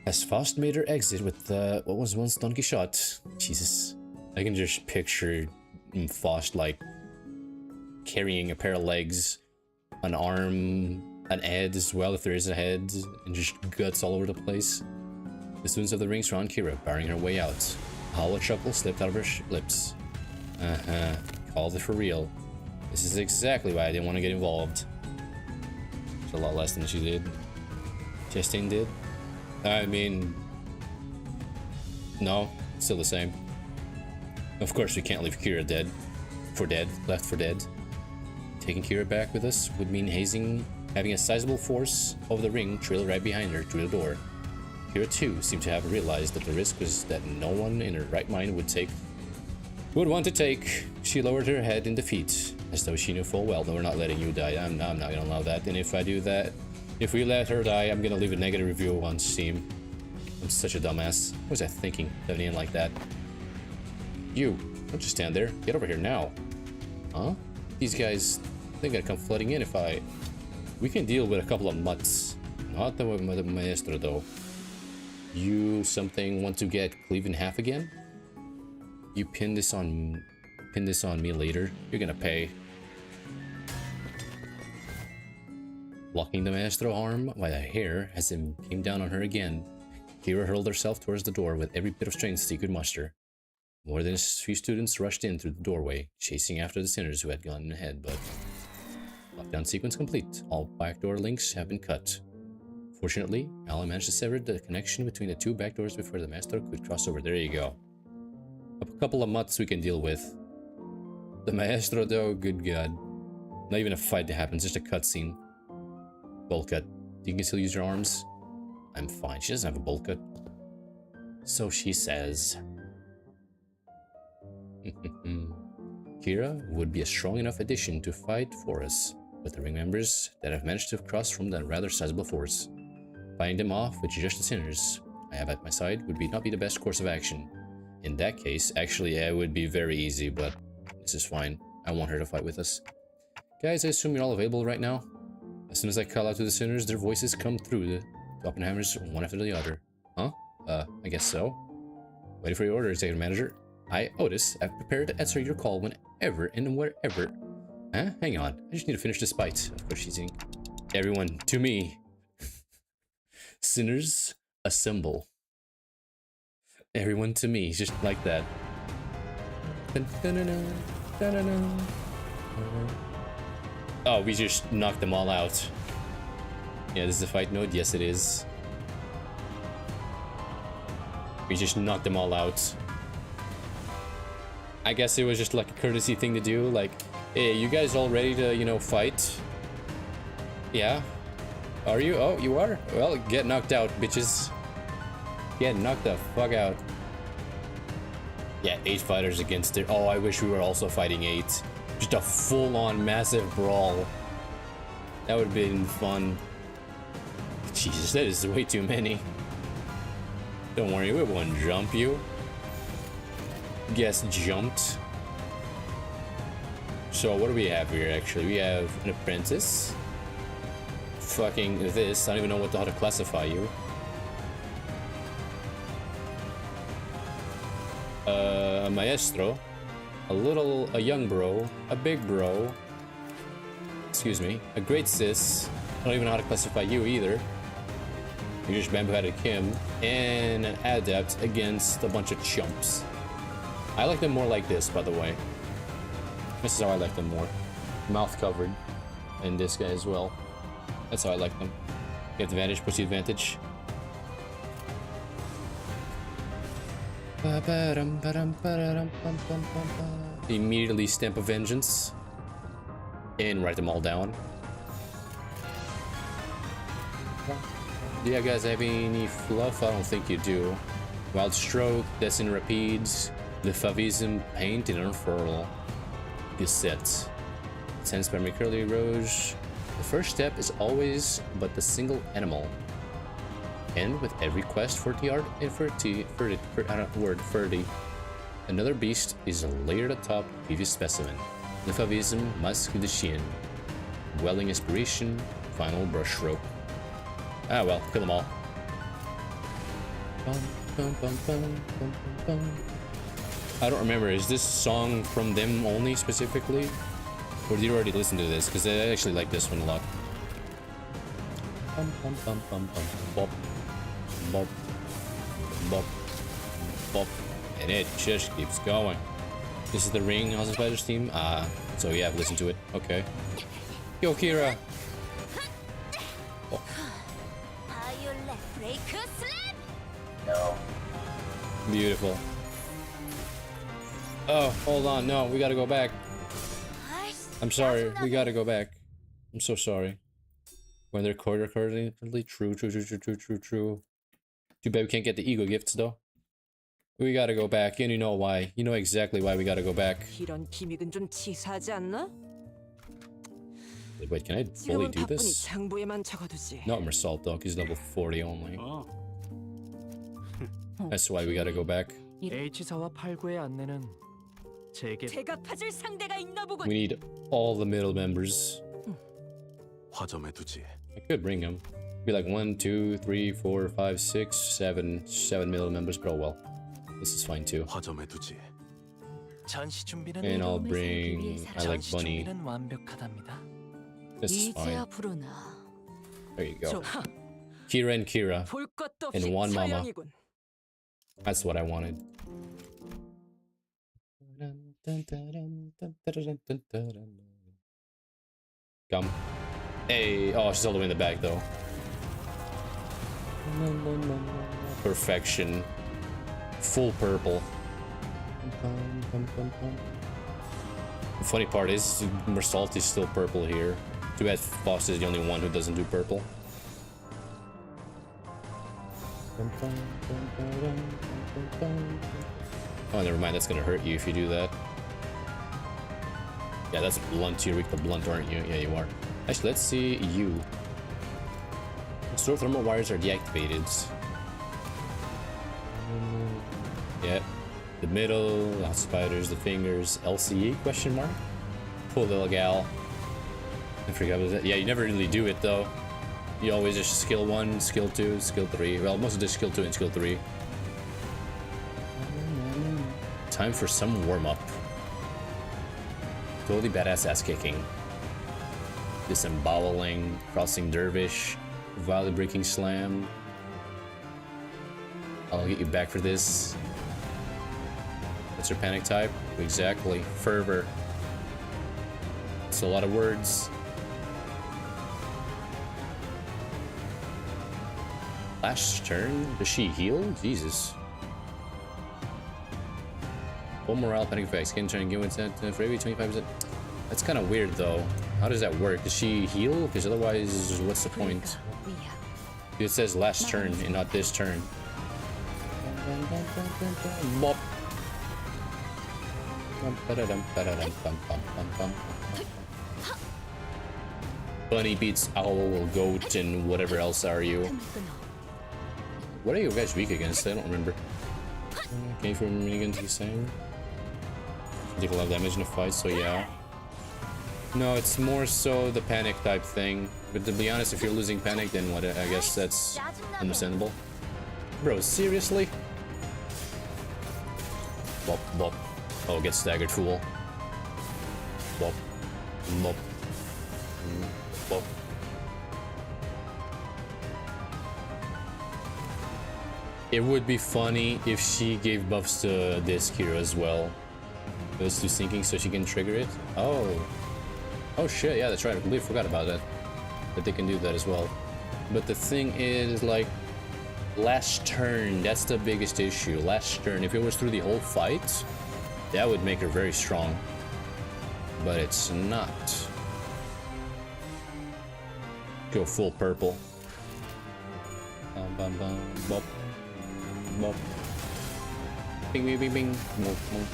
As Faust made her exit with what was once Don Quixote. Jesus. I can just picture Faust, like, carrying a pair of legs, an arm, an head as well, if there is a head, and just guts all over the place. The students of the ring surround Kira, barring her way out. A hollow chuckle slipped out of her lips. Called it for real. This is exactly why I didn't want to get involved. It's a lot less than she did. Justine did. I mean... No, still the same. Of course we can't leave Kira dead. Left for dead. Taking Kira back with us would mean having a sizable force of the ring trail right behind her through the door. Kira too seemed to have realized that the risk was that no one in her right mind would want to take. She lowered her head in defeat, as though she knew full well, no, we're not letting you die. I'm not gonna allow that, and if I do that, if we let her die, I'm gonna leave a negative review on Steam. I'm such a dumbass. What was I thinking, living in like that? You, don't just stand there. Get over here now. Huh? These guys, they're gonna come flooding in if I... We can deal with a couple of mutts. Not the maestro, though. You want to get cleaved in half again? You pin this on me later. You're gonna pay. Blocking the maestro arm by the hair as it came down on her again, Kira hurled herself towards the door with every bit of strength she could muster. More than a few students rushed in through the doorway, chasing after the sinners who had gone ahead, but... Lockdown sequence complete. All backdoor links have been cut. Fortunately, Alan managed to sever the connection between the two backdoors before the maestro could cross over. There you go. A couple of mutts we can deal with. The maestro, though, good god. Not even a fight that happens, just a cutscene. Bowl cut. You can still use your arms? I'm fine. She doesn't have a bowl cut. So she says. Kira would be a strong enough addition to fight for us, with the ring members that have managed to cross from that rather sizable force. Fighting them off with just the sinners I have at my side would not be the best course of action. In that case, actually, yeah, it would be very easy, but this is fine. I want her to fight with us. Guys, I assume you're all available right now? As soon as I call out to the sinners, their voices come through the Oppenheimers one after the other. Huh? I guess so. Waiting for your order, Executive Manager. I, Otis, have prepared to answer your call whenever and wherever. Huh? Hang on. I just need to finish this bite. Of course she's saying. Everyone, to me. Sinners, assemble. Everyone to me, just like that. Oh, we just knocked them all out. Yeah, this is a fight node. Yes, it is. We just knocked them all out. I guess it was just like a courtesy thing to do. Like, hey, you guys all ready to, you know, fight? Yeah? Are you? Oh, you are? Well, get knocked out, bitches. Get knocked the fuck out. Yeah, 8 fighters against it. Oh, I wish we were also fighting 8. Just a full-on massive brawl. That would have been fun. Jesus, that is way too many. Don't worry, we won't jump you. Guess jumped. So what do we have here, actually? We have an apprentice. Fucking this. I don't even know how to classify you. A maestro. A young bro. A big bro. Excuse me. A great sis. I don't even know how to classify you either. You just bamboo-headed him. And an adept against a bunch of chumps. I like them more like this, by the way. This is how I like them more. Mouth covered. And this guy as well. That's how I like them. Get advantage, push the advantage. Immediately stamp a vengeance. And write them all down. Do you guys have any fluff? I don't think you do. Wild Stroke, Destin Rapides, Leffavism, Paint, and Unfurl. Cassette. Sense by Curly Rouge. The first step is always but the single animal. And with every quest for the art and furty. Another beast is layered atop the previous specimen. Leffavism, Musk de Chien. Welling Inspiration, Final Brushstroke. Ah well, kill them all. I don't remember, is this song from them only specifically? Or did you already listen to this? Because I actually like this one a lot. Bop. Bop. Bop. Bop. And it just keeps going. This is the Ring House of Spiders theme? Ah, so yeah, I've listened to it. Okay. Yo, Kira! Oh. No. Beautiful. Oh, hold on. No, we gotta go back. I'm sorry. We gotta go back. I'm so sorry. When they're accordingly true. Too bad we can't get the ego gifts though. We gotta go back, and you know why. You know exactly why we gotta go back. 이런 기믹은 좀 치사하지 않나? Wait, can I fully do this? 장부에만 적어두지. Not Mersault though, he's level 40 only. That's why we gotta go back. H사와 8구의 안내는 제게 제가 파질 상대가 있나 보군. We need all the middle members. 화점에 두지. I could bring them. Be like 1, 2, 3, 4, 5, 6, 7 middle members, but oh well. This is fine too. 화점에 두지. 전시 준비는 And I'll bring. I like Bunny. 완벽하답니다. This is fine. 이제야 부르나. There you go. Kira and Kira. 볼 것도 And 없이 one mama. 서양이군. That's what I wanted. Come. Hey. Oh, she's all the way in the back though. Perfection. Full purple. The funny part is Mersault is still purple here. Too bad Foss is the only one who doesn't do purple. Oh, never mind. That's gonna hurt you if you do that. Yeah, that's blunt. You're weak to blunt, aren't you? Yeah, you are. Actually, let's see you. Store thermal wires are deactivated. Yeah. The middle, the spiders, the fingers, LCE question mark? Poor little gal. I forgot about that. Yeah, you never really do it though. You always just skill 1, skill 2, skill 3. Well, most of this skill 2 and skill 3. Time for some warm-up. Totally badass ass kicking. Disemboweling, crossing dervish, volley breaking slam. I'll get you back for this. What's your panic type? Exactly. Fervor. It's a lot of words. Last turn? Does she heal? Jesus. Full morale, panic effects. Skin turn, give it for every 25%. That's kind of weird though. How does that work? Does she heal? Because otherwise, what's the point? It says last turn and not this turn. Bop. Bunny beats owl, goat, and whatever else are you. What are you guys weak against? I don't remember. Came from miniguns, he's saying. Take a lot of damage in a fight, so yeah. No, it's more so the panic type thing. But to be honest, if you're losing panic, then what? I guess that's understandable. Bro, seriously? Bop, bop. Oh, get staggered, fool. Bop. Bop. Bop. It would be funny if she gave buffs to this hero as well. Those two sinking so she can trigger it. Oh. Oh shit, yeah, that's right. I completely forgot about that. That they can do that as well. But the thing is, like, last turn, that's the biggest issue. Last turn, if it was through the whole fight, that would make her very strong. But it's not. Go full purple. Bum bum bum bop. Bop. Bing bing bing bing. Bop, bop.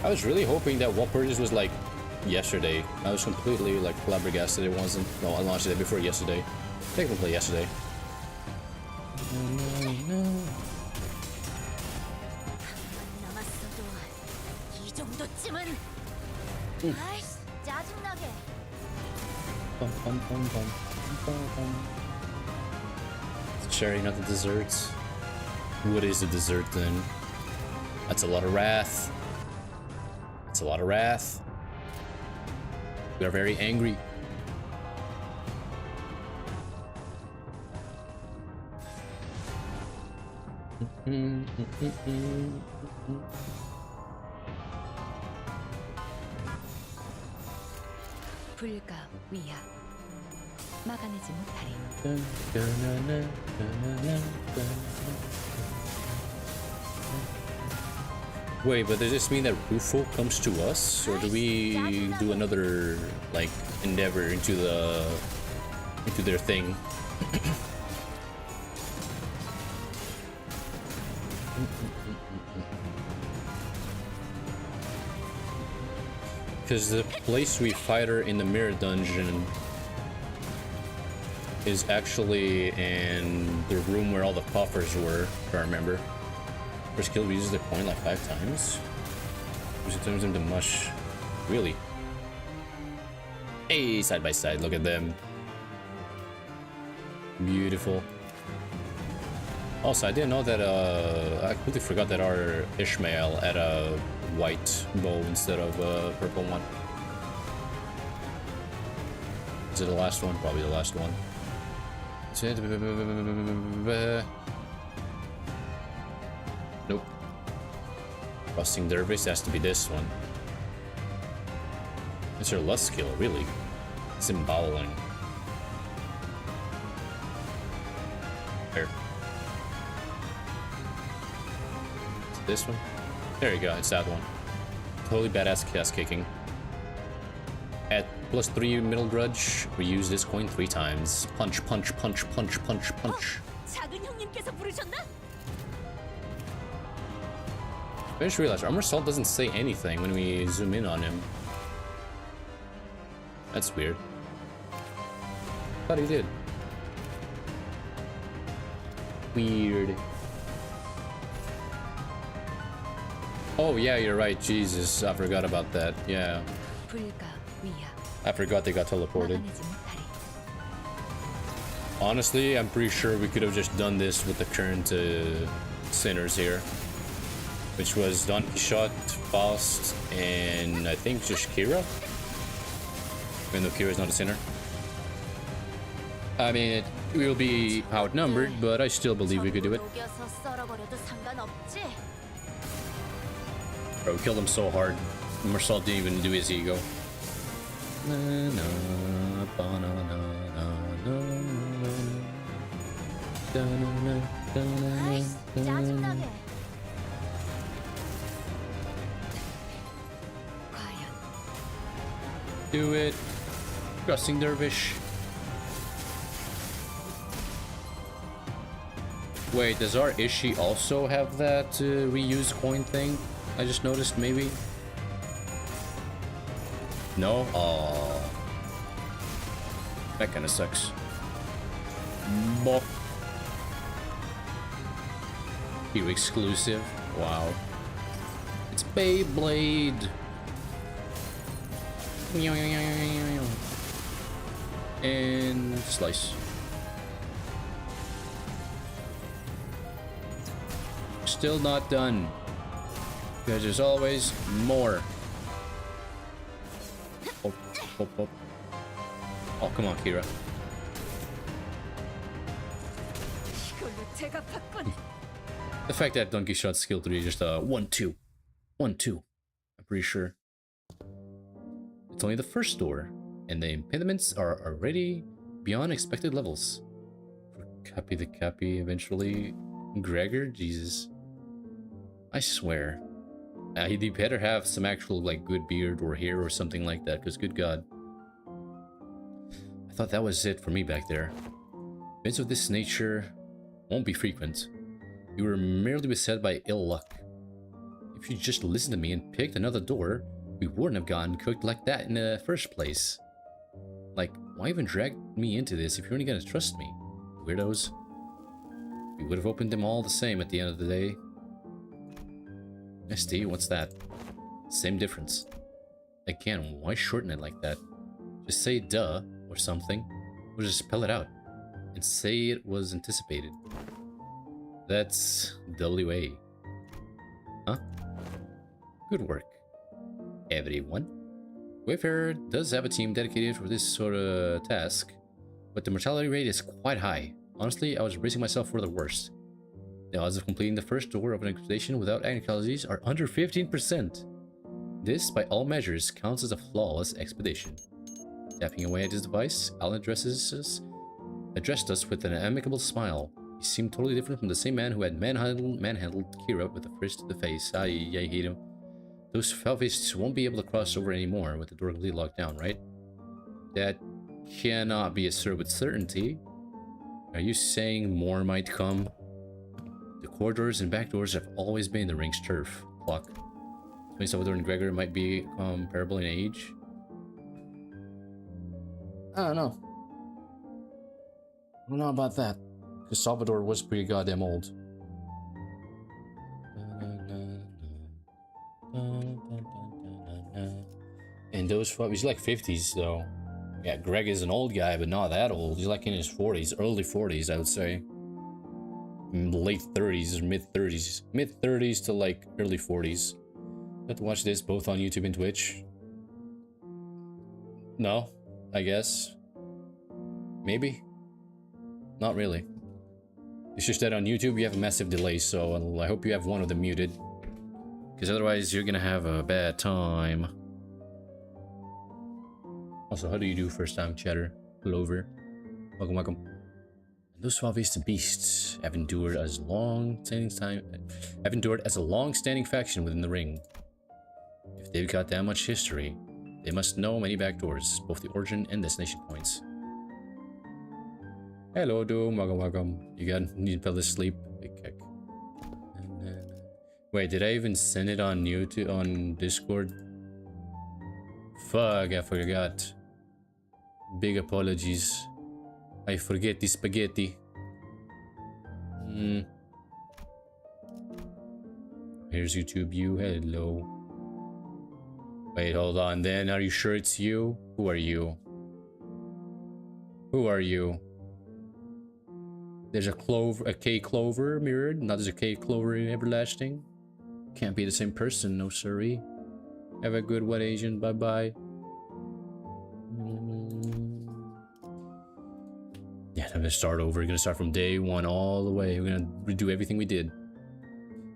I was really hoping that what purchase was like yesterday. I was completely like flabbergasted it wasn't. No, I launched it before yesterday. Technically yesterday. 남았어도 이 정도쯤은. 아이씨, 짜증나게. Bum, bum, bum, bum, bum, bum. It's cherry, not the dessert. What is the dessert then? That's a lot of wrath. That's a lot of wrath. We are very angry. 불가 위야 막아내지 못하리. Wait, but does this mean that Rufo comes to us, or do we do another like endeavor into their thing? Because the place we fight her in the mirror dungeon is actually in the room where all the puffers were, if I remember. First kill uses the coin like 5 times. Which turns into mush. Really? Hey, side by side, look at them. Beautiful. Also, I didn't know that, I completely forgot that our Ishmael had a white bow instead of a purple one. Is it the last one? Probably the last one. Nope. Busting Dervish has to be this one. It's her lust skill, really. It's emboweling. There. Is it this one? There you go, it's that one. Totally badass ass kicking. At +3 middle grudge, we use this coin 3 times. Punch, punch, punch, punch, punch, punch. 작은 형님께서 부르셨나? I just realized Armor Salt doesn't say anything when we zoom in on him. That's weird. Thought he did. Weird. Oh yeah, you're right. Jesus, I forgot about that. Yeah. 불가 위야 I forgot they got teleported. 막아내지 못하리. Honestly, I'm pretty sure we could have just done this with the current sinners here. Which was Don Quixote, Faust, and I think just Kira? Even though Kira's not a sinner. I mean, we will be outnumbered, but I still believe we could do it. 녹여서 썰어버려도 상관없지? Bro, we killed him so hard. Marcel didn't even do his ego. 아이씨, 짜증나게. 과연 Do it. Crossing Dervish. Wait, does our Ishi also have that reuse coin thing? I just noticed, maybe? No? Oh. That kind of sucks. Bop. You exclusive? Wow. It's Beyblade! And slice. Still not done. Because there's always more. Oh, oh, oh. Oh, come on, Kira. The fact that Donkey Shot skill 3 is just a 1-2. 1-2. I'm pretty sure. It's only the first door, and the impediments are already beyond expected levels. For Cappy the Cappy, eventually. Gregor? Jesus. I swear. He'd better have some actual, like, good beard or hair or something like that, because good god. I thought that was it for me back there. Events of this nature won't be frequent. You were merely beset by ill luck. If you just listened to me and picked another door, we wouldn't have gotten cooked like that in the first place. Like, why even drag me into this if you're only gonna trust me? Weirdos. We would have opened them all the same at the end of the day. SD, what's that? Same difference. Again, why shorten it like that? Just say duh or something, or just spell it out and say it was anticipated. That's WA. Huh? Good work, everyone. Wayfarer does have a team dedicated for this sort of task, but the mortality rate is quite high. Honestly, I was bracing myself for the worst. The odds of completing the first door of an expedition without any casualties are under 15%. This, by all measures, counts as a flawless expedition. Tapping away at his device, Alan addressed us with an amicable smile. He seemed totally different from the same man who had manhandled Kira with a fist to the face. I hate him. Those Fiyphists won't be able to cross over anymore with the door completely locked down, right? That cannot be asserted with certainty. Are you saying more might come? The corridors and back doors have always been the ring's turf. Clock. Tony Salvador and Gregor might be comparable in age. I don't know. I don't know about that. Because Salvador was pretty goddamn old. And those he's like 50s though. Yeah, Greg is an old guy, but not that old. He's like in his 40s, early 40s, I would say. Late 30s or mid 30s. Mid 30s to like early 40s. You have to watch this both on YouTube and Twitch. No, I guess. Maybe. Not really. It's just that on YouTube you have a massive delay, so I hope you have one of them muted. Because otherwise you're gonna have a bad time. Also, how do you do first time chatter? Clover. Welcome, welcome. Those Fiyphi beasts have endured as a long-standing faction within the ring. If they've got that much history, they must know many backdoors, both the origin and destination points. Hello, Doom. Welcome, welcome. You need to sleep. Big kick. Wait, did I even send it on YouTube on Discord? Fuck, I forgot. Big apologies. I forget the spaghetti. Here's YouTube you. Hello. Wait, hold on then. Are you sure it's you? Who are you? Who are you? There's a K Clover mirrored. Not as a K Clover everlasting. Can't be the same person, no sorry. Have a good one, Asian. Bye bye. Yeah, I'm gonna start over. We're gonna start from day one all the way. We're gonna redo everything we did.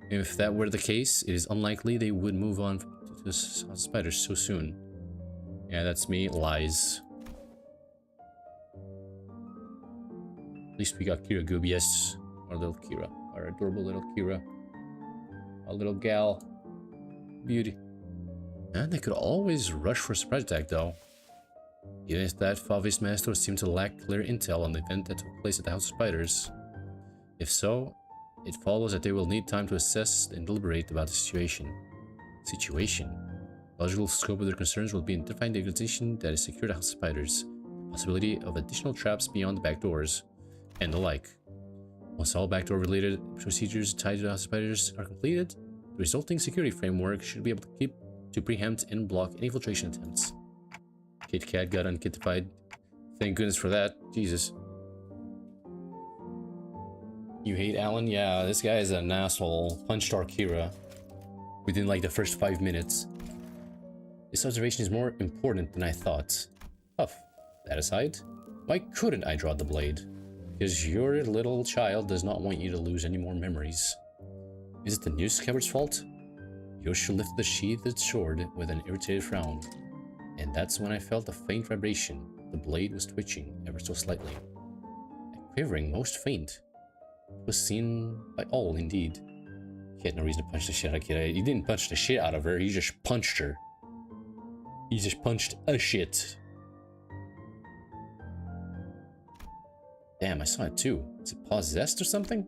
If that were the case, it is unlikely they would move on to spiders so soon. Yeah, that's me. Lies. At least we got Kira Goob, yes. Our little Kira. Our adorable little Kira. Our little gal. Beauty. And they could always rush for a surprise attack, though. Even if that Fiyphi master seemed to lack clear intel on the event that took place at the House of Spiders. If so, it follows that they will need time to assess and deliberate about the situation. situation. The logical scope of their concerns will be in defining the organization that is secure to House Spiders, the possibility of additional traps beyond the back doors, and the like. Once all backdoor related procedures tied to House Spiders are completed, the resulting security framework should be able to preempt and block any infiltration attempts. Kit Kat got unkitified. Thank goodness for that. Jesus. You hate Alan? Yeah, this guy is an asshole. Punched our Kira within like the first 5 minutes. This observation is more important than I thought. Tough. That aside, why couldn't I draw the blade? Because your little child does not want you to lose any more memories. Is it the news scabbard's fault? Yoshu lifted the sheathed sword with an irritated frown, and that's when I felt a faint vibration. The blade was twitching ever so slightly. A quivering, most faint. It was seen by all, indeed. He had no reason to punch the shit out of Kira. He didn't punch the shit out of her, he just punched her. He just punched a shit. Damn, I saw it too. Is it possessed or something?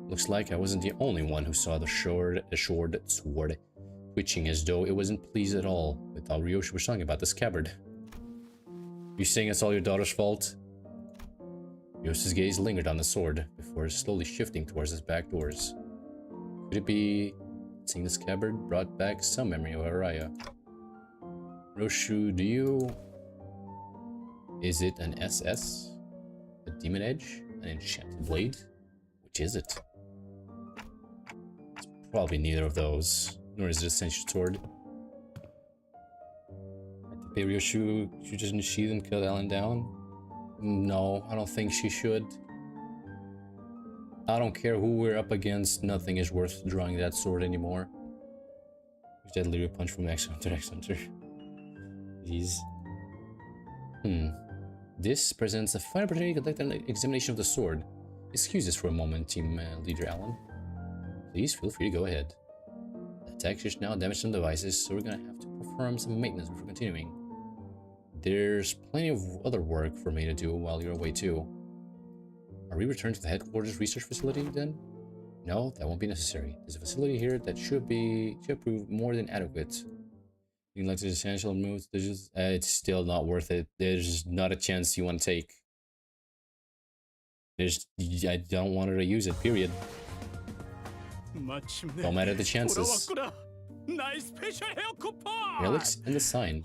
Looks like I wasn't the only one who saw the sword twitching as though it wasn't pleased at all with how Ryoshu was talking about the scabbard. You saying it's all your daughter's fault? Ryoshu's gaze lingered on the sword before slowly shifting towards his back doors. Could it be seeing the scabbard brought back some memory of Araya? Ryoshu, do you... Is it an SS? A demon edge? An enchanted blade? Which is it? It's probably neither of those. Nor is it a sensual sword. I think Ryoshu should just sheath and cut Alan down? No, I don't think she should. I don't care who we're up against, nothing is worth drawing that sword anymore. Deadly punch from X Hunter, X Hunter. Jeez. This presents a fine opportunity to conduct an examination of the sword. Excuse us for a moment, Team Leader Alan. Please feel free to go ahead. The attack is now damaged some devices, so we're gonna have to perform some maintenance before continuing. There's plenty of other work for me to do while you're away too. Are we returned to the headquarters research facility then? No, that won't be necessary. There's a facility here that should prove more than adequate. You like the essential moves, it's still not worth it. There's not a chance you want to take. I don't want her to use it, period. Don't matter the chances. Relics and the sign.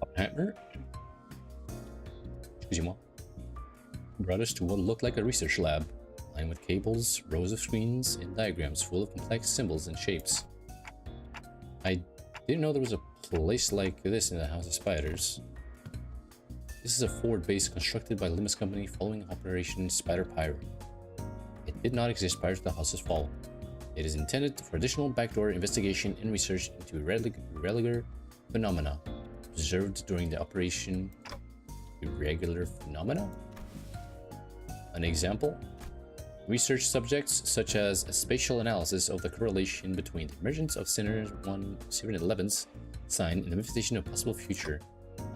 Oppenheimer? Excuse-moi. Brought us to what looked like a research lab, lined with cables, rows of screens, and diagrams full of complex symbols and shapes. I didn't know there was a place like this in the House of Spiders. This is a forward base constructed by Limbuss Company following Operation Spider Pyre. It did not exist prior to the House's fall. It is intended for additional backdoor investigation and research into irregular phenomena observed during the operation. Irregular phenomena? An example? Research subjects such as a spatial analysis of the correlation between the emergence of Sinner 1-11's sign and the manifestation of possible future.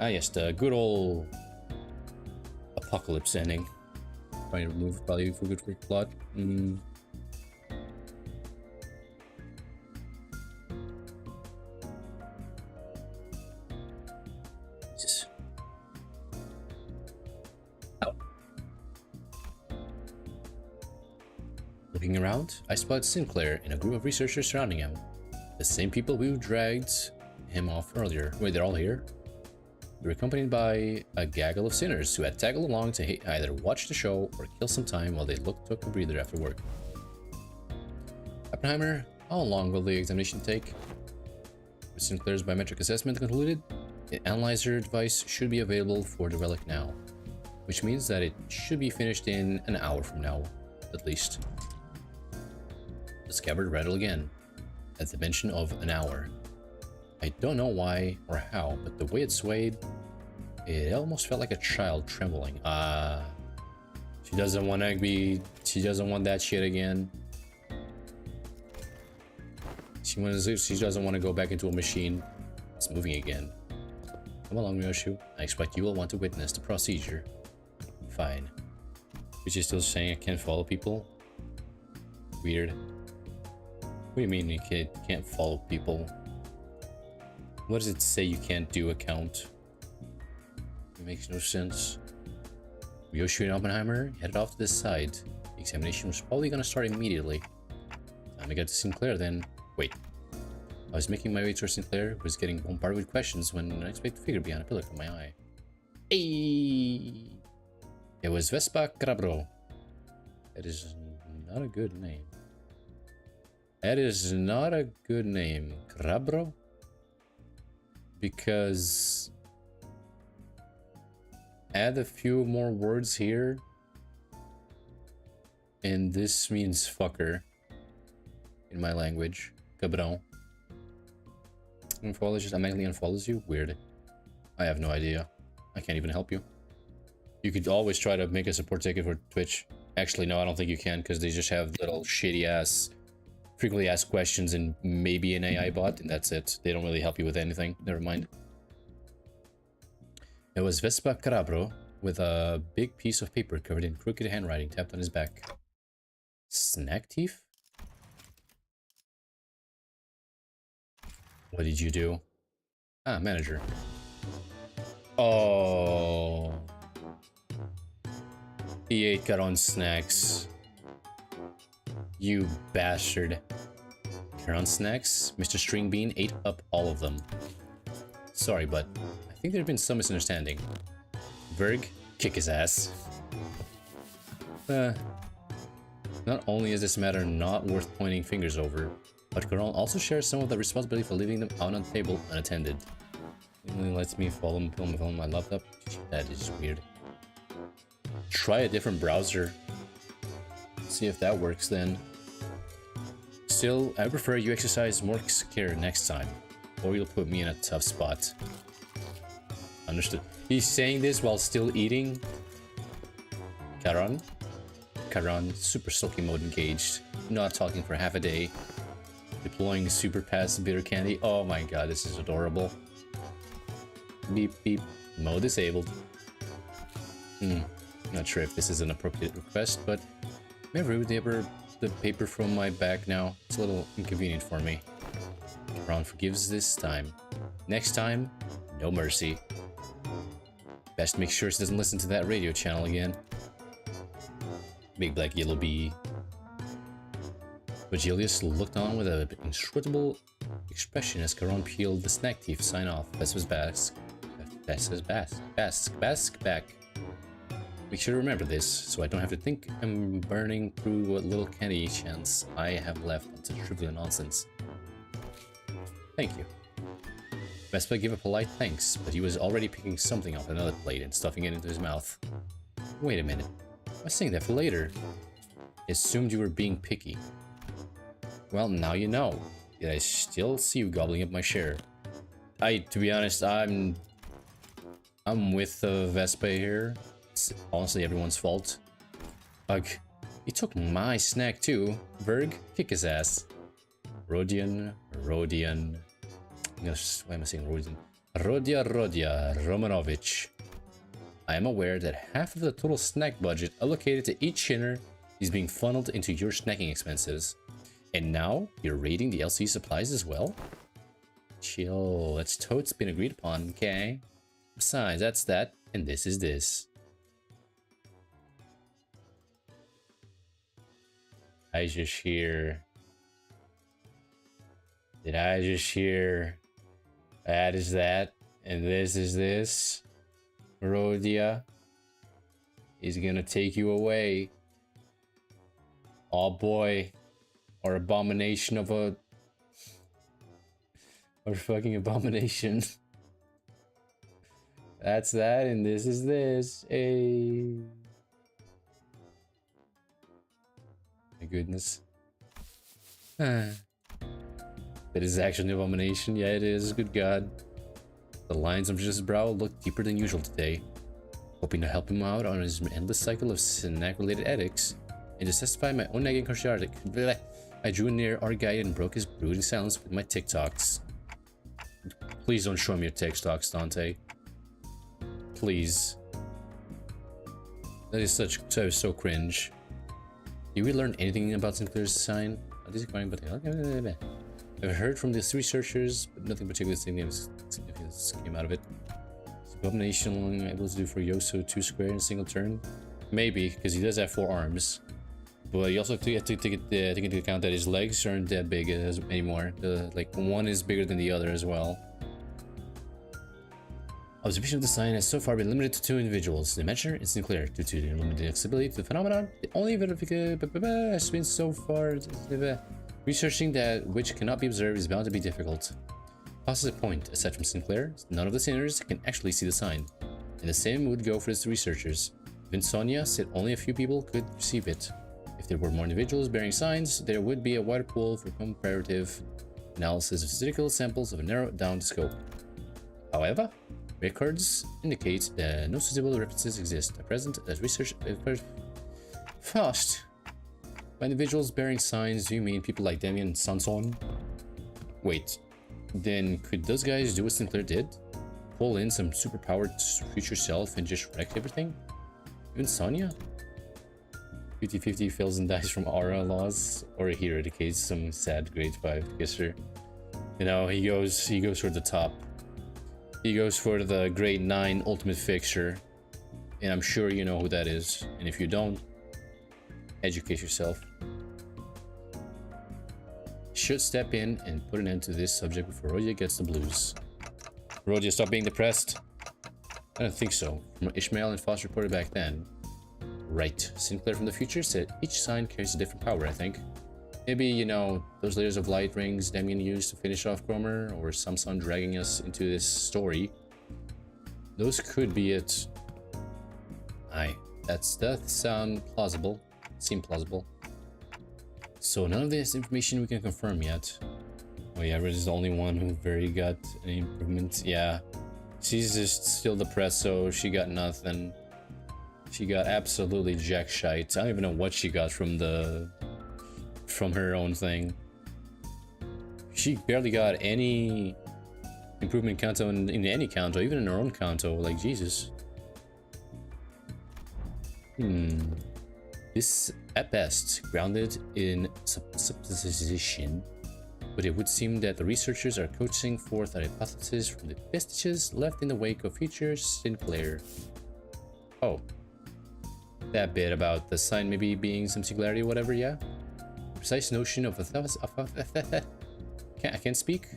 Ah yes, the good old apocalypse ending. Trying to remove value for good for plot. Jesus. Ow. Looking around, I spotted Sinclair and a group of researchers surrounding him. The same people who dragged him off earlier. Wait, they're all here? They were accompanied by a gaggle of sinners who had tagged along to either watch the show or kill some time while they took a breather after work. Oppenheimer, how long will the examination take? With Sinclair's biometric assessment concluded, the analyzer device should be available for the relic now, which means that it should be finished in an hour from now, at least. The scabbard rattled again, at the mention of an hour. I don't know why or how, but the way it swayed, it almost felt like a child trembling. She doesn't want that shit again. She doesn't want to go back into a machine. It's moving again. Come along, Ryoshu. I expect you will want to witness the procedure. Fine. Which is still saying I can't follow people? Weird. do you mean you can't follow people? What does it say you can't do account? It makes no sense. Yoshi and Oppenheimer headed off to the side. The examination was probably gonna start immediately. Time to get to Sinclair then. Wait. I was making my way towards Sinclair, was getting bombarded with questions when an unexpected figure behind a pillar caught my eye. Hey! It was Vespa Crabro. That is not a good name. That is not a good name. Crabro? Because... add a few more words here. And this means fucker. In my language. Cabron. Unfollows just automatically unfollows you? Weird. I have no idea. I can't even help you. You could always try to make a support ticket for Twitch. Actually, no, I don't think you can because they just have little shitty ass, frequently asked questions and maybe an AI bot, and that's it. They don't really help you with anything. Never mind. It was Vespa Carabro with a big piece of paper covered in crooked handwriting tapped on his back. Snack thief? What did you do? Ah, manager. Oh. He ate Caron snacks. You bastard. Caron snacks? Mr. Stringbean ate up all of them. Sorry, but I think there's been some misunderstanding. Berg, kick his ass. Not only is this matter not worth pointing fingers over, but Caron also shares some of the responsibility for leaving them out on the table unattended. He only lets me follow him on my laptop. That is weird. Try a different browser. See if that works then. Still, I prefer you exercise more care next time, or you'll put me in a tough spot. Understood. He's saying this while still eating. Caron? Caron, super sulky mode engaged. Not talking for half a day. Deploying super pass bitter candy. Oh my god, this is adorable. Beep beep. Mode disabled. Not sure if this is an appropriate request, but may I remove the paper from my bag now? It's a little inconvenient for me. Caron forgives this time. Next time, no mercy. Best make sure she doesn't listen to that radio channel again. Big black yellow bee. Virgilius looked on with an inscrutable expression as Caron peeled the snack thief sign off. Vespa's back. Make sure to remember this, so I don't have to think I'm burning through what little candy chance I have left on such trivial nonsense. Thank you. Vespa gave a polite thanks, but he was already picking something off another plate and stuffing it into his mouth. Wait a minute. I was saying that for later. I assumed you were being picky. Well, now you know. Yet I still see you gobbling up my share. To be honest, I'm with Vespa here. It's honestly everyone's fault. Ugh, he took my snack too. Berg, kick his ass. Rodion. Why am I saying Rodion? Rodia Romanovich. I am aware that half of the total snack budget allocated to each Shinner is being funneled into your snacking expenses. And now you're raiding the LC supplies as well? Chill, that's totes been agreed upon, okay? Besides, that's that, and this is this. Did I just hear that is that, and this is this? Rodia is gonna take you away. Oh boy. Or abomination of a... or fucking abomination. That's that, and this is this. Hey. My goodness. That is actually an abomination. Yeah, it is. Good God. The lines on his brow look deeper than usual today. Hoping to help him out on his endless cycle of snack-related edicts, and to satisfy my own nagging conscience, I drew near our guide and broke his brooding silence with my TikToks. Please don't show me your TikToks, Dante. Please. That is so cringe. Did we learn anything about Sinclair's sign? Not disappointing, but I've heard from these researchers, but nothing particularly significant came out of it. Is Abomination able to do for Yoso 2 square in a single turn? Maybe, because he does have 4 arms. But you also have to take into account that his legs aren't that big anymore. Like, one is bigger than the other as well. Observation of the sign has so far been limited to 2 individuals. The measure is Sinclair. Due to the limited accessibility to the phenomenon, the only verification has been so far. Researching that which cannot be observed is bound to be difficult. Passes a point. Aside from Sinclair, none of the sinners can actually see the sign. And the same would go for the researchers. Vinsonia said only a few people could perceive it. If there were more individuals bearing signs, there would be a wider pool for comparative analysis of statistical samples of a narrowed down scope. However, records indicate that no suitable references exist at present as research fast. By individuals bearing signs, do you mean people like Damien and Sanson? Wait, then could those guys do what Sinclair did? Pull in some superpowered future self and just wreck everything? Even Sonya? 50-50 fails and dies from aura loss, or he eradicates some sad grade 5 kisser. You know, he goes for the top. He goes for the grade 9 ultimate fixture. And I'm sure you know who that is. And if you don't, educate yourself. Should step in and put an end to this subject before Rodia gets the blues. Rodia, stop being depressed. I don't think so. From what Ishmael and Foss reported back then. Right. Sinclair from the future said each sign carries a different power, I think. Maybe, you know, those layers of light rings Damien used to finish off Cromer, or Samson dragging us into this story. Those could be it. Aye. That sound plausible. Seem plausible. So none of this information we can confirm yet. Oh yeah, Red is the only one who very got any improvement. Yeah. She's just still depressed, so she got nothing. She got absolutely jack shite. I don't even know what she got from her own thing. She barely got any improvement kanto in any kanto, even in her own kanto. Like, Jesus. This, at best, grounded in supposition, but it would seem that the researchers are coaching forth a hypothesis from the vestiges left in the wake of future Sinclair. Oh. That bit about the sign maybe being some singularity or whatever, yeah? The precise notion of I can't speak.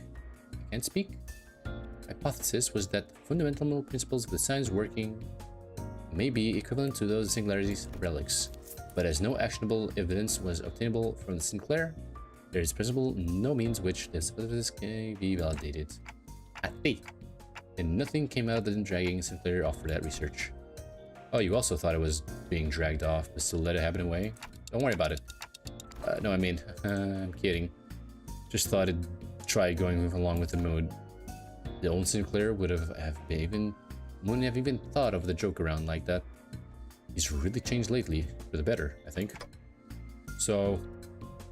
Hypothesis was that the fundamental principles of the sign's working may be equivalent to those singularities relics, but as no actionable evidence was obtainable from the Sinclair, there is principle no means which this hypothesis can be validated. At fate, and nothing came out of the dragging Sinclair off for that research. Oh, you also thought it was being dragged off, but still let it happen away? Don't worry about it. No, I mean, I'm kidding. Just thought it'd try going along with the mood. The old Sinclair wouldn't have even thought of the joke around like that. He's really changed lately, for the better, I think. So,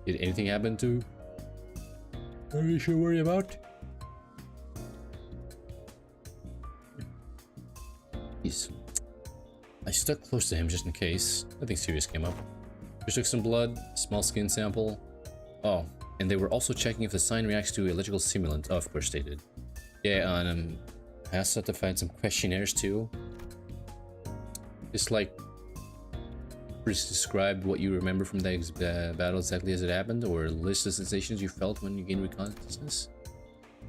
did anything happen to... Are you should worry about? Jeez. I stuck close to him just in case. Nothing serious came up. Just took some blood, small skin sample. Oh, and they were also checking if the sign reacts to electrical stimulant. Oh, of course they did. Yeah, and I also had to find some questionnaires too. Just like describe what you remember from the battle exactly as it happened, or list the sensations you felt when you gained consciousness.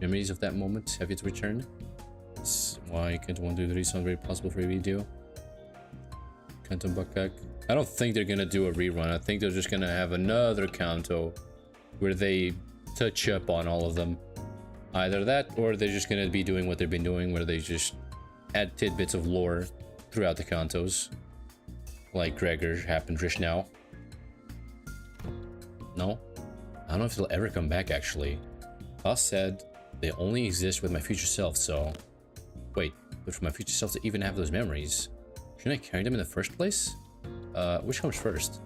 Memories of that moment have yet returned. Why can't one do the reason very possible for a video? Kanto Bakak. I don't think they're gonna do a rerun. I think they're just gonna have another Kanto where they touch up on all of them. Either that, or they're just gonna be doing what they've been doing, where they just add tidbits of lore throughout the Kantos. Like Gregor happened just now. No? I don't know if they'll ever come back, actually. Boss said they only exist with my future self, so... Wait, but for my future self to even have those memories, shouldn't I carry them in the first place? Which comes first?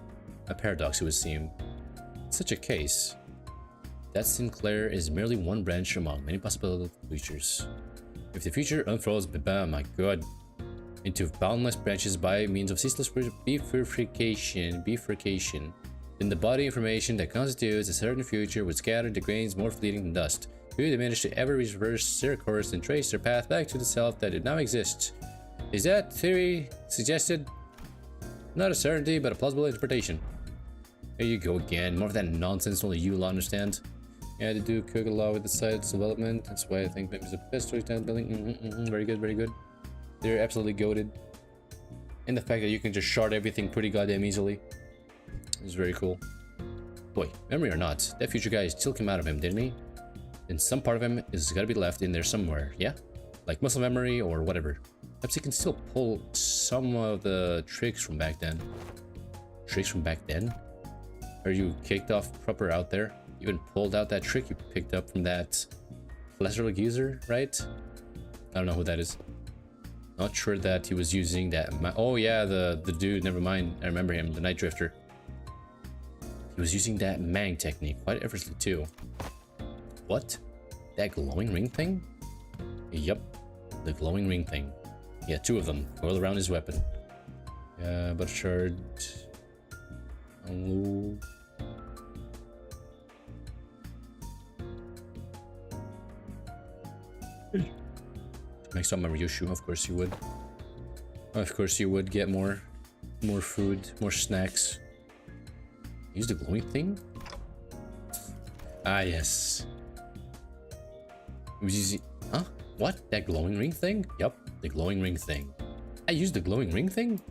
A paradox, it would seem. In such a case, that Sinclair is merely one branch among many possible futures. If the future unfurls, my god, into boundless branches by means of ceaseless bifurcation, In the body, information that constitutes a certain future would scatter the grains more fleeting than dust. Few they manage to ever reverse their course and trace their path back to the self that now exists. Is that theory suggested? Not a certainty, but a plausible interpretation. Here you go again. More of that nonsense only you'll understand. Yeah, they do cook a lot with the site's development. That's why I think maybe it's the best storytelling building. Very good, very good. They're absolutely goated. And the fact that you can just shard everything pretty goddamn easily is very cool. Boy, memory or not, that future guy still came out of him, didn't he? And some part of him is gotta be left in there somewhere, yeah? Like muscle memory or whatever. Perhaps he can still pull some of the tricks from back then. Tricks from back then? Are you kicked off proper out there? You even pulled out that trick you picked up from that Lesser user, right? I don't know who that is. Not sure that he was using that. Oh yeah, the dude. Never mind. I remember him. The Night Drifter. He was using that Mang technique quite effortlessly too. What? That glowing ring thing? Yup, the glowing ring thing. Yeah, two of them coiled around his weapon. Yeah, but shard. Oh. Next up, my Ryushu. Of course you would. Of course you would get more food, more snacks. Use the glowing thing? Ah, yes. He was using... Huh? What? That glowing ring thing? Yup, the glowing ring thing. I used the glowing ring thing?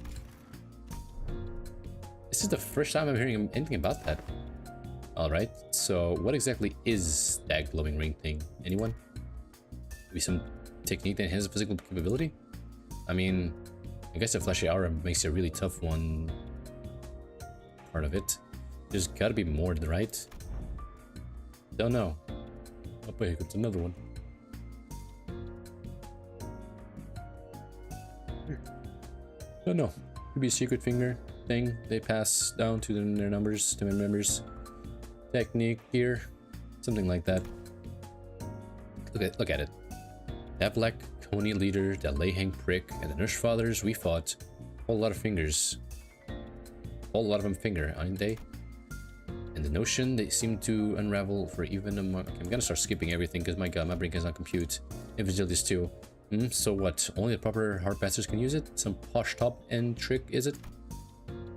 This is the first time I'm hearing anything about that. Alright, so what exactly is that glowing ring thing? Anyone? Maybe some technique that enhances physical capability? I mean, I guess the flashy aura makes it a really tough one. Part of it. There's gotta be more, right? Don't know. Oh wait, it's another one. Don't know. Could be a secret finger thing they pass down to their numbers, to their members. Technique here. Something like that. Look at it. That black Coney leader, that Lehang prick, and the nurse fathers we fought. Whole lot of fingers. Whole lot of them finger, aren't they? And the notion they seem to unravel for even a month. I'm gonna start skipping everything because my god, my brain cannot compute. And Vigilius too. So what? Only the proper heart bastards can use it? Some posh top end trick, is it?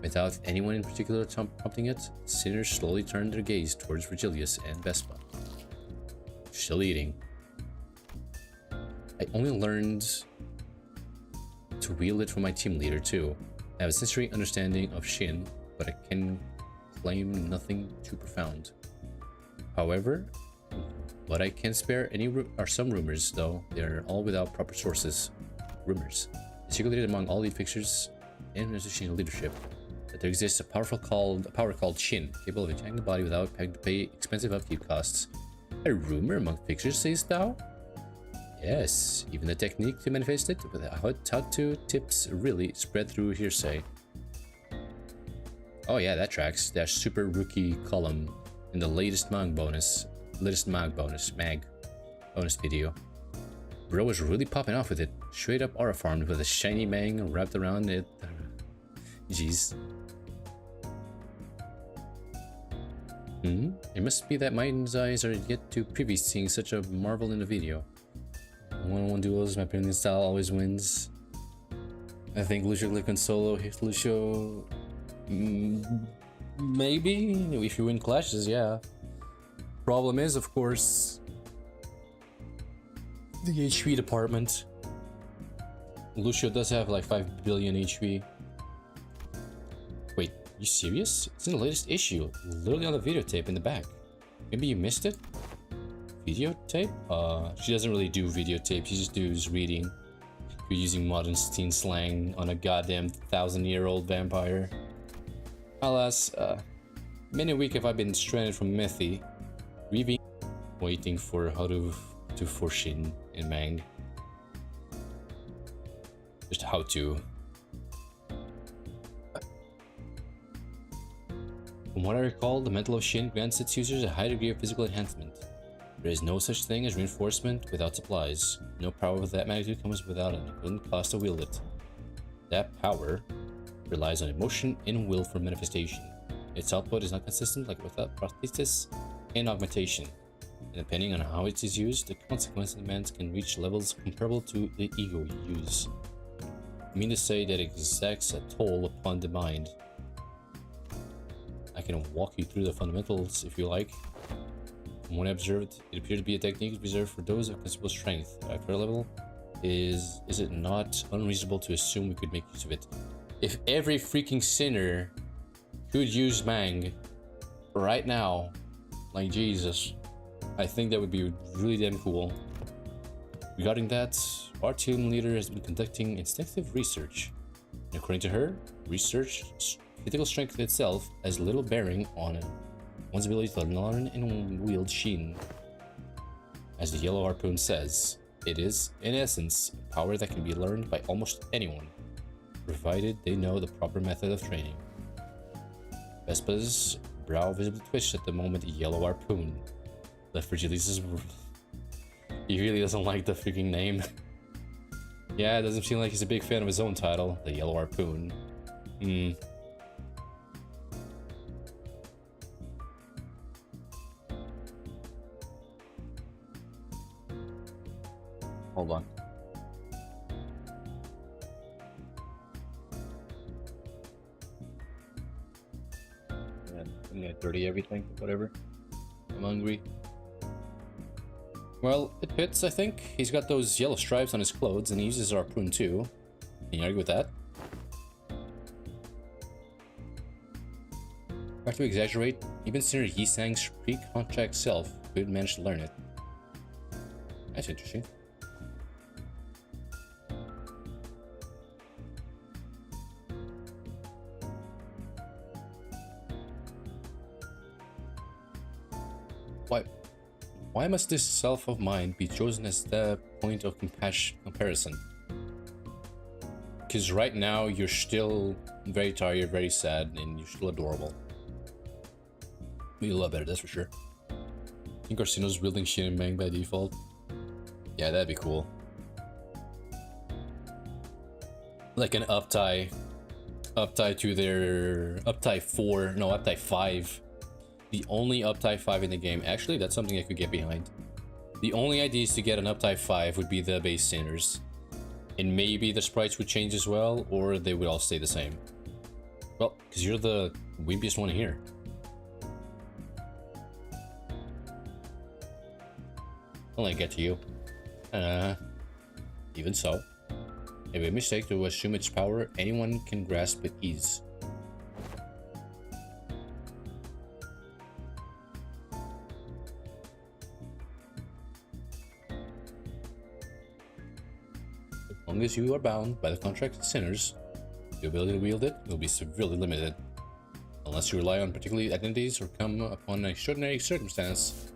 Without anyone in particular prompting it, sinners slowly turn their gaze towards Vigilius and Vespa. Still eating. I only learned to wield it from my team leader too. I have a sensory understanding of Shin, but I can claim nothing too profound. However, what I can spare are some rumors, though they are all without proper sources. Rumors circulated among all lead fixtures and institutional leadership that there exists a power called Shin, capable of attacking the body without having to pay expensive upkeep costs. A rumor among fixtures, sayest thou? Yes, even the technique to manifest it with how to tips really spread through hearsay. Oh yeah, that tracks. That super rookie column in the latest mag bonus video. Bro was really popping off with it. Straight up aura farmed with a shiny Mang wrapped around it. Jeez. It must be that Maiden's eyes are yet too privy to seeing such a marvel in the video. One-on-one duels, my opinion style always wins. I think Lucio click on solo. Lucio, maybe if you win clashes, yeah. Problem is, of course, the HP department. Lucio does have like 5 billion HP. Wait, you serious? It's in the latest issue, literally on the videotape in the back. Maybe you missed it? Videotape? She doesn't really do videotape, she just does reading. You're using modern teen slang on a goddamn 1,000-year-old vampire. Alas, many a week have I been stranded from Methy, reading, waiting for how to Forshin in Mang. Just how to. From what I recall, the Mantle of Shin grants its users a high degree of physical enhancement. There is no such thing as reinforcement without supplies. No power of that magnitude comes without an equivalent cost to wield it. That power relies on emotion and will for manifestation. Its output is not consistent like without prosthesis and augmentation. And depending on how it is used, the consequence demands can reach levels comparable to the ego you use. I mean to say that it exacts a toll upon the mind. I can walk you through the fundamentals if you like. From what I observed, it appeared to be a technique reserved for those of considerable strength. At our level, is it not unreasonable to assume we could make use of it? If every freaking sinner could use Mang right now, like Jesus, I think that would be really damn cool. Regarding that, our team leader has been conducting extensive research. And according to her, physical strength itself has little bearing on one's ability to learn and wield Shin. As the Yellow Harpoon says, it is, in essence, a power that can be learned by almost anyone, provided they know the proper method of training. Vespa's brow visibly twitched at the moment the Yellow Harpoon left Virgilius'. He really doesn't like the freaking name. Yeah, it doesn't seem like he's a big fan of his own title, the Yellow Harpoon. Hold on. I'm gonna dirty everything, whatever. I'm hungry. Well, it fits, I think. He's got those yellow stripes on his clothes, and he uses harpoon too. Can you argue with that? Not to exaggerate, even Senator Yisang's pre-contract self could manage to learn it. That's interesting. Why must this self of mine be chosen as the point of comparison? Because right now you're still very tired, very sad, and you're still adorable. Be a lot better, that's for sure. I think Arsino's wielding Shin and Mang by default. Yeah, that'd be cool. Like an up-tie to their up-tie 4, no, up-tie 5. The only up-tie 5 in the game. Actually, that's something I could get behind. The only ideas to get an up-tie 5 would be the base sinners. And maybe the sprites would change as well, or they would all stay the same. Well, because you're the wimpiest one here. I'll get to you. Even so, it would be a mistake to assume its power anyone can grasp with ease. As long as you are bound by the contract of sinners, the ability to wield it will be severely limited, unless you rely on particular identities or come upon an extraordinary circumstance.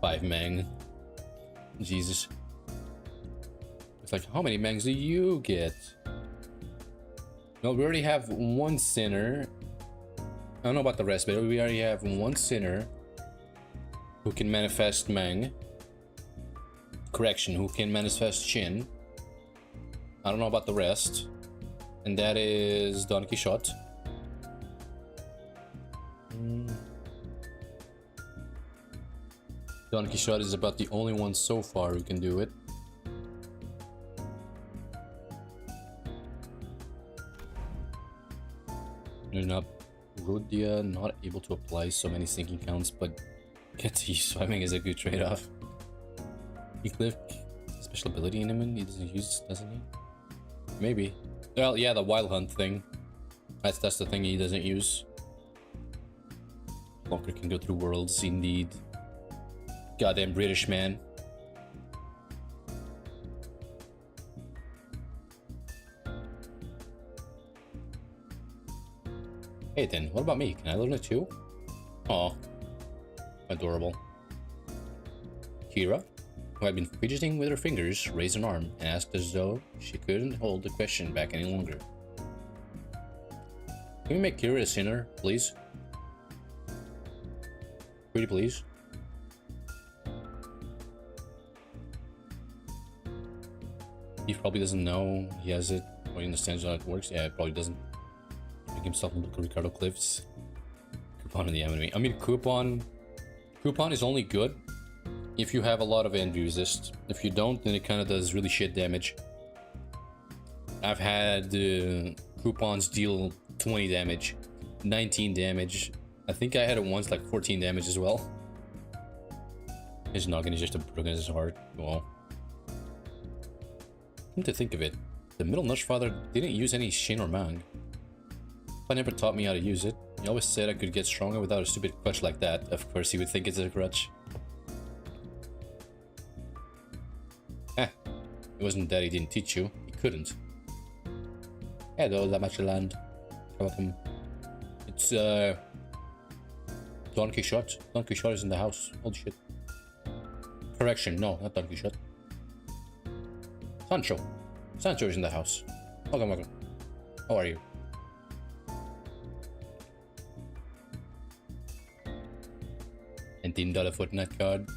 Five Mang. Jesus. It's like, how many Mangs do you get? No, we already have one sinner. I don't know about the rest, but we already have one sinner who can manifest Mang. Correction, who can manifest Shin. I don't know about the rest. And that is Don Quixote. Don Quixote is about the only one so far who can do it. Rudia not able to apply so many sinking counts, but get to use swimming is a good trade-off. Heathcliff, special ability in him he doesn't use, doesn't he? Maybe. Well, yeah, the wild hunt thing. That's the thing he doesn't use. Walker can go through worlds, indeed. Goddamn British man. Hey then, what about me? Can I learn it too? Aw. Adorable. Kira, who had been fidgeting with her fingers, raised an arm and asked as though she couldn't hold the question back any longer. Can we make Kira a sinner, please? Pretty please. He probably doesn't know he has it. he understands how it works. Yeah, it probably doesn't. Make himself look like Ricardo Cliffs. Coupon in the enemy. I mean, Coupon is only good if you have a lot of envy resist. If you don't, then it kind of does really shit damage. I've had Coupons deal 20 damage, 19 damage. I think I had it once like 14 damage as well. His noggin is just broken as his heart. Well, come to think of it, the middle Nushfather didn't use any Shin or Mang. He never taught me how to use it. He always said I could get stronger without a stupid crutch like that. Of course, he would think it's a crutch. Eh, it wasn't that he didn't teach you. He couldn't. Hello, Lamachaland. Welcome. It's, Don Quixote. Don Quixote is in the house. Holy shit. Correction, no, not Don Quixote. Sancho. Sancho is in the house. Welcome, welcome. How are you? $19 Fortnite card.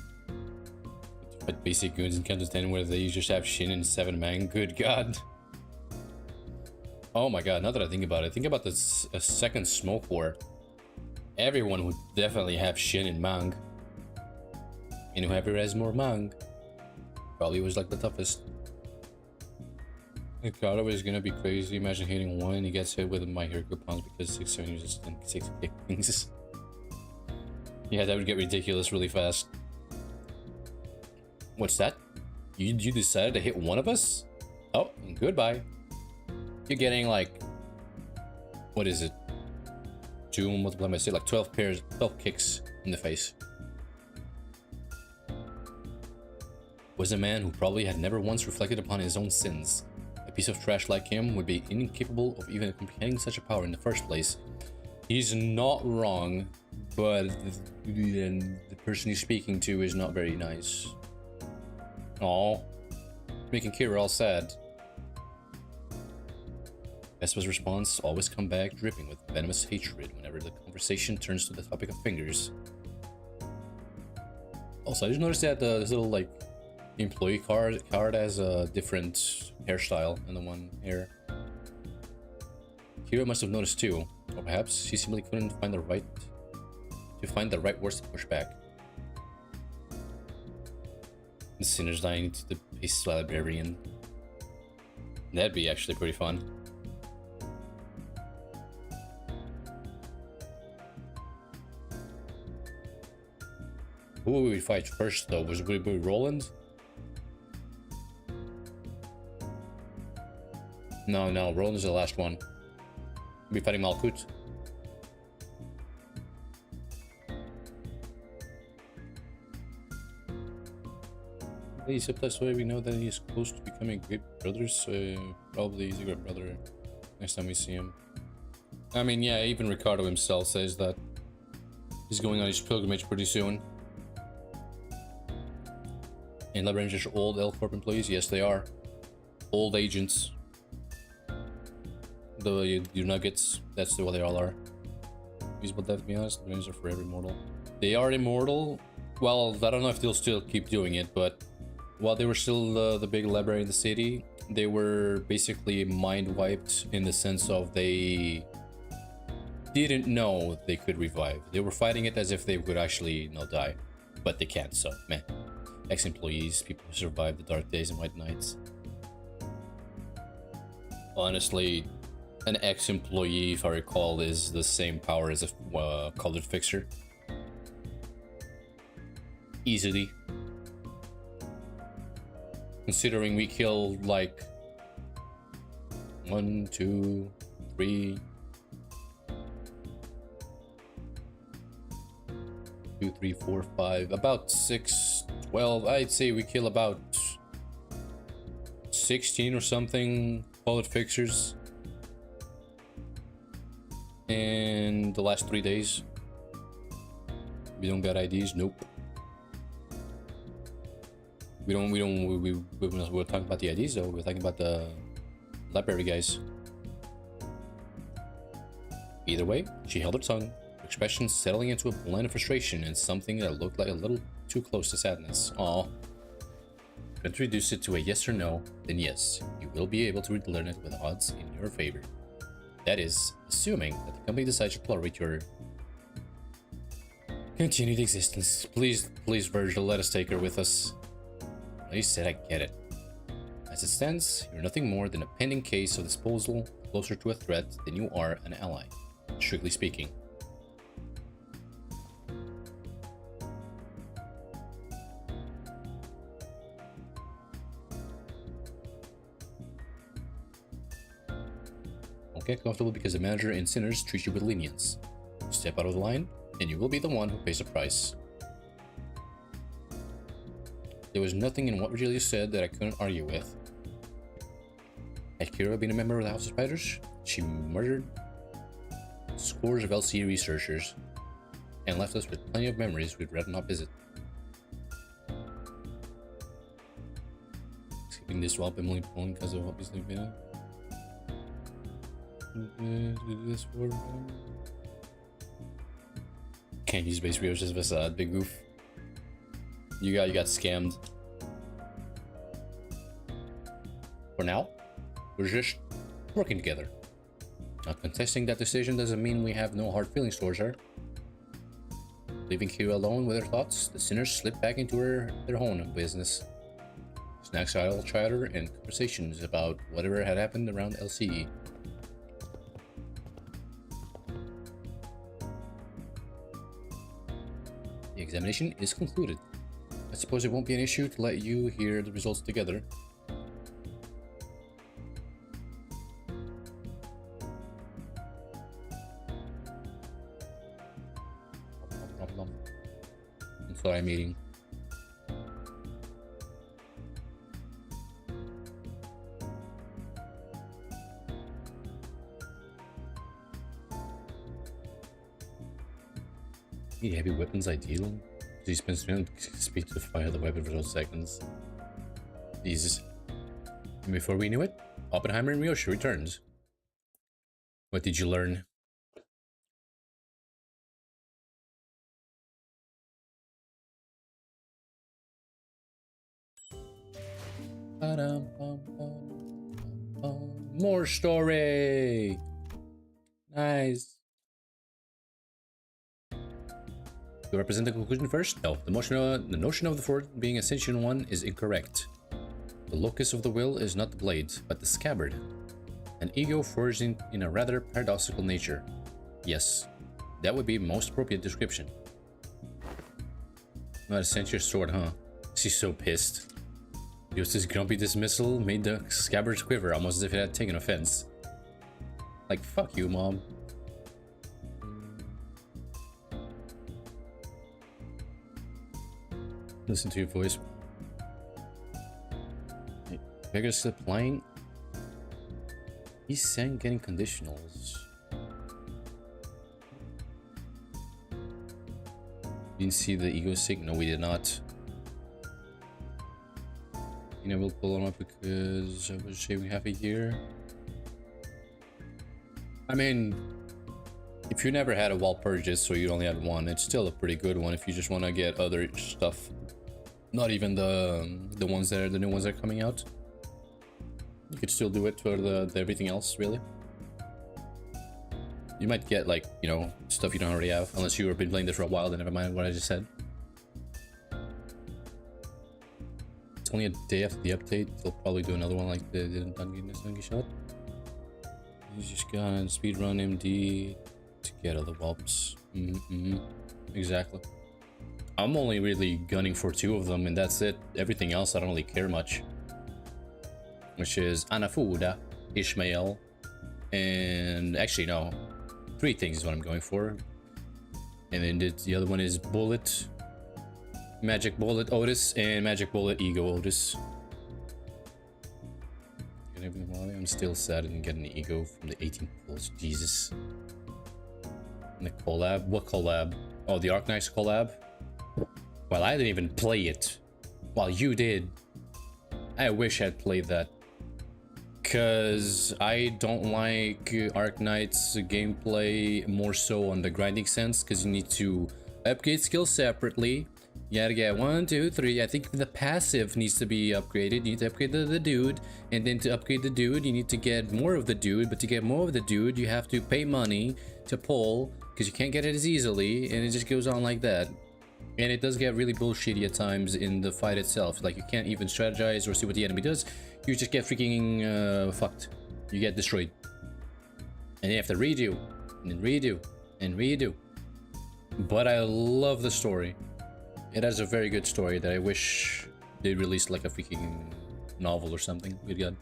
But basic goons in Counter 10 where they just have Shin and 7 man. Good god. Oh my god, now that I think about it, think about this a second smoke war. Everyone would definitely have Shin and Mang. And whoever has more Mang probably was like the toughest. Ricardo is gonna be crazy. Imagine hitting one, he gets hit with My Hero coupons because 6-7 uses and 6 kickings. Yeah, that would get ridiculous really fast. What's that? You decided to hit one of us? Oh, goodbye. You're getting like, what is it? 2 multiplied by 6, like 12 pairs, 12 kicks in the face. Was a man who probably had never once reflected upon his own sins. A piece of trash like him would be incapable of even comprehending such a power in the first place. He's not wrong, but the person he's speaking to is not very nice. Aww. Making Kira all sad. Vespa's response, always come back dripping with venomous hatred whenever the conversation turns to the topic of fingers. Also, I just noticed that this little, like, employee card has a different hairstyle than the one here. Kira must have noticed too, or perhaps she simply couldn't find the right words to push back. The sinner's dying to the beast librarian. That'd be actually pretty fun. Who would we fight first though? Would it be Roland? No, Roland is the last one. We'll be fighting Malkut. Except that's why we know that he's close to becoming great brothers, so probably he's a great brother next time we see him. I mean, yeah, even Ricardo himself says that he's going on his pilgrimage pretty soon. And Lab Rangers are old L Corp employees? Yes, they are. Old agents. Your nuggets, that's what they all are. Usable death, to be honest, the Rangers are forever immortal. They are immortal. Well, I don't know if they'll still keep doing it, but while they were still the big library in the city, they were basically mind wiped in the sense of they didn't know they could revive. They were fighting it as if they would actually die, but they can't, so man. Ex-employees, people who survived the dark days and white nights. Honestly, an ex-employee, if I recall, is the same power as a colored fixer. Easily. Considering we killed like 1, 2, 3, 2, 3, 4, 5, about 6, 12. I'd say we kill about 16 or something colored fixers in the last 3 days. We don't got IDs, nope. We're talking about the IDs though, we're talking about the library guys. Either way, she held her tongue, her expression settling into a blend of frustration and something that looked like a little too close to sadness. Aw. you want to reduce it to a yes or no, then yes, you will be able to learn it with odds in your favor. That is, assuming that the company decides to tolerate your continued existence. Please, please, Virgil, let us take her with us. I said I get it. As it stands, you're nothing more than a pending case of disposal, closer to a threat than you are an ally, strictly speaking. Don't get comfortable because the manager and sinners treat you with lenience. Step out of the line, and you will be the one who pays the price. There was nothing in what Virgilia said that I couldn't argue with. Had Kira been a member of the House of Spiders, she murdered scores of LCE researchers and left us with plenty of memories we'd rather not visit. Skipping this while Emily Pone because of what he's sleeping in. This for can't use base Rio's as facade, big goof. You got scammed. For now, we're just working together. Not contesting that decision doesn't mean we have no hard feelings towards her. Leaving Kira alone with her thoughts, the sinners slip back into their own business. Snacks, idle chatter, and conversations about whatever had happened around LCE. The examination is concluded. I suppose it won't be an issue to let you hear the results together. Sorry, meeting. Need heavy weapons ideal? He spends 300 speed to fire the weapon for those seconds. Jesus. And before we knew it, Oppenheimer and Ryoshi returns. What did you learn? More story! Nice. To represent the conclusion first? No, the notion of the fort being a sentient one is incorrect. The locus of the will is not the blade, but the scabbard. An ego forged in a rather paradoxical nature. Yes, that would be most appropriate description. Not a sentient sword, huh? She's so pissed. Just this grumpy dismissal made the scabbard quiver, almost as if it had taken offense. Like, fuck you, Mom. Listen to your voice. Hey, Vegas applying. He's saying getting conditionals. Didn't see the ego sig? No, we did not. You know, we'll pull them up because I was shaving half a year. I mean, if you never had a wall purchase, so you only had one, it's still a pretty good one if you just want to get other stuff. Not even the ones that are the new ones that are coming out. You could still do it for the everything else, really. You might get, like, you know, stuff you don't already have, unless you've been playing this for a while, then never mind what I just said. It's only a day after the update. They'll probably do another one like they did in Dungeon Shot. You just got speedrun MD to get other whelps. Exactly. I'm only really gunning for 2 of them, and that's it. Everything else I don't really care much. Which is Anafuda, Ishmael, and actually no, 3 things is what I'm going for. And then the other one is Bullet, Magic Bullet Otis, and Magic Bullet Ego Otis. I'm still sad I didn't get an ego from the 18 pulls. Jesus. And the collab? What collab? Oh, the Arknights collab? Well, I didn't even play it. While you did. I wish I'd played that. Cause I don't like Arknights gameplay more so on the grinding sense, because you need to upgrade skills separately, You gotta get 1, 2, 3. I think the passive needs to be upgraded. You need to upgrade the dude, and then to upgrade the dude, you need to get more of the dude. But to get more of the dude, you have to pay money to pull, because you can't get it as easily, and it just goes on like that. And it does get really bullshitty at times in the fight itself. Like, you can't even strategize or see what the enemy does. You just get freaking fucked. You get destroyed. And you have to redo, and redo, and redo. But I love the story. It has a very good story that I wish they released like a freaking novel or something. Good God.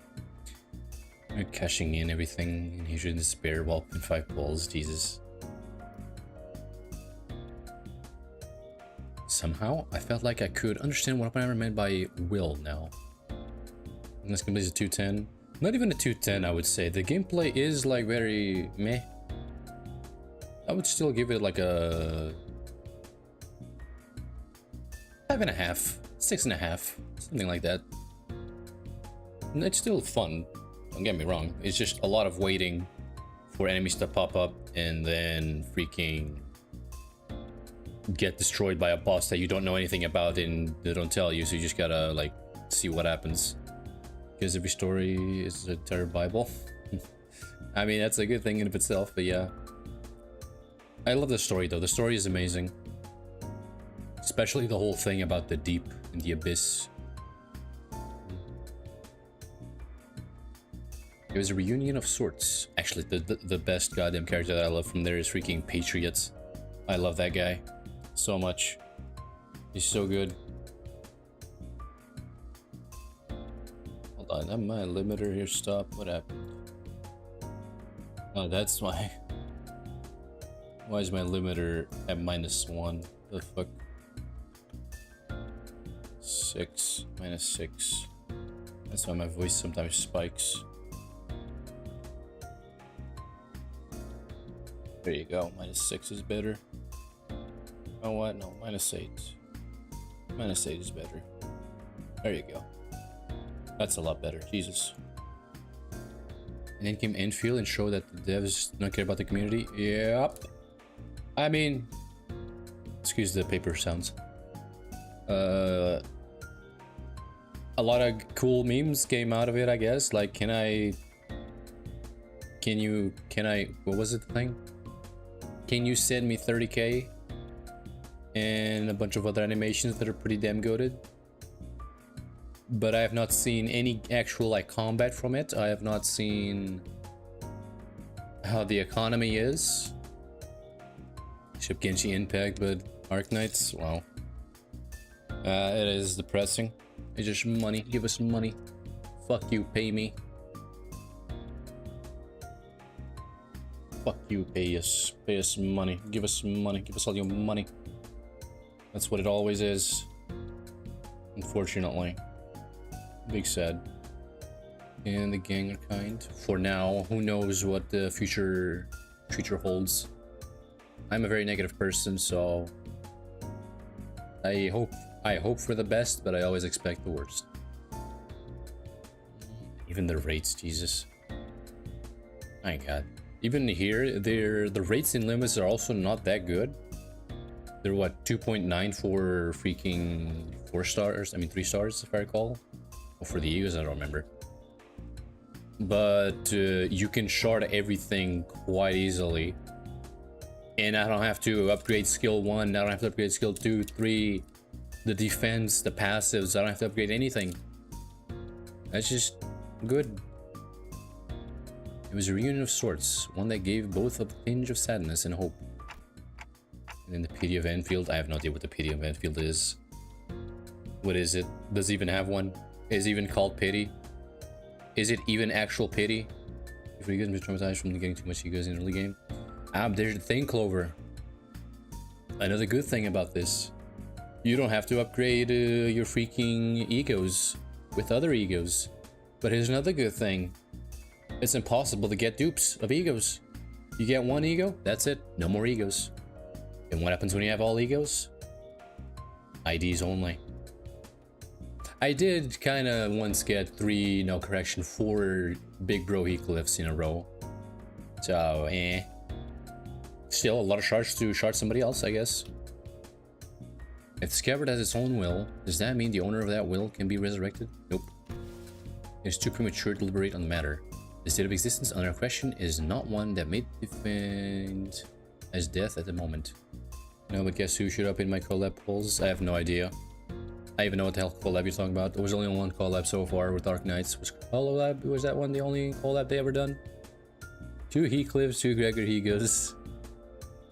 They're cashing in everything, and he's in despair while in 5 balls. Jesus. Somehow, I felt like I could understand what I meant by will now. And this gameplay is a 210. Not even a 210, I would say. The gameplay is like very meh. I would still give it like a 5.5, 6.5, something like that. And it's still fun, don't get me wrong. It's just a lot of waiting for enemies to pop up and then freaking get destroyed by a boss that you don't know anything about and they don't tell you, so you just gotta like see what happens. Because every story is a terror bible. I mean, that's a good thing in of itself, but yeah. I love the story though. The story is amazing. Especially the whole thing about the deep and the abyss. It was a reunion of sorts. Actually, the best goddamn character that I love from there is freaking Patriots. I love that guy so much. He's so good. Hold on, have my limiter here stop. What happened? Oh, that's why. Why is my limiter at -1? The fuck? 6, -6. That's why my voice sometimes spikes. There you go, -6 is better. Oh what? No, -8. -8 is better. There you go. That's a lot better, Jesus. And then came Enfield and showed that the devs don't care about the community. Yep. I mean, excuse the paper sounds. A lot of cool memes came out of it, I guess. Like, can I, what was it the thing? Can you send me 30k? And a bunch of other animations that are pretty damn goated. But I have not seen any actual like combat from it. I have not seen how the economy is. Except Genshin Impact, but Arknights, wow. It is depressing. It's just money. Give us money. Fuck you, pay me. Fuck you, pay us. Pay us money. Give us money. Give us all your money. That's what it always is. Unfortunately. Big sad. And the gang are kind. For now, who knows what the future holds. I'm a very negative person, so I hope for the best, but I always expect the worst. Even the rates, Jesus. My God. Even here, the rates in Limbuss are also not that good. They're what, 2.9 for freaking 4 stars? I mean 3 stars, if I recall. Or for the Eagles, I don't remember. But you can shard everything quite easily. And I don't have to upgrade skill 1, I don't have to upgrade skill 2, 3, the defense, the passives, I don't have to upgrade anything. That's just good. It was a reunion of sorts, one that gave both a tinge of sadness and hope. And then the pity of Enfield, I have no idea what the pity of Enfield is. What is it? Does it even have one? Is it even called pity? Is it even actual pity? If you guys been traumatized from getting too much egos in the early game. There's the thing, Clover. Another good thing about this. You don't have to upgrade your freaking egos with other egos. But here's another good thing. It's impossible to get dupes of egos. You get one ego, that's it. No more egos. And what happens when you have all egos? IDs only. I did kind of once get 4 big bro eclipses in a row. So, Still a lot of shards to shard somebody else, I guess. If the scabbard has its own will, does that mean the owner of that will can be resurrected? Nope. It's too premature to deliberate on the matter. The state of existence under question is not one that may be defined as death at the moment. No, but guess who showed up in my collab polls? I have no idea. I don't even know what the hell collab you're talking about. There was only one collab so far with Dark Knights. Was that one the only collab they ever done? 2 Heathcliffs, 2 Gregor Higos.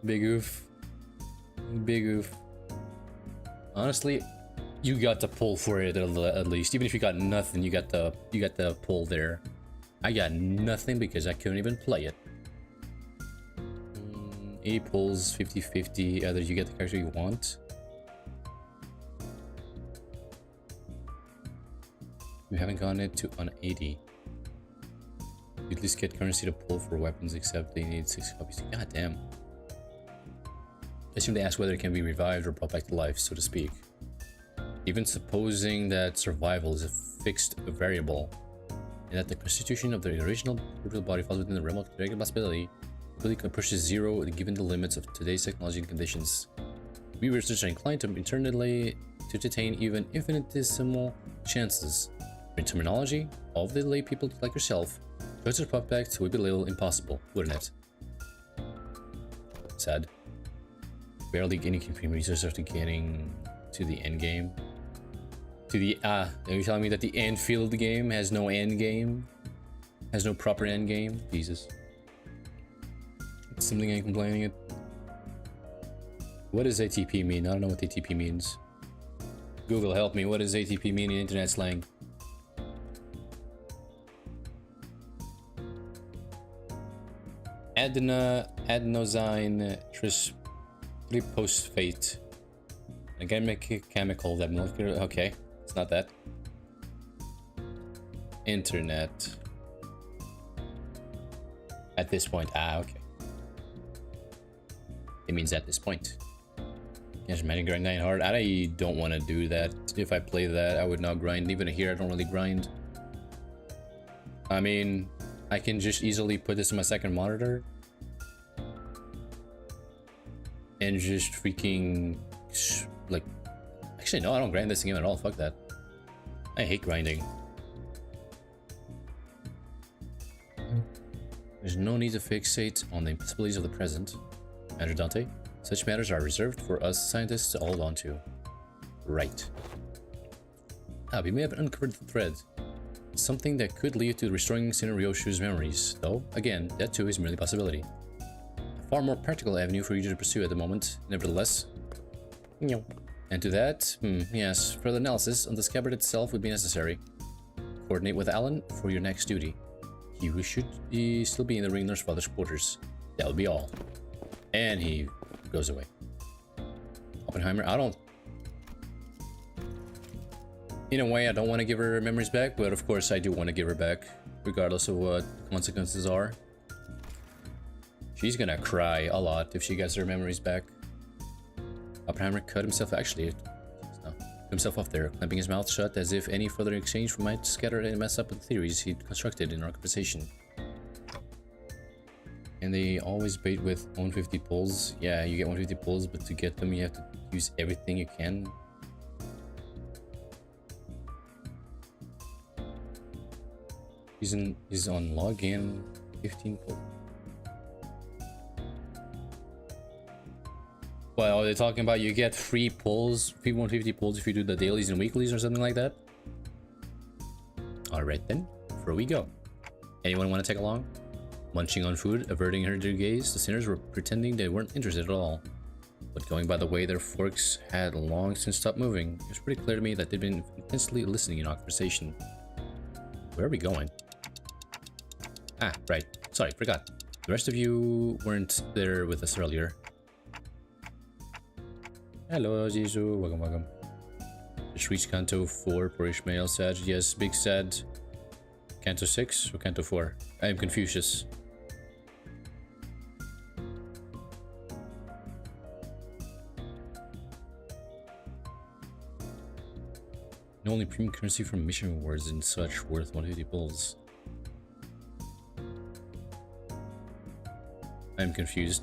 Big oof. Big oof. Honestly, you got the pull for it at least. Even if you got nothing, you got the pull there. I got nothing because I couldn't even play it. 8 pulls, 50-50. Either you get the character you want. You haven't gotten it to on 80. You at least get currency to pull for weapons, except they need 6 copies. God damn. I assume they ask whether it can be revived or brought back to life, so to speak. Even supposing that survival is a fixed variable, and that the constitution of the original body falls within the realm of regular possibility, ability can push to 0 given the limits of today's technology and conditions. We researchers are inclined to internally to entertain even infinitesimal chances. In terminology, all of the lay people like yourself, choices of prospects would be a little impossible, wouldn't it? Sad. Barely any resources after getting to the end game. To the are you telling me that the Anfield game has no end game? Has no proper end game? Jesus. It's something I'm complaining at. What does ATP mean? I don't know what ATP means. Google, help me. What does ATP mean in internet slang? Adenosine triphosphate. Again, make a chemical that molecular. Okay, it's not that. Internet. At this point. Ah, okay. It means at this point. Yes, man, grind 9 hard. I don't want to do that. If I play that, I would not grind. Even here, I don't really grind. I mean, I can just easily put this in my second monitor and just freaking like. Actually, no, I don't grind this game at all. Fuck that. I hate grinding. There's no need to fixate on the possibilities of the present. Andrew Dante, such matters are reserved for us scientists to hold on to. Right. We may have uncovered the thread. Something that could lead to restoring Ryoshu's memories, though, again, that too is merely a possibility. A far more practical avenue for you to pursue at the moment, nevertheless. And to that, yes, further analysis on the scabbard itself would be necessary. Coordinate with Alan for your next duty. He should still be in the ring nurse father's quarters. That would be all. And he goes away. Oppenheimer, in a way, I don't want to give her memories back, but of course I do want to give her back, regardless of what the consequences are. She's gonna cry a lot if she gets her memories back. Oppenheimer cut himself off there, clamping his mouth shut as if any further exchange might scatter and mess up the theories he'd constructed in our conversation. And they always bait with 150 pulls. Yeah, you get 150 pulls, but to get them you have to use everything you can. He's on login 15 pull. Well, are they talking about you get free pulls, free 150 pulls if you do the dailies and weeklies or something like that? Alright then, where we go. Anyone want to take along? Munching on food, averting her gaze, the sinners were pretending they weren't interested at all. But going by the way their forks had long since stopped moving, it was pretty clear to me that they'd been intensely listening in our conversation. Where are we going? Ah, right. Sorry, forgot. The rest of you weren't there with us earlier. Hello, Zizu. Welcome, welcome. Just reached Canto 4 for Ishmael Sad. Yes, Big Sad. Canto 6 or Canto 4? I am Confucius. Only premium currency from mission rewards and such worth 150 bulls. I'm confused.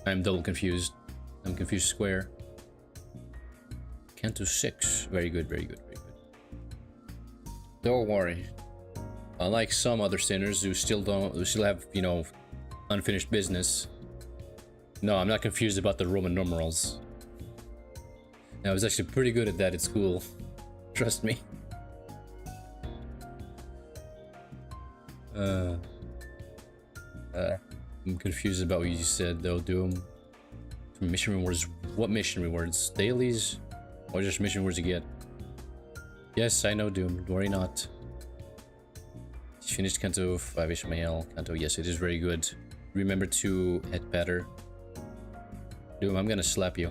I'm double confused. I'm confused square. Canto 6. Very good, very good, very good. Don't worry. Unlike some other sinners who still have, you know, unfinished business. No, I'm not confused about the Roman numerals. I was actually pretty good at that at school. Trust me. I'm confused about what you said though, Doom. Mission rewards. What mission rewards? Dailies? Or just mission rewards you get? Yes, I know, Doom. Don't worry not. Finished Canto 5 Ishmael. Canto, yes, it is very good. Remember to head better. Doom, I'm gonna slap you.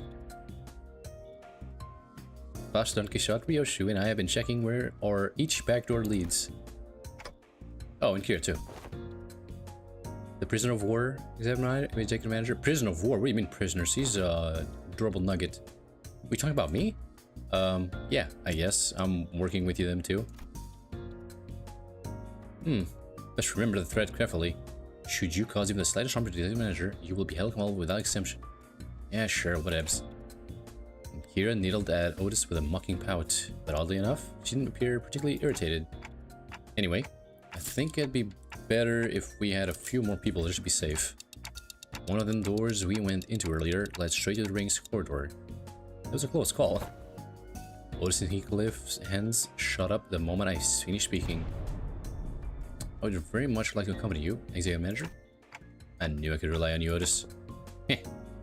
Boss Don Quixote, Ryoshu, and I have been checking where or each backdoor leads. Oh, and Kira too. The prisoner of war, executive manager. Prisoner of war? What do you mean prisoners? He's a durable nugget. We talking about me? Yeah, I guess. I'm working with you them too. Let's remember the threat carefully. Should you cause even the slightest harm to the executive manager, you will be held accountable without exemption. Yeah, sure, whatevs. And Kira needled at Otis with a mocking pout, but oddly enough, she didn't appear particularly irritated. Anyway, I think it'd be better if we had a few more people just to be safe. One of them doors we went into earlier led straight to the ring's corridor. It was a close call. Otis and Heathcliff's hands shut up the moment I finished speaking. I would very much like to accompany you, executive manager. I knew I could rely on you, Otis. Heh,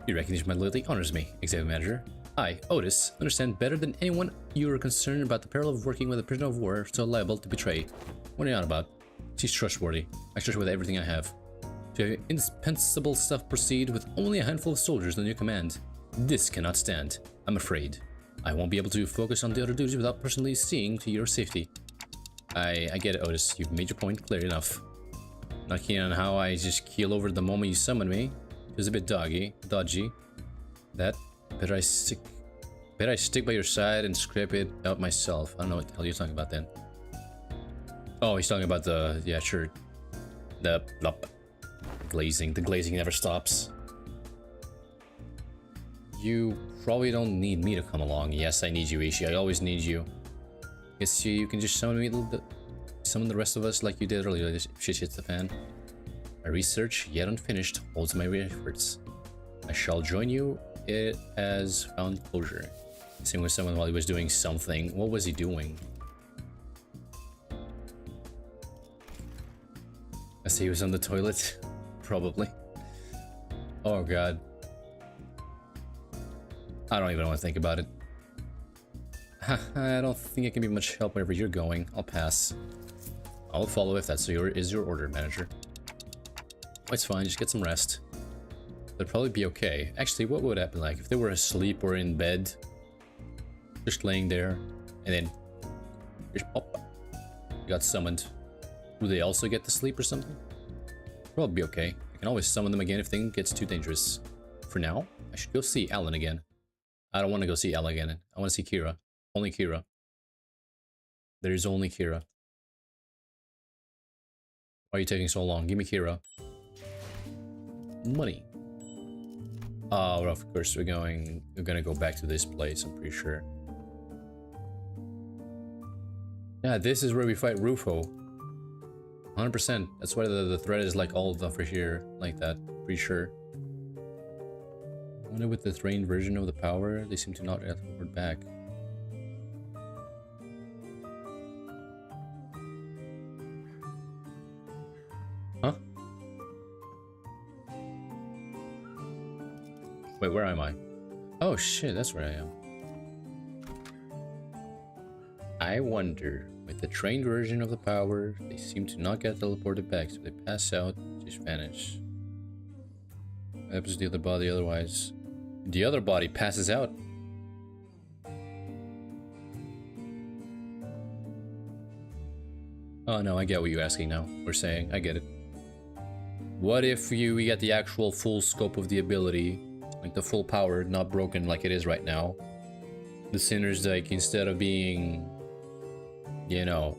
your recognition of my loyalty honors me, executive manager. I, Otis, understand better than anyone you are concerned about the peril of working with a prisoner of war so liable to betray. What are you on about? She's trustworthy. I trust her with everything I have. To have indispensable stuff proceed with only a handful of soldiers under your command. This cannot stand. I'm afraid. I won't be able to focus on the other duties without personally seeing to your safety. I get it, Otis. You've made your point clear enough. Not keen on how I just keel over the moment you summoned me. It was a bit dodgy. That better I stick by your side and scrape it out myself. I don't know what the hell you're talking about then. Oh, he's talking about the, yeah, sure. The glazing. The glazing never stops. You probably don't need me to come along. Yes, I need you, Ishi. I always need you. Guess you can just summon me, summon the rest of us like you did earlier if shit hits the fan. My research, yet unfinished, holds my efforts. I shall join you. It has found closure. Same with someone while he was doing something. What was he doing? I see he was on the toilet. Probably. Oh god. I don't even want to think about it. I don't think it can be much help wherever you're going. I'll pass. I'll follow if that's your order, manager. Oh, it's fine, just get some rest. They'd probably be okay. Actually, what would happen like if they were asleep or in bed? Just laying there, and then just pop. You got summoned. Do they also get to sleep or something? Probably be okay. I can always summon them again if things gets too dangerous. For now, I should go see Alan again. I don't want to go see Alan again. I want to see Kira. Only Kira. There is only Kira. Why are you taking so long? Give me Kira. Money. Oh, well, of course we're gonna go back to this place, I'm pretty sure. Yeah, this is where we fight Rufo. 100%. That's why the thread is like all over here, like that. Pretty sure. I wonder with the trained version of the power, they seem to not have forward back. Huh? Wait, where am I? Oh shit, that's where I am. I wonder, with the trained version of the power, they seem to not get teleported back, so they pass out, just vanish. What happens to the other body otherwise? The other body passes out. Oh no, I get what you're asking now. We're saying, I get it. What if we get the actual full scope of the ability, like the full power, not broken like it is right now? The sinners, like, instead of being, you know,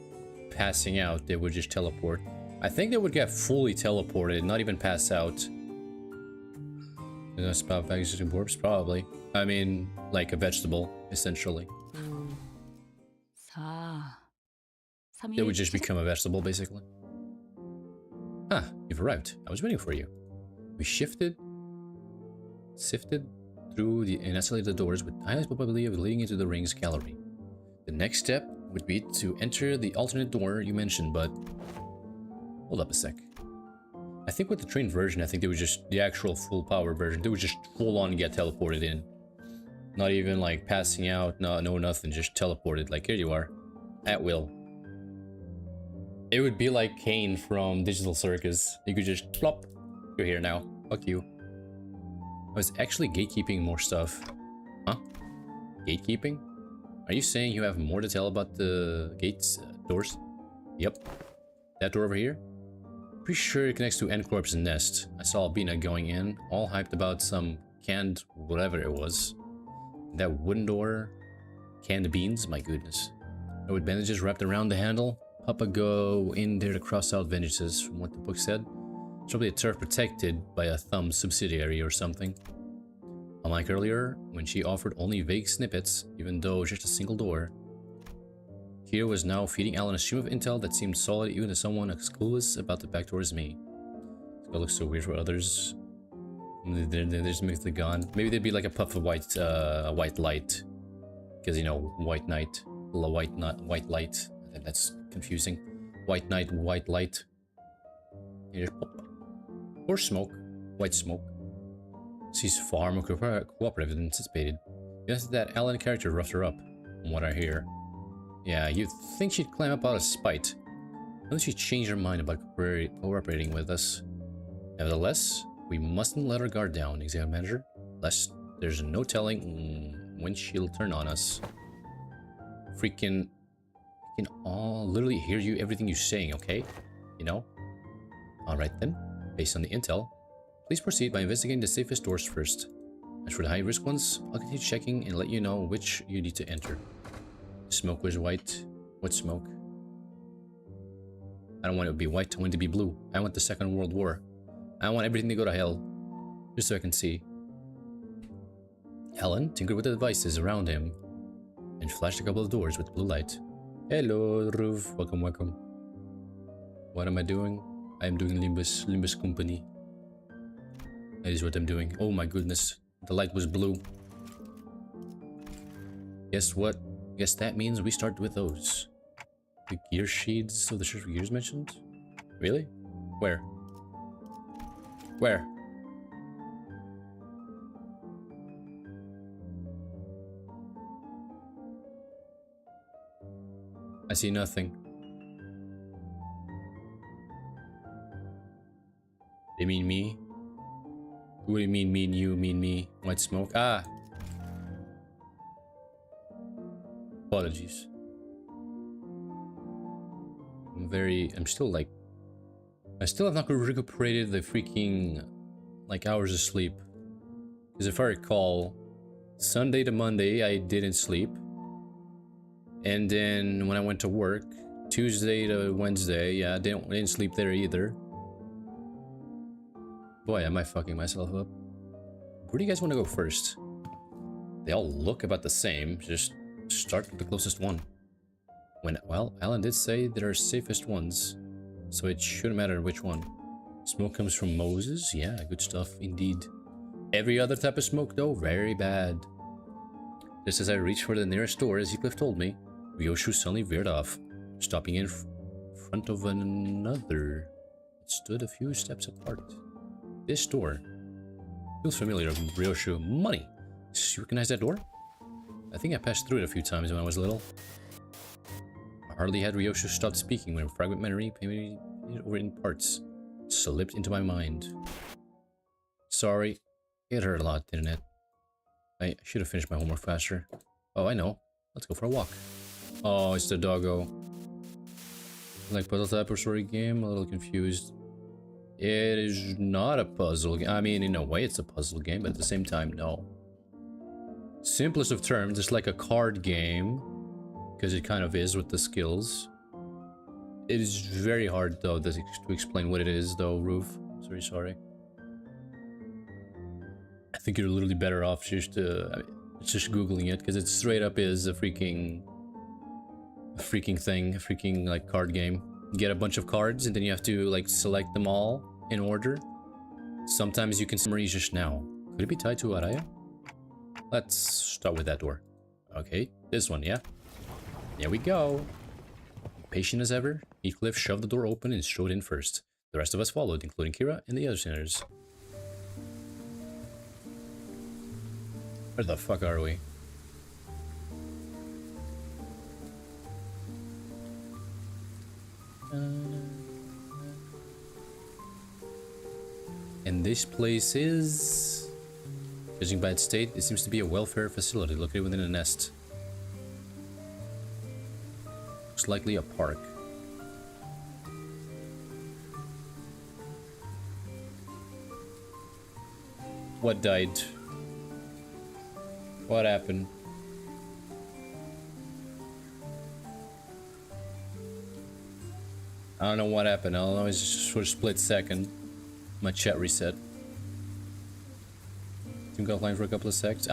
passing out, they would just teleport. I think they would get fully teleported, not even pass out. Is that spot back existing corpse? Probably. I mean, like a vegetable, essentially. 아, They 3일 would just become a vegetable, basically. Ah, you've arrived. I was waiting for you. We sifted through and escalated the doors with highly probability of leading into the ring's gallery. The next step would be to enter the alternate door you mentioned, but... Hold up a sec. I think with the trained version, I think they would just... The actual full power version, they would just full on get teleported in. Not even like passing out, no nothing, just teleported. Like, here you are. At will. It would be like Kane from Digital Circus. You could just plop. You're here now. Fuck you. I was actually gatekeeping more stuff. Huh? Gatekeeping? Are you saying you have more to tell about the gates, doors? Yep. That door over here? Pretty sure it connects to N-Corp's nest. I saw Albina going in, all hyped about some canned whatever it was. That wooden door? Canned beans? My goodness. And with bandages wrapped around the handle? Papa go in there to cross out vengeances, from what the book said. It's probably a turf protected by a thumb subsidiary or something. Unlike earlier, when she offered only vague snippets, even though just a single door. Here was now feeding Alan a stream of intel that seemed solid even to someone as clueless about the back door as me. This guy looks so weird for others. They just make the gun. Maybe there'd be like a puff of white light. Because, you know, white night. White light. That's confusing. White night, white light. Here, pop. Or smoke. White smoke. She's far more cooperative than anticipated. Yes, that Alan character roughed her up, from what I hear. Yeah, you'd think she'd climb up out of spite. Unless she changed her mind about cooperating with us. Nevertheless, we mustn't let her guard down, exam manager. Lest there's no telling when she'll turn on us. Freaking... I can all literally hear you, everything you're saying, okay? You know? Alright then, based on the intel, please proceed by investigating the safest doors first. As for the high-risk ones, I'll continue checking and let you know which you need to enter. The smoke was white. What smoke? I don't want it to be white, I want it to be blue. I want the Second World War. I want everything to go to hell. Just so I can see. Helen tinkered with the devices around him and flashed a couple of doors with blue light. Hello, Ruv. Welcome, welcome. What am I doing? I am doing Limbuss Companyyyy. That is what I'm doing. Oh my goodness. The light was blue. Guess what? Guess that means we start with those. The gear sheets of the shirt gears mentioned? Really? Where? Where? I see nothing. They mean me? What do you mean, mean you, mean me? White smoke? Ah! Apologies. I'm still like... I still have not recuperated the freaking, like, hours of sleep. Because if I recall, Sunday to Monday, I didn't sleep. And then when I went to work, Tuesday to Wednesday, yeah, I didn't sleep there either. Boy, am I fucking myself up. Where do you guys want to go first? They all look about the same, just start with the closest one. Well, Alan did say there are safest ones, so it shouldn't matter which one. Smoke comes from Moses? Yeah, good stuff, indeed. Every other type of smoke, though, very bad. Just as I reached for the nearest door, as Heathcliff told me, Ryoshu suddenly veered off, stopping in front of another that stood a few steps apart. This door feels familiar, Ryoshu. Money! You recognize that door? I think I passed through it a few times when I was little. Hardly had Ryoshu stopped speaking when a fragment memory painted over in parts slipped into my mind. Sorry, it hurt a lot, didn't it? I should have finished my homework faster. Oh, I know. Let's go for a walk. Oh, it's the doggo. Like puzzle type or story game? A little confused. It is not a puzzle game. I mean, in a way it's a puzzle game, but at the same time, no. Simplest of terms, it's like a card game. Because it kind of is with the skills. It is very hard, though, to explain what it is, though, Roof. Very sorry. I think you're literally better off just Googling it, because it straight up is a freaking freaking thing, a freaking like card game. You get a bunch of cards and then you have to like select them all in order. Sometimes you can summarize just now. Could it be tied to Araya? Let's start with that door. Okay, this one, yeah. There we go. Patient as ever, Heathcliff shoved the door open and strode in first. The rest of us followed, including Kira and the other sinners. Where the fuck are we? And this place is... Judging by its state, it seems to be a welfare facility located within a nest. Looks likely a park. What died? What happened? I don't know what happened. I don't know, it's just for a split second. My chat reset. Team got offline for a couple of secs.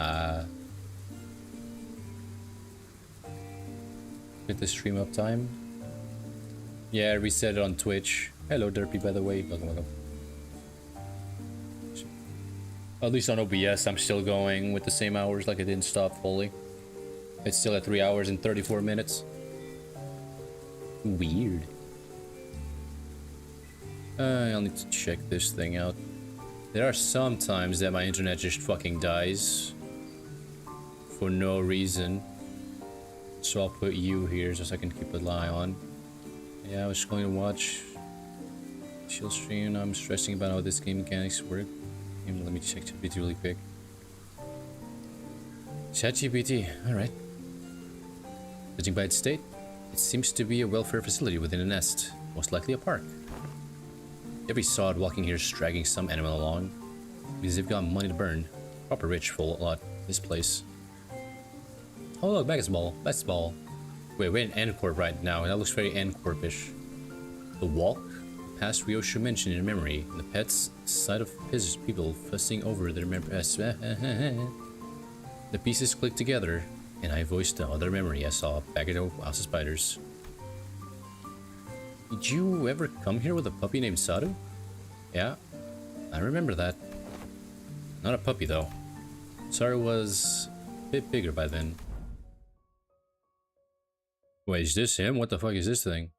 Get the stream up time. Yeah, I reset it on Twitch. Hello, Derpy, by the way. Welcome, welcome. At least on OBS, I'm still going with the same hours, like I didn't stop fully. It's still at 3 hours and 34 minutes. Weird. I'll need to check this thing out. There are some times that my internet just fucking dies. For no reason. So I'll put you here just so I can keep an eye on. Yeah, I was going to watch chill stream. I'm stressing about how this game mechanics work. Let me check ChatGPT really quick. ChatGPT, alright. Judging by its state, it seems to be a welfare facility within a nest. Most likely a park. Every sod walking here is dragging some animal along. Because they've got money to burn. Proper rich full lot. This place. Oh look, basketball. Basketball. Wait, we're in N-Corp right now. That looks very N-Corp-ish. The walk past Ryoshu mentioned in her memory. And the pets, sight of his people fussing over their memories. The pieces clicked together, and I voiced the other memory I saw back at the House of Spiders. Did you ever come here with a puppy named Saru? Yeah, I remember that. Not a puppy though. Saru was a bit bigger by then. Wait, is this him? What the fuck is this thing?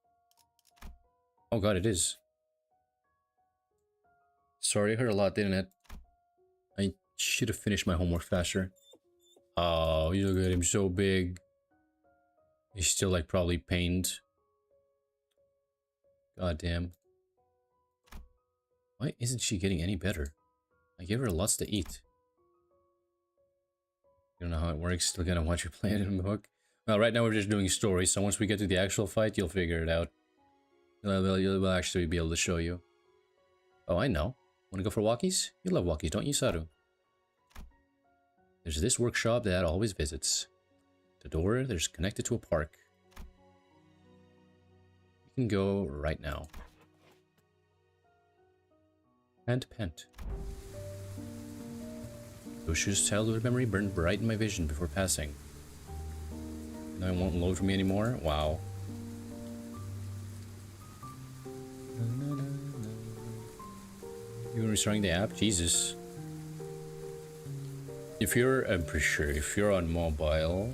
Oh god, it is. Sorry, I heard a lot, didn't it? I should have finished my homework faster. Oh, you look at him, so big. He's still like probably pained. God damn. Why isn't she getting any better? I gave her lots to eat. You don't know how it works, still gonna watch you play it in the book. Well, right now we're just doing stories, so once we get to the actual fight, you'll figure it out. You'll actually be able to show you. Oh, I know. Wanna go for walkies? You love walkies, don't you, Saru? There's this workshop that always visits. The door, there's connected to a park. You can go right now. Pant, pant. Yoshu's childhood memory burned bright in my vision before passing. Now it won't load for me anymore? Wow. You're restarting the app? Jesus. If you're, I'm pretty sure, if you're on mobile,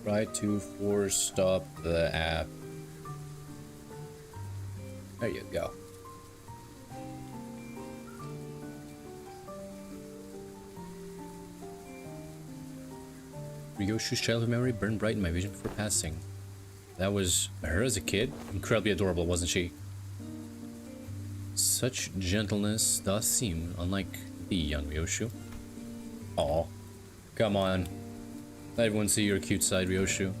try to force stop the app. There you go. Ryoshu's childhood memory burned bright in my vision before passing. That was her as a kid? Incredibly adorable, wasn't she? Such gentleness does seem unlike the young Ryoshu. Aw. Come on. Let everyone see your cute side, Ryoshu.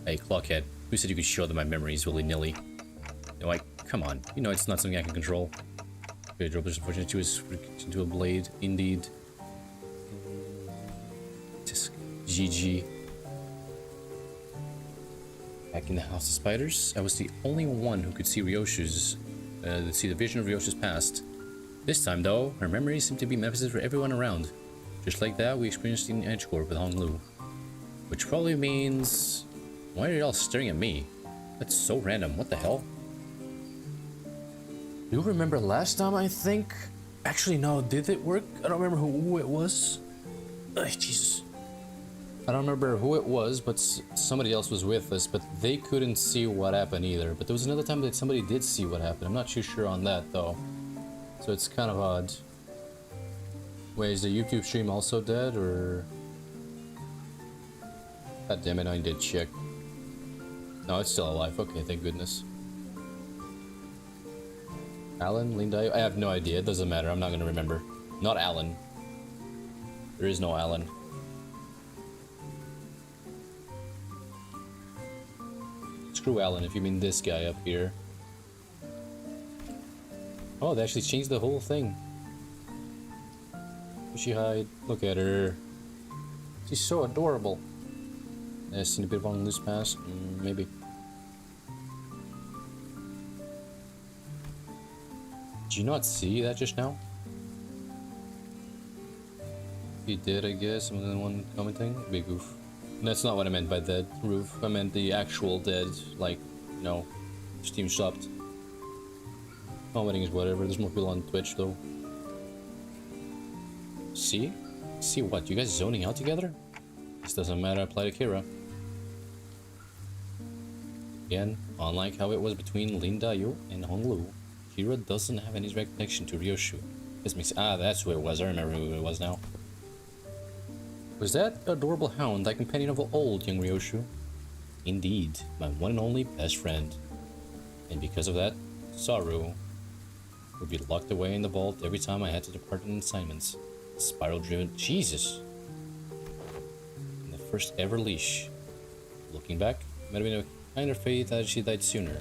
Hey, Clockhead. Who said you could show them my memories willy-nilly? No, come on. You know it's not something I can control. Okay, Dropless, unfortunately, she was freaked into a blade. Indeed. Just GG. Back in the House of Spiders, I was the only one who could see Ryoshu's, see the vision of Ryoshu's past. This time, though, her memories seemed to be messages for everyone around. Just like that, we experienced in Edgecorp with Hong Lu. Which probably means... Why are y'all staring at me? That's so random. What the hell? Do you remember last time, I think? Actually, no. Did it work? I don't remember who it was. Ugh, Jesus. I don't remember who it was, but somebody else was with us, but they couldn't see what happened either. But there was another time that somebody did see what happened. I'm not too sure on that, though. So it's kind of odd. Wait, is the YouTube stream also dead, or... God damn it, I did check. No, it's still alive. Okay, thank goodness. Alan? Linda? I have no idea. It doesn't matter. I'm not gonna remember. Not Alan. There is no Alan. Screw Alan if you mean this guy up here. Oh, they actually changed the whole thing. Where's she hide? Look at her. She's so adorable. I've seen a bit of on loose pass. Maybe. Did you not see that just now? He did, I guess. I'm the one commenting. Big goof. That's not what I meant by dead, Roof. I meant the actual dead, like, you know, Steam stopped. Commenting is whatever. There's more people on Twitch, though. See? See what? You guys zoning out together? This doesn't matter. Apply to Kira. Again, unlike how it was between Lin Dayo and Honglu, Kira doesn't have any direct connection to Ryoshu. This makes... Ah, that's who it was. I remember who it was now. Was that adorable hound thy companion of old, young Ryoshu? Indeed, my one and only best friend. And because of that, Saru would be locked away in the vault every time I had to depart on assignments. Spiral-driven... Jesus! And the first ever leash. Looking back, it might have been a kinder fate that she died sooner.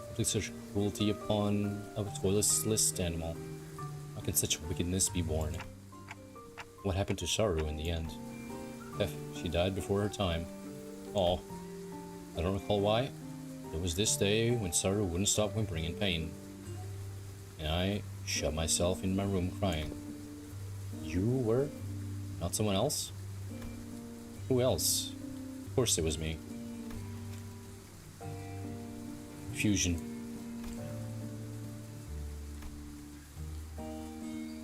Inflict such cruelty upon a toilless animal. How can such wickedness be born? What happened to Saru in the end? She died before her time. Oh, I don't recall why. It was this day when Saru wouldn't stop whimpering in pain. And I shut myself in my room crying. You were? Not someone else? Who else? Of course it was me. Fusion.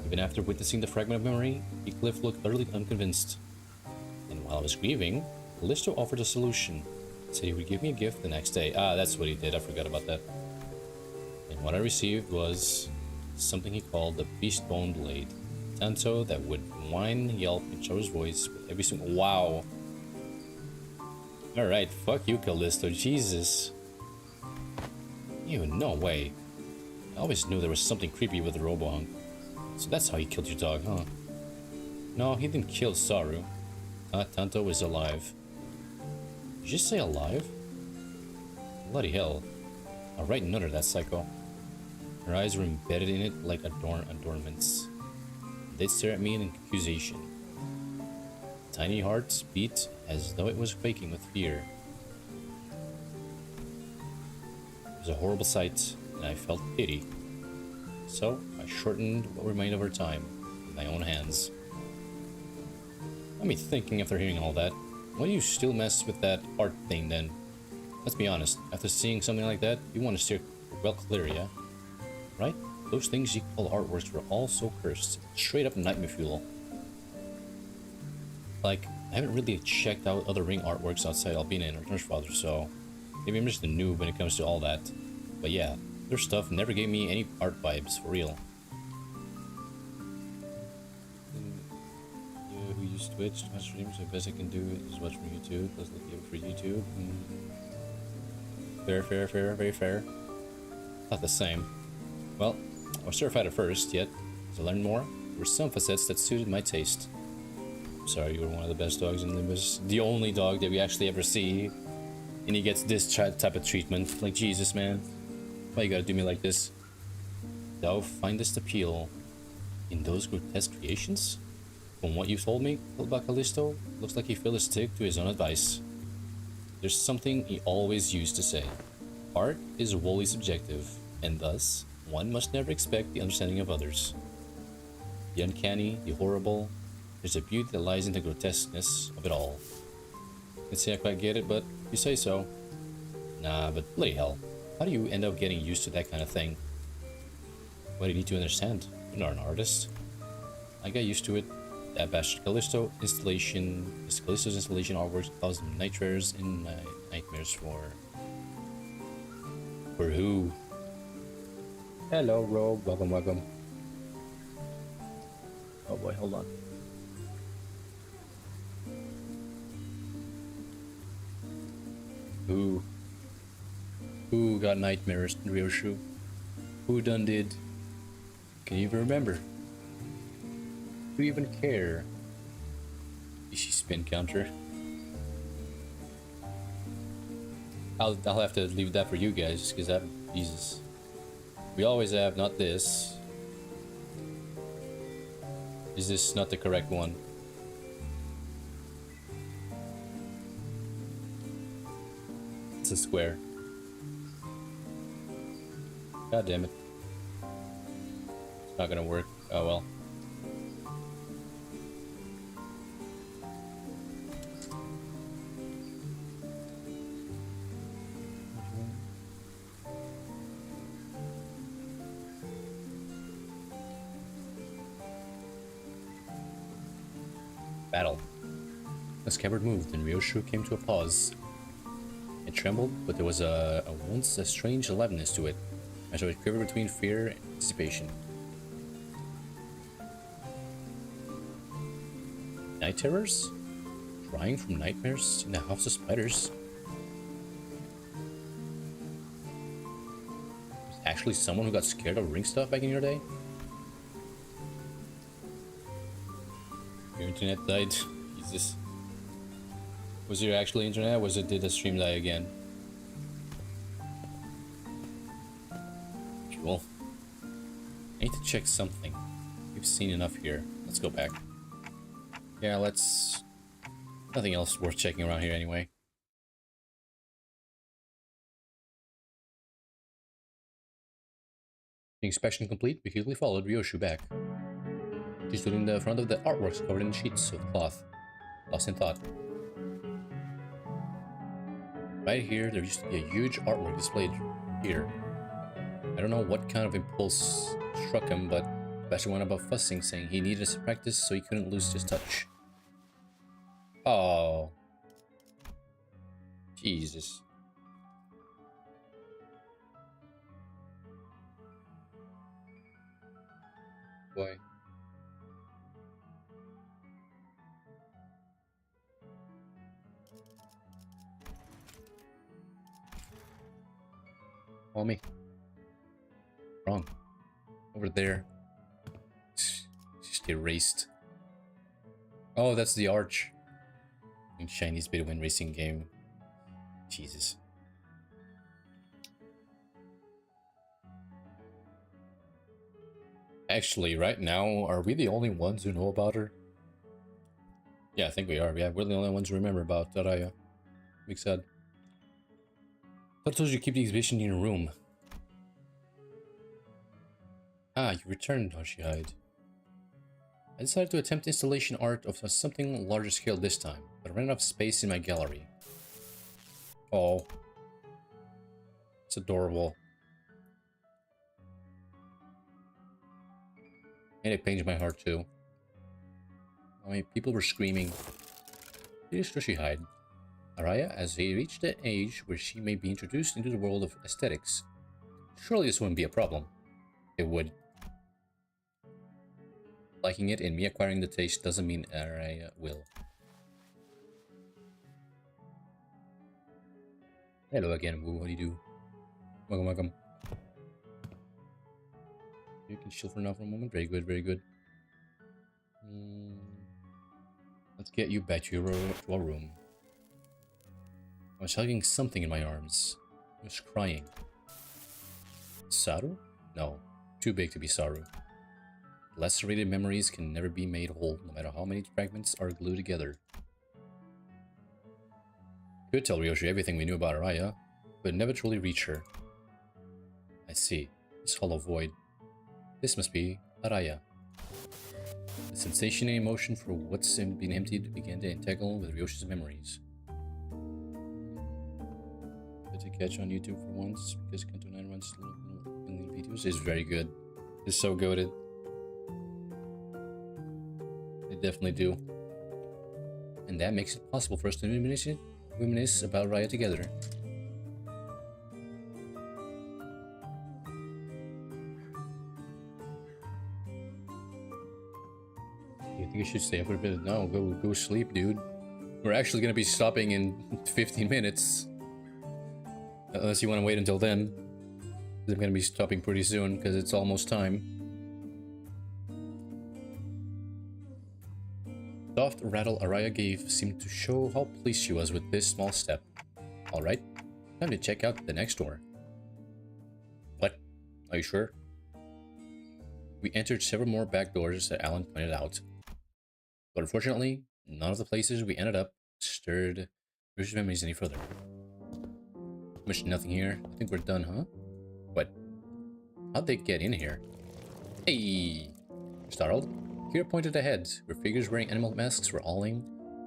Even after witnessing the fragment of memory, Heathcliff looked utterly unconvinced. And while I was grieving, Callisto offered a solution. Said he would give me a gift the next day. Ah, that's what he did. I forgot about that. And what I received was something he called the Beast Bone Blade. Tanto that would whine and yelp and show his voice with every single... Wow. Alright, fuck you, Callisto. Jesus. Ew, no way. I always knew there was something creepy with the Robohunk. So that's how he killed your dog, huh? No, he didn't kill Saru. Tanto is alive. Did you just say alive? Bloody hell. I'll write none of that psycho. Her eyes were embedded in it like adornments. They'd stare at me in accusation. Tiny hearts beat as though it was quaking with fear. It was a horrible sight, and I felt pity. So, I shortened what remained of her time with my own hands. Got me thinking after hearing all that, why do you still mess with that art thing then? Let's be honest, after seeing something like that, you want to steer well clear, yeah? Right? Those things you call artworks were all so cursed. Straight up nightmare fuel. Like, I haven't really checked out other Ring artworks outside Albina and Returns Father, so maybe I'm just a noob when it comes to all that. But yeah, their stuff never gave me any art vibes, for real. You who use Twitch to watch streams, the best I can do is watch from YouTube, plus look for YouTube. Fair, very fair. Not the same. Well, I was terrified at first, yet, as I learned more, there were some facets that suited my taste. I'm sorry, you were one of the best dogs in Limbuss. The only dog that we actually ever see. And he gets this type of treatment. Like, Jesus, man. Why you gotta do me like this? Thou findest appeal in those grotesque creations? From what you told me about Callisto, looks like he fell a stick to his own advice. There's something he always used to say. Art is wholly subjective, and thus, one must never expect the understanding of others. The uncanny, the horrible, there's a beauty that lies in the grotesqueness of it all. Let's see, I quite get it, but you say so. Nah, but bloody hell. How do you end up getting used to that kind of thing? What do you need to understand? You're not an artist. I got used to it. That bastard Callisto's installation artwork caused nightmares in nightmares for who? Hello, Rogue. Welcome, welcome. Oh boy, hold on. Who got nightmares in Ryoshu? Who done did? Can you even remember? Do you even care? She spin counter. I'll have to leave that for you guys, because that, Jesus. We always have, not this. Is this not the correct one? It's a square. God damn it. It's not gonna work. Oh well. Battle. The scabbard moved, and Ryoshu came to a pause. It trembled, but there was once a strange aliveness to it, as it quivered between fear and anticipation. Night terrors? Crying from nightmares in the house of spiders? Was actually someone who got scared of ring stuff back in your day? Your internet died. Jesus. Was there actually internet, or was it, did the stream die again? Cool. I need to check something. We've seen enough here. Let's go back. Yeah, let's... Nothing else worth checking around here anyway. The inspection complete, we quickly followed Ryoshu back. She stood in the front of the artworks covered in sheets of cloth, lost in thought. Right here, there used to be a huge artwork displayed here. I don't know what kind of impulse struck him, but Basher went about fussing, saying he needed to practice so he couldn't lose his touch. Oh. Jesus. Boy. Call me. Wrong. Over there. Just erased. Oh, that's the arch. In Chinese Bedouin racing game. Jesus. Actually, right now, are we the only ones who know about her? Yeah, I think we are. Yeah, we're the only ones who remember about Araya. Makes sad. I told you to keep the exhibition in your room. Ah, you returned, Hoshihide. I decided to attempt installation art of something larger scale this time, but I ran out of space in my gallery. Oh. It's adorable. And it pains my heart too. I mean, people were screaming. It is Hoshihide. Araya, as he reached the age where she may be introduced into the world of aesthetics. Surely this wouldn't be a problem. It would. Liking it and me acquiring the taste doesn't mean Araya will. Hello again, Woo. What do you do? Welcome, welcome. You can chill for now for a moment. Very good, very good. Let's get you back to our room. I was hugging something in my arms. I was crying. Saru? No, too big to be Saru. Lacerated memories can never be made whole, no matter how many fragments are glued together. Could tell Ryoshu everything we knew about Araya, but never truly reach her. I see. This hollow void. This must be Araya. The sensation and emotion for what's been emptied began to entangle with Ryoshu's memories. to catch on YouTube for once because Canto9 runs little videos. It's very good. It's so goated. They definitely do. And that makes it possible for us to reminisce about Raya together. You think I should stay up for a bit? No, go sleep, dude. We're actually gonna be stopping in 15 minutes. Unless you want to wait until then. I'm gonna be stopping pretty soon because it's almost time. Soft rattle Araya gave seemed to show how pleased she was with this small step. Alright, time to check out the next door. What? Are you sure? We entered several more back doors that Alan pointed out. But unfortunately, none of the places we ended up stirred Bruce's memories any further. Much nothing here. I think we're done, huh? What? How'd they get in here? Hey! Startled, Kira pointed ahead, where figures wearing animal masks were awing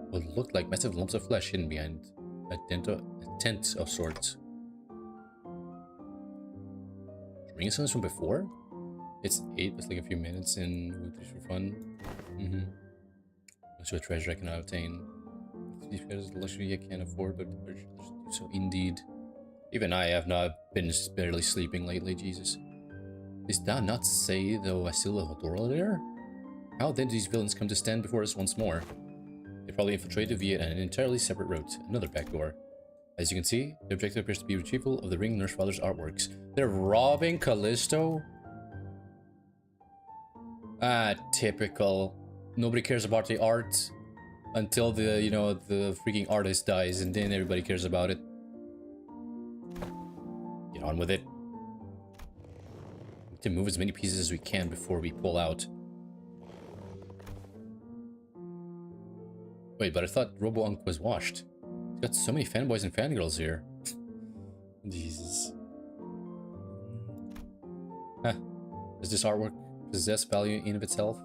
what looked like massive lumps of flesh hidden behind a tent of sorts. Ring sounds from before? It's 8, it's like a few minutes in with this for fun. So a treasure I cannot obtain. These is the luxury I can't afford, but so indeed. Even I have not been barely sleeping lately, Jesus. Did thou not say though I still have a door there? How then do these villains come to stand before us once more? They probably infiltrated via an entirely separate route, another back door. As you can see, the objective appears to be retrieval of the Ring Nurse Father's artworks. They're robbing Callisto? Ah, typical. Nobody cares about the art until the, you know, the freaking artist dies, and then everybody cares about it. Get on with it. We need to move as many pieces as we can before we pull out. Wait, but I thought Robo-Unk was washed. He's got so many fanboys and fangirls here. Jesus. Huh. Does this artwork possess value in of itself?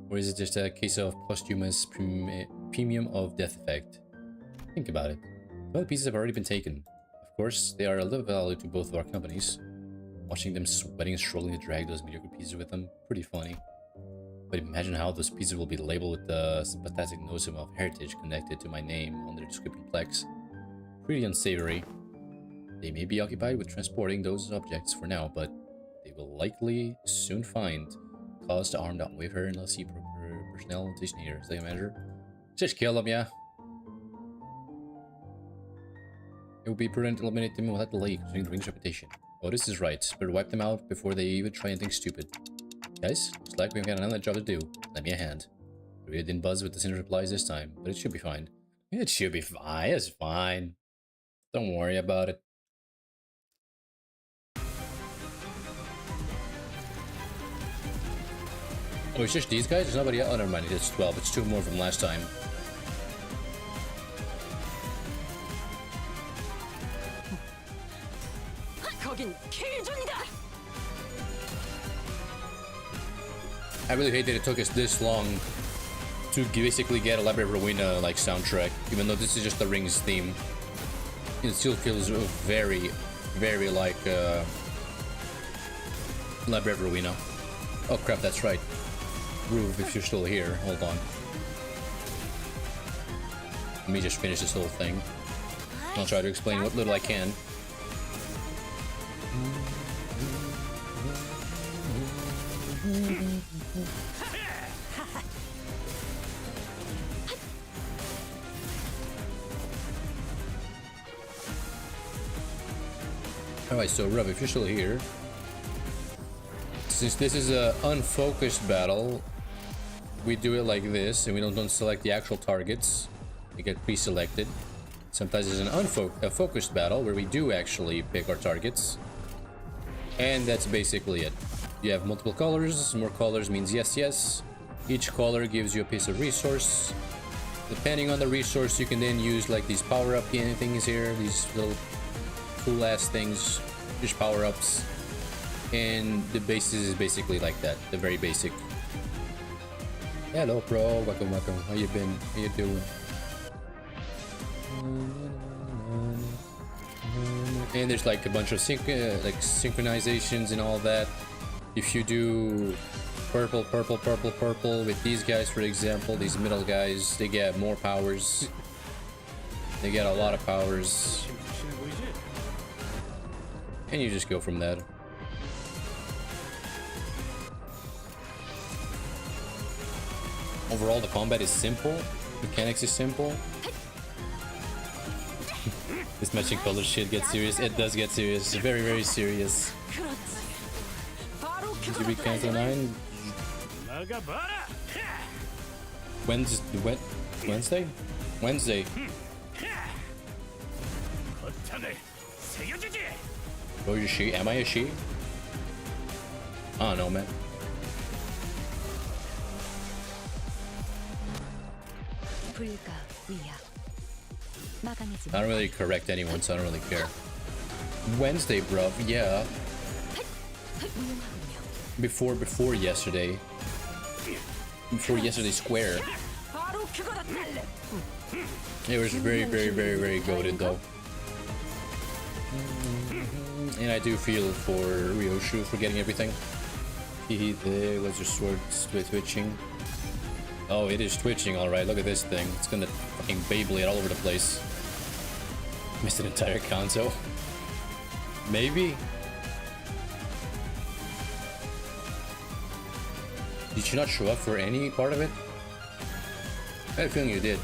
Or is it just a case of posthumous premium of death effect? Think about it. Some of the pieces have already been taken. Of course, they are a little value to both of our companies. Watching them sweating and struggling to drag those mediocre pieces with them, pretty funny. But imagine how those pieces will be labeled with the sympathetic notes of heritage connected to my name on their description plex. Pretty unsavory. They may be occupied with transporting those objects for now, but they will likely soon find cause to arm that with her unless he personnel station here. Is that a measure? Just kill them, yeah. It would be prudent to eliminate them without delay, considering the Ring's reputation. Oh, this is right. Better wipe them out before they even try anything stupid. Guys, looks like we've got another job to do. Lend me a hand. I really didn't buzz with the sinister replies this time, but it should be fine. It should be fine. It's fine. Don't worry about it. Oh, it's just these guys? There's nobody else? Oh, never mind. It's 12. It's 2 more from last time. 거긴 킬존이다. I really hate that it took us this long to basically get a Labyrinth Rowena like soundtrack, even though this is just the Rings theme. It still feels very, very like Labyrinth Rowena. Oh crap, that's right. Groove, if you're still here, hold on. Let me just finish this whole thing. I'll try to explain what little I can. Alright, so Rub, if you're still here, since this is a unfocused battle, we do it like this, and we don't select the actual targets. We get pre-selected. Sometimes it's a focused battle where we do actually pick our targets. And that's basically it. You have multiple colors. More colors means yes, yes. Each color gives you a piece of resource. Depending on the resource, you can then use like these power-up things here. These little cool-ass things. Just power-ups. And the basis is basically like that. The very basic. Hello, bro. Welcome, welcome. How you been? How you doing? And there's like a bunch of synchronizations and all that. If you do purple, purple, purple, purple with these guys, for example, these middle guys, they get more powers. They get a lot of powers. And you just go from that. Overall, the combat is simple. Mechanics is simple. This matching color shit gets serious. It does get serious. Very, very serious. GB Cancel 9. Wednesday? Wednesday. Oh, you she? Am I a she? I don't know, man. I don't really correct anyone, so I don't really care. Wednesday, bruv, yeah. Before yesterday. Before yesterday square. It was very, very, very, very goated though. And I do feel for Ryoshu for getting everything. There was your sword twitching. Oh, it is twitching, alright. Look at this thing. It's gonna fucking Beyblade all over the place. Missed an entire console. Maybe? Did you not show up for any part of it? I had a feeling you did.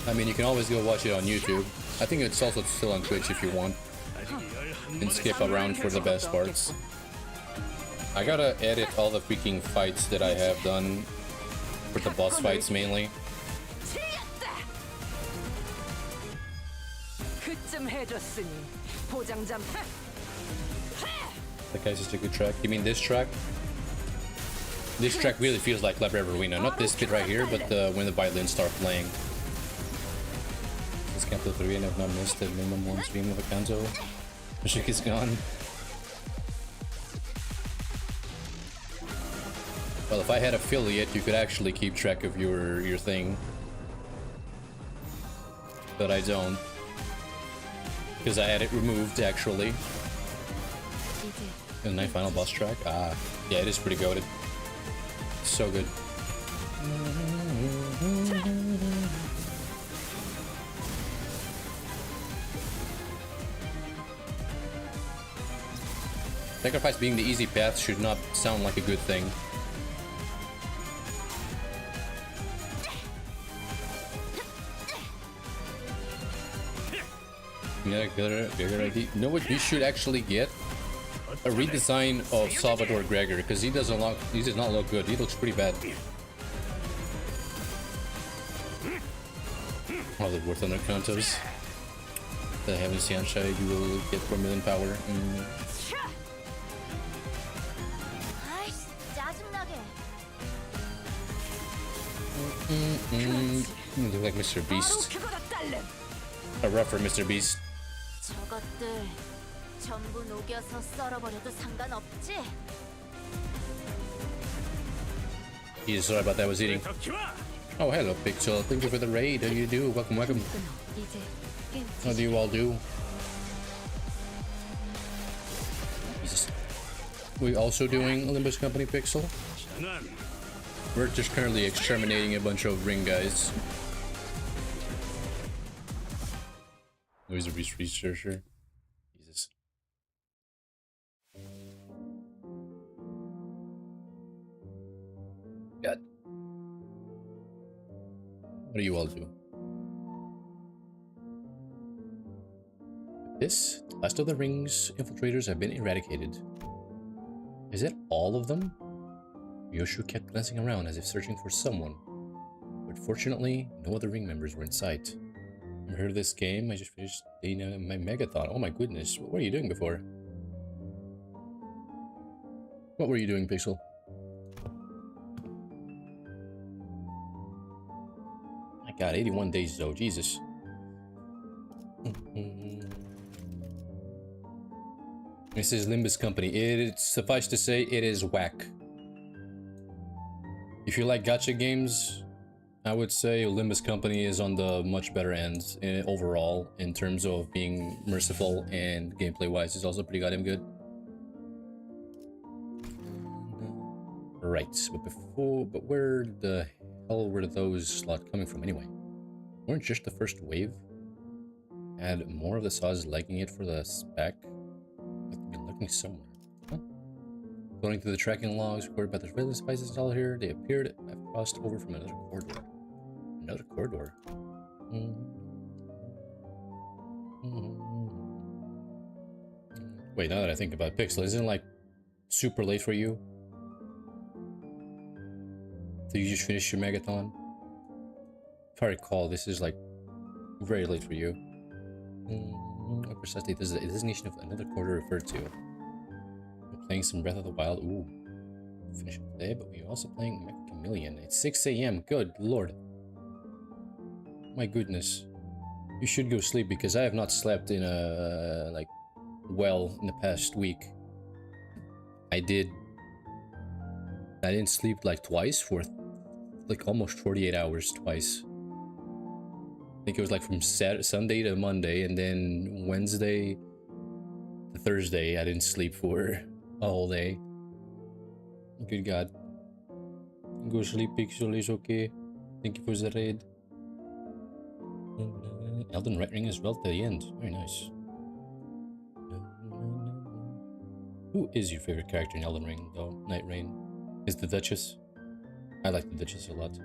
I mean, you can always go watch it on YouTube. I think it's also still on Twitch if you want. And skip around for the best parts. I gotta edit all the freaking fights that I have done. For the boss fights mainly. That guy's just a good track. You mean this track? This track really feels like Library Arena. Not this bit right here, but when the violins start playing. This can't play 3 and I've not missed the minimum one stream of a Kanzo. Mashik is gone. Well, if I had affiliate, you could actually keep track of your thing. But I don't. Because I had it removed, actually. And my final boss track? Ah, yeah, it is pretty goated. So good. Sacrifice being the easy path should not sound like a good thing. Yeah, good idea. You know what you should actually get? A redesign of Salvador Gregor, because he does not look good. He looks pretty bad. All the worth on their contos. The Heaven Sunshine, you will get 4 million power. You look like Mr. Beast. A rougher Mr. Beast. 저것들 전부 녹여서 썰어버려도 상관없지? He's sorry about that. I was eating. Oh, hello, Pixel. Thank you for the raid. How do you do? Welcome, welcome. How do you all do? Jesus. We also doing Limbuss Company Pixel? We're just currently exterminating a bunch of ring guys. Oh, he's a researcher. Jesus. God. What do you all do? This, the last of the ring's infiltrators have been eradicated. Is it all of them? Yoshu kept glancing around as if searching for someone. But fortunately, no other ring members were in sight. Ever heard of this game? I just finished my megathon. Oh my goodness, what were you doing before? What were you doing, Pixel? My god, 81 days though, Jesus. This is Limbuss Company. Suffice to say, it is whack. If you like gacha games, I would say Limbuss Company is on the much better end overall in terms of being merciful, and gameplay wise is also pretty goddamn good. Right, but where the hell were those slots coming from anyway? Weren't just the first wave? Had more of the saws liking it for the spec? I've been looking somewhere. Huh? According to the tracking logs recorded by the surveillance devices installed here, they appeared to have crossed over from another corridor. Another corridor? Wait, now that I think about Pixel, isn't it like super late for you? Did you just finish your Megathon? If I recall, this is like very late for you. What precise date does the designation of another quarter refer to? We're playing some Breath of the Wild. Ooh. Finish it today, but we're also playing Chameleon. It's 6 AM. Good lord. My goodness. You should go sleep because I have not slept in a well in the past week. I didn't sleep like twice for like almost 48 hours twice. I think it was like from Sunday to Monday, and then Wednesday to Thursday I didn't sleep for a whole day. Good God. Go sleep, Pixel, is okay. Thank you for the raid. Elden Ring as well to the end. Very nice. Who is your favorite character in Elden Ring though? Night Rain? Is the Duchess? I like the Duchess a lot.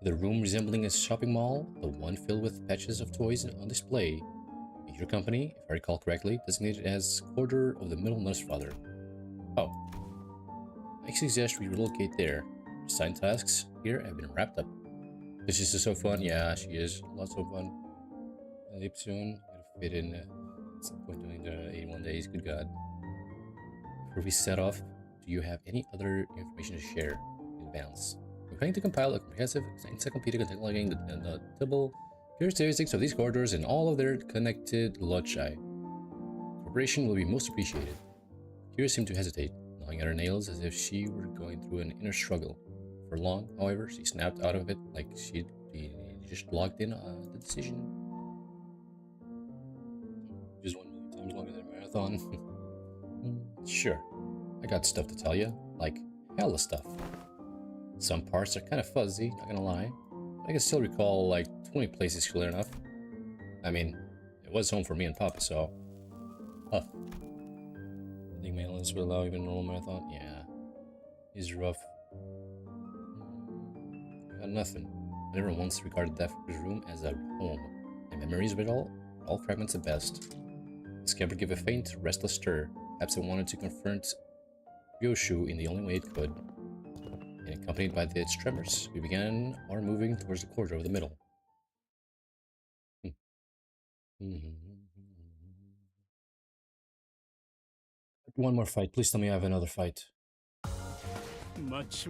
The room resembling a shopping mall, the one filled with patches of toys on display. Your company, if I recall correctly, designated as quarter of the middle Nussfather. Oh. I suggest we relocate there. Assigned tasks here have been wrapped up. This is so fun. Yeah, she is. Lots of fun. I leave soon. Gotta fit in at some point during the 81 days. Good God. Before we set off, do you have any other information to share in advance? We're planning to compile a comprehensive encyclopedia cataloging the typical characteristics of these corridors and all of their connected loci. Cooperation will be most appreciated. Kira seemed to hesitate, gnawing at her nails as if she were going through an inner struggle. For long, however, she snapped out of it like she'd be just logged in on the decision. Just 1 million times longer than a marathon. Sure, I got stuff to tell you, like hella stuff. Some parts are kind of fuzzy, not gonna lie. But I can still recall like 20 places clear enough. I mean, it was home for me and Papa, so... Huh. I think my illness would allow even a normal marathon? Yeah. He's rough. Got nothing. I never once regarded that room as a home. My memories of it all are all fragments at best. The scabbard gave a faint, restless stir. Perhaps it wanted to confront Yoshu in the only way it could. And accompanied by its tremors, we began our moving towards the corridor of the middle. One more fight. Please tell me I have another fight. Yes,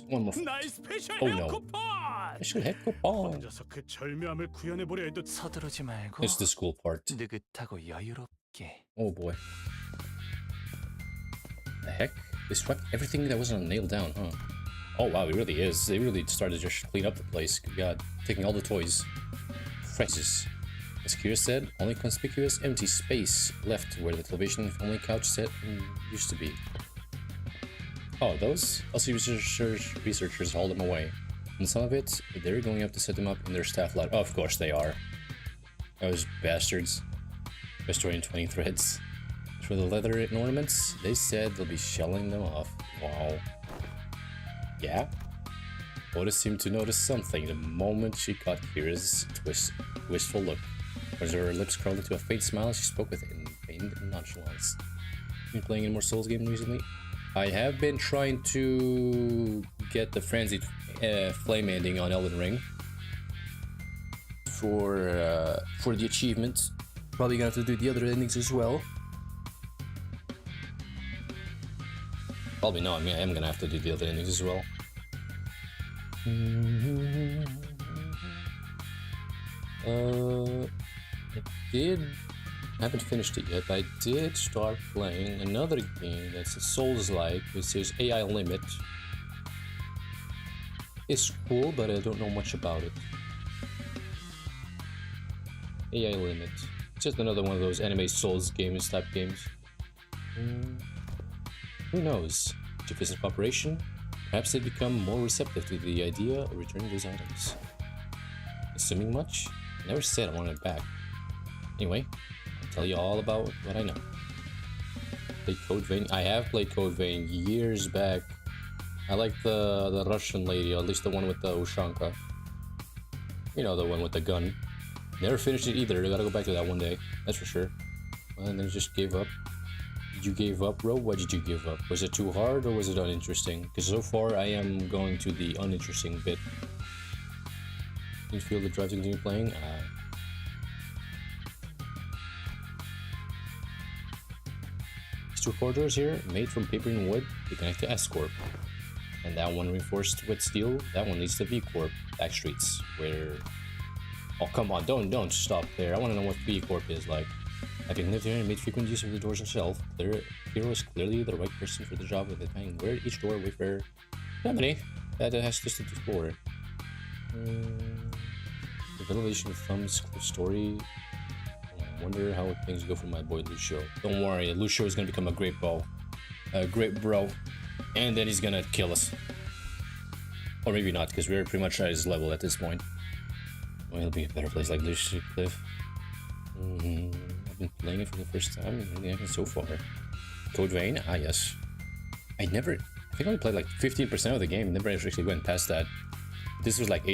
one more fight. Oh no. Special head coupon. 서두르지 말고 It's the school part. 느긋하고 여유롭게. Oh boy. The heck? They swept everything that wasn't nailed down, huh? Oh wow, it really is. They really started to just clean up the place. Good God. Taking all the toys. Francis. As Kira said, only conspicuous empty space left where the television only couch set used to be. Oh, those? LC researchers hauled them away. And some of it, they're going up to set them up in their staff lot. Oh, of course they are. Those bastards. Restoring 20 threads. For the leather and ornaments, they said they'll be shelling them off. Wow. Yeah? Otis seemed to notice something the moment she caught Kira's wistful look. As her lips curled into a faint smile, she spoke with feigned nonchalance. Been playing any more Souls game recently? I have been trying to get the frenzied flame ending on Elden Ring for the achievement. Probably gonna have to do the other endings as well. Probably not. I mean, I am gonna have to do the other endings as well. I did I haven't finished it yet, but I did start playing another game that's a Souls-like, which is AI Limit. It's cool, but I don't know much about it. AI Limit. It's just another one of those anime Souls games type games. Who knows? To visit population, perhaps they become more receptive to the idea of returning those items. Assuming much? I never said I wanted it back. Anyway, I'll tell you all about what I know. Played Code Vein. I have played Code Vein years back. I like the Russian lady, or at least the one with the Ushanka. You know, the one with the gun. Never finished it either. I gotta go back to that one day. That's for sure. Well, and then just gave up. Did you give up, bro? Why did you give up? Was it too hard or was it uninteresting? Because so far I am going to the uninteresting bit. You feel the drive to continue playing? These two corridors here, made from paper and wood, they connect to S Corp. And that one reinforced with steel, that one leads to V Corp, back streets, where... Oh, come on, don't stop there. I want to know what V Corp is like. Having lived here and made frequent use of the doors himself, the hero is clearly the right person for the job of defining where each door Wayfarer company that has just to explore. The revelation of Thumb's story. I wonder how things go for my boy Lucio. Don't worry, Lucio is gonna become a great bro, and then he's gonna kill us. Or maybe not, because we're pretty much at his level at this point. Well, it'll be a better place like Lucio Cliff. I've been playing it for the first time and really haven't so far. Code Vein? Ah, yes. I think I only played like 15% of the game, never actually went past that. This was like